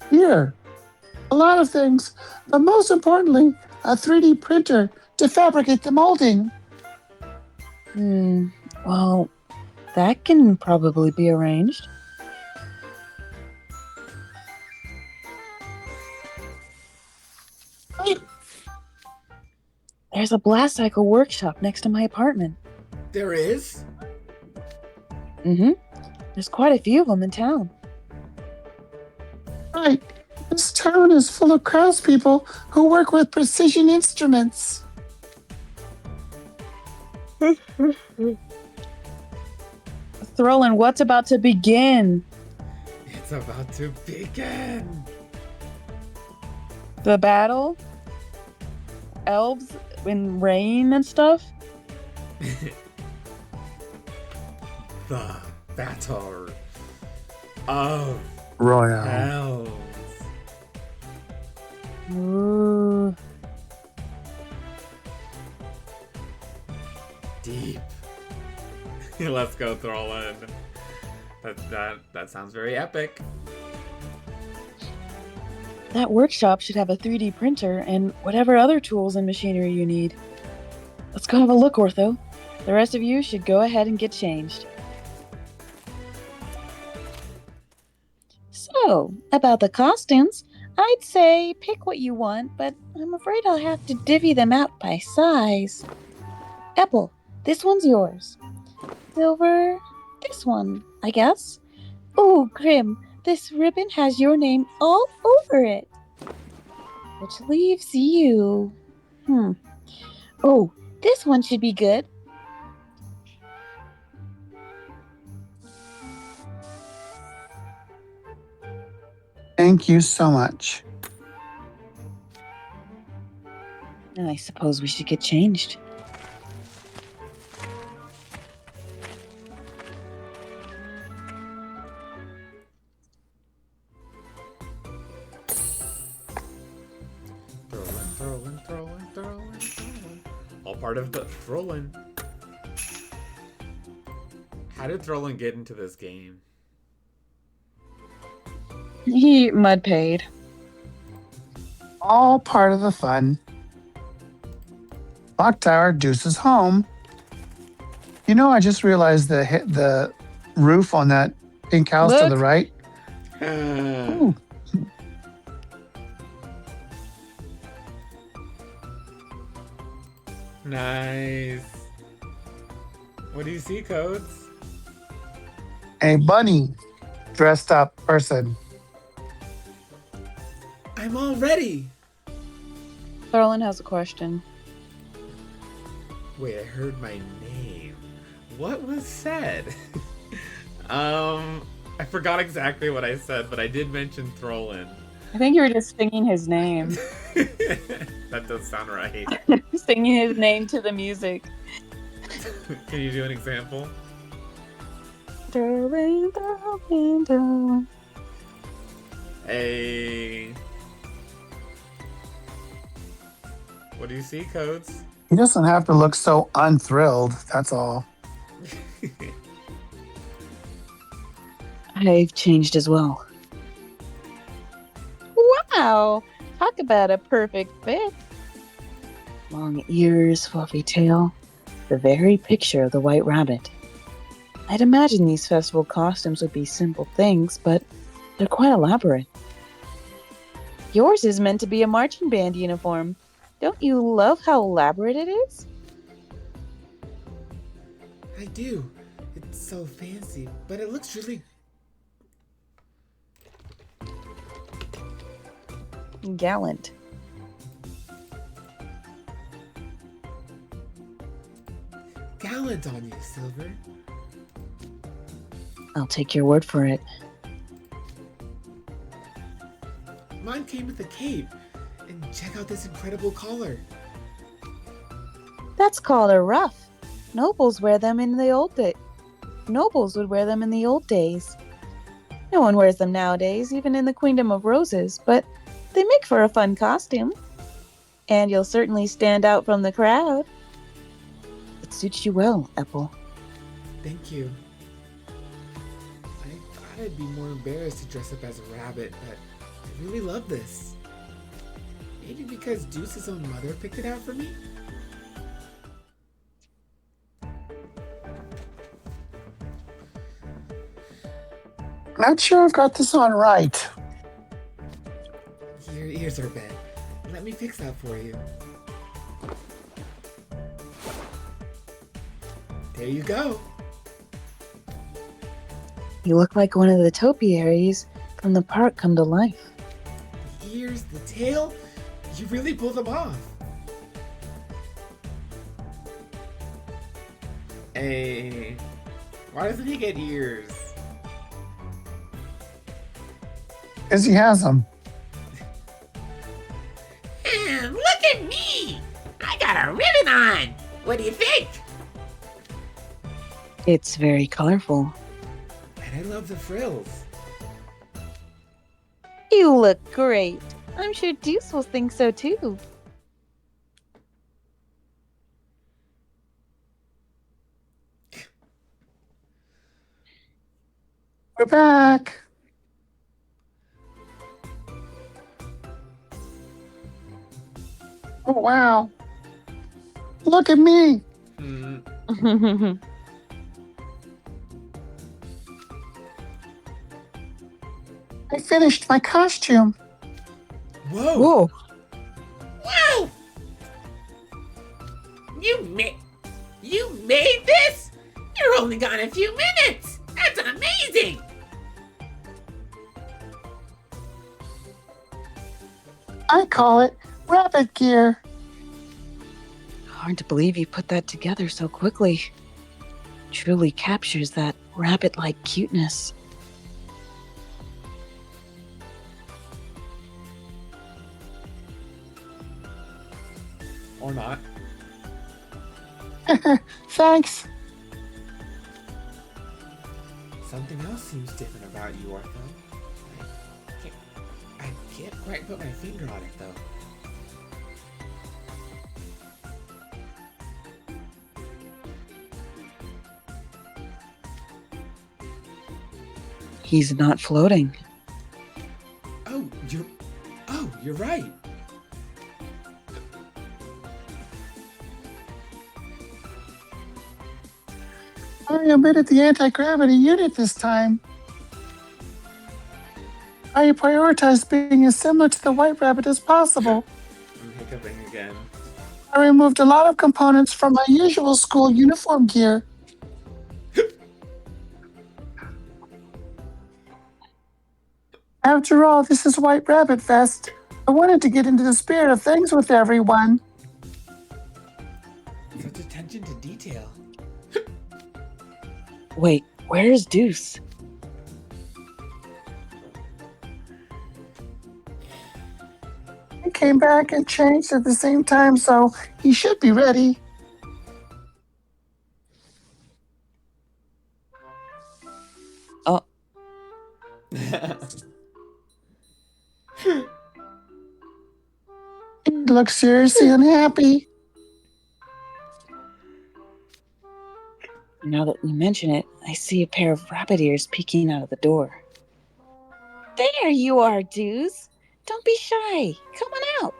Here. A lot of things, but most importantly, a 3D printer to fabricate the molding. Well, that can probably be arranged. There's a blast cycle workshop next to my apartment. There is? There's quite a few of them in town. Right. This town is full of craftspeople who work with precision instruments. Throlin, what's about to begin? It's about to begin. The battle? Elves in rain and stuff? The battle of Royal. elves. Ooh. Deep. Let's go, Throlin. That sounds very epic. That workshop should have a 3D printer and whatever other tools and machinery you need. Let's go have a look, Ortho. The rest of you should go ahead and get changed. So, about the costumes, I'd say pick what you want, but I'm afraid I'll have to divvy them out by size. Apple, this one's yours. Silver, this one, I guess. Oh, Grim, this ribbon has your name all over it. Which leaves you... Oh, this one should be good. Thank you so much. I suppose we should get changed. Throlin. All part of the Throlin. How did Throlin get into this game? Mud paid. All part of the fun. Clock tower, Deuce's home. You know, I just realized the roof on that pink house to the Look. right. Ooh. Nice. What do you see, Codes? A bunny dressed up person. I'm all ready. Thorlin has a question. Wait, I heard my name. What was said? I forgot exactly what I said, but I did mention Throlin. I think you were just singing his name. That does sound right. Singing his name to the music. Can you do an example? Thorlin, Thorlin, Thorlin. Hey. What do you see, Codes? He doesn't have to look so unthrilled. That's all. I've changed as well. Wow! Talk about a perfect fit. Long ears, fluffy tail, the very picture of the White Rabbit. I'd imagine these festival costumes would be simple things, but they're quite elaborate. Yours is meant to be a marching band uniform. Don't you love how elaborate it is? I do. It's so fancy, but it looks really... Gallant. gallant on you, Silver. I'll take your word for it. Mine came with a cape. And check out this incredible collar. That's called a ruff. Nobles wear them in the old days. Nobles would wear them in the old days. No one wears them nowadays, even in the Queendom of Roses, but they make for a fun costume. And you'll certainly stand out from the crowd. It suits you well, Apple. Thank you. I thought I'd be more embarrassed to dress up as a rabbit, but I really love this. Maybe because Deuce's own mother picked it out for me? Not sure I've got this on right. Your ears are bent. Let me fix that for you. There you go. You look like one of the topiaries from the park come to life. The ears, the tail, you really pulled them off. Hey, why doesn't he get ears? Because he has them. Look at me! I got a ribbon on! What do you think? It's very colorful. And I love the frills. You look great. I'm sure Deuce will think so too. We're back. Oh, wow. Look at me. I finished my costume. Whoa. Whoa! Whoa! You made this? You're only gone a few minutes! That's amazing! I call it rabbit gear. Hard to believe you put that together so quickly. Truly captures that rabbit-like cuteness. Or not. Thanks. Something else seems different about you, Arthur. I can't quite put my finger on it, though. He's not floating. you're right. I omitted the anti-gravity unit this time. I prioritized being as similar to the White Rabbit as possible. I'm hiccuping again. I removed a lot of components from my usual school uniform gear. After all, this is White Rabbit Fest. I wanted to get into the spirit of things with everyone. Such attention to detail. Wait, where's Deuce? He came back and changed at the same time, so he should be ready. Oh, He looks seriously unhappy. now that you mention it, I see a pair of rabbit ears peeking out of the door. There you are, Deuce. Don't be shy. Come on out.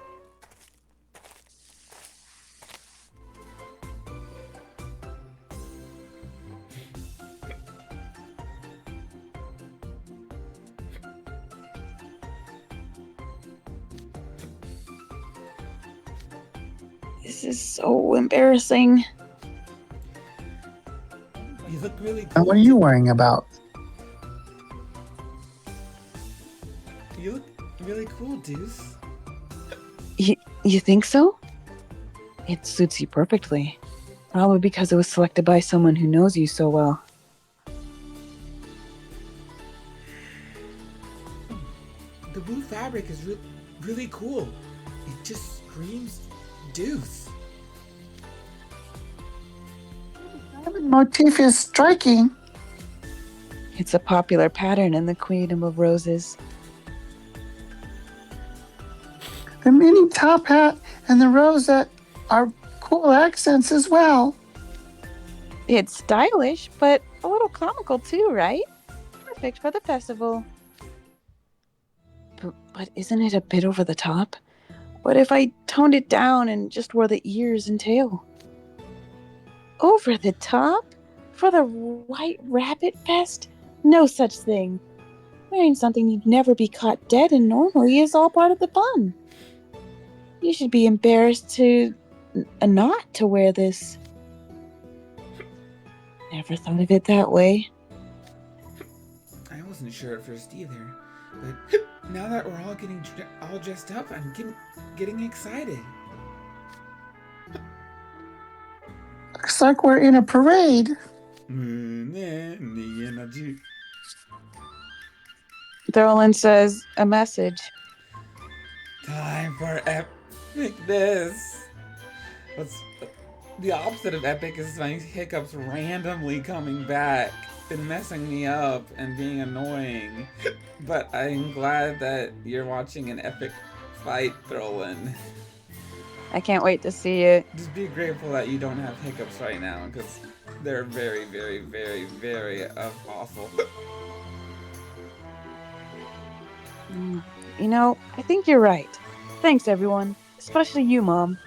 This is so embarrassing. You look really And cool. what are you worrying about? You look really cool, Deuce. You think so? It suits you perfectly. Probably because it was selected by someone who knows you so well. The blue fabric is really cool. It just screams Deuce. The motif is striking. It's a popular pattern in the Queendom of Roses. The mini top hat and the rosette are cool accents as well. It's stylish, but a little comical too, right? Perfect for the festival. But isn't it a bit over the top? What if I toned it down and just wore the ears and tail? Over the top? For the White Rabbit Fest? No such thing. Wearing something you'd never be caught dead in normally is all part of the fun. You should be embarrassed to not to wear this. Never thought of it that way. I wasn't sure at first either, but now that we're all getting all dressed up, I'm getting excited. Looks like we're in a parade. Thurland says a message. Time for epicness. What's the opposite of epic is my hiccups randomly coming back and messing me up and being annoying. But I'm glad that you're watching an epic fight, Thurland. I can't wait to see it. Just be grateful that you don't have hiccups right now, because they're very, very, very, very awful. You know, I think you're right. Thanks, everyone. Especially you, Mom.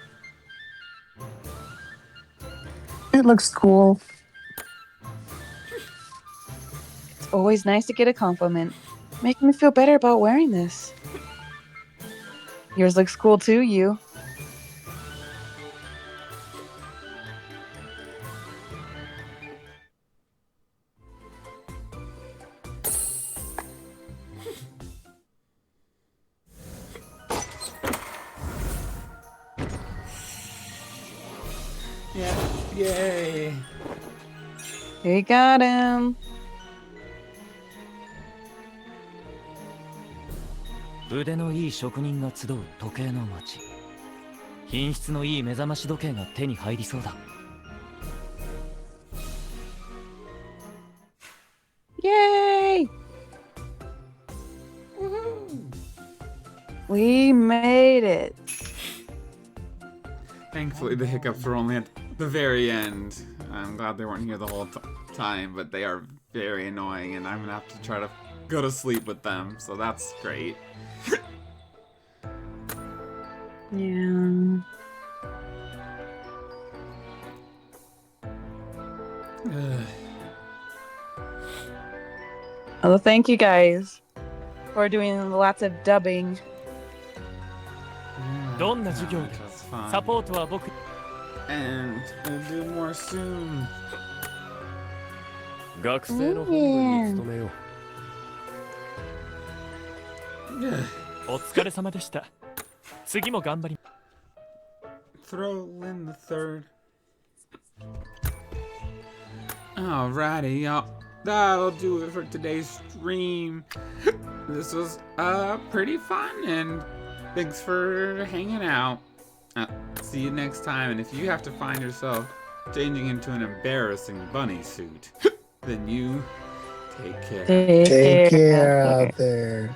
It looks cool. It's always nice to get a compliment. Making me feel better about wearing this. Yours looks cool too, you. Yeah, yay. We got him. 腕のいい職人が集う時計の街。品質のいい目覚まし時計が手に入りそうだ。Yay! We made it. Thankfully, the hiccups were only at the very end. I'm glad they weren't here the whole time, but they are very annoying, and I'm gonna have to try to go to sleep with them, so that's great. Yeah. Well, thank you guys for doing lots of dubbing. どんな授業で That's fun. サポートは僕 And we'll do more soon. 学生の本部に勤めよう。お疲れ様でした。次も頑張り。Throw in the third. Alrighty, y'all. That'll do it for today's stream. This was pretty fun, and thanks for hanging out. See you next time, and if you have to find yourself changing into an embarrassing bunny suit, then you take care. Take care out there.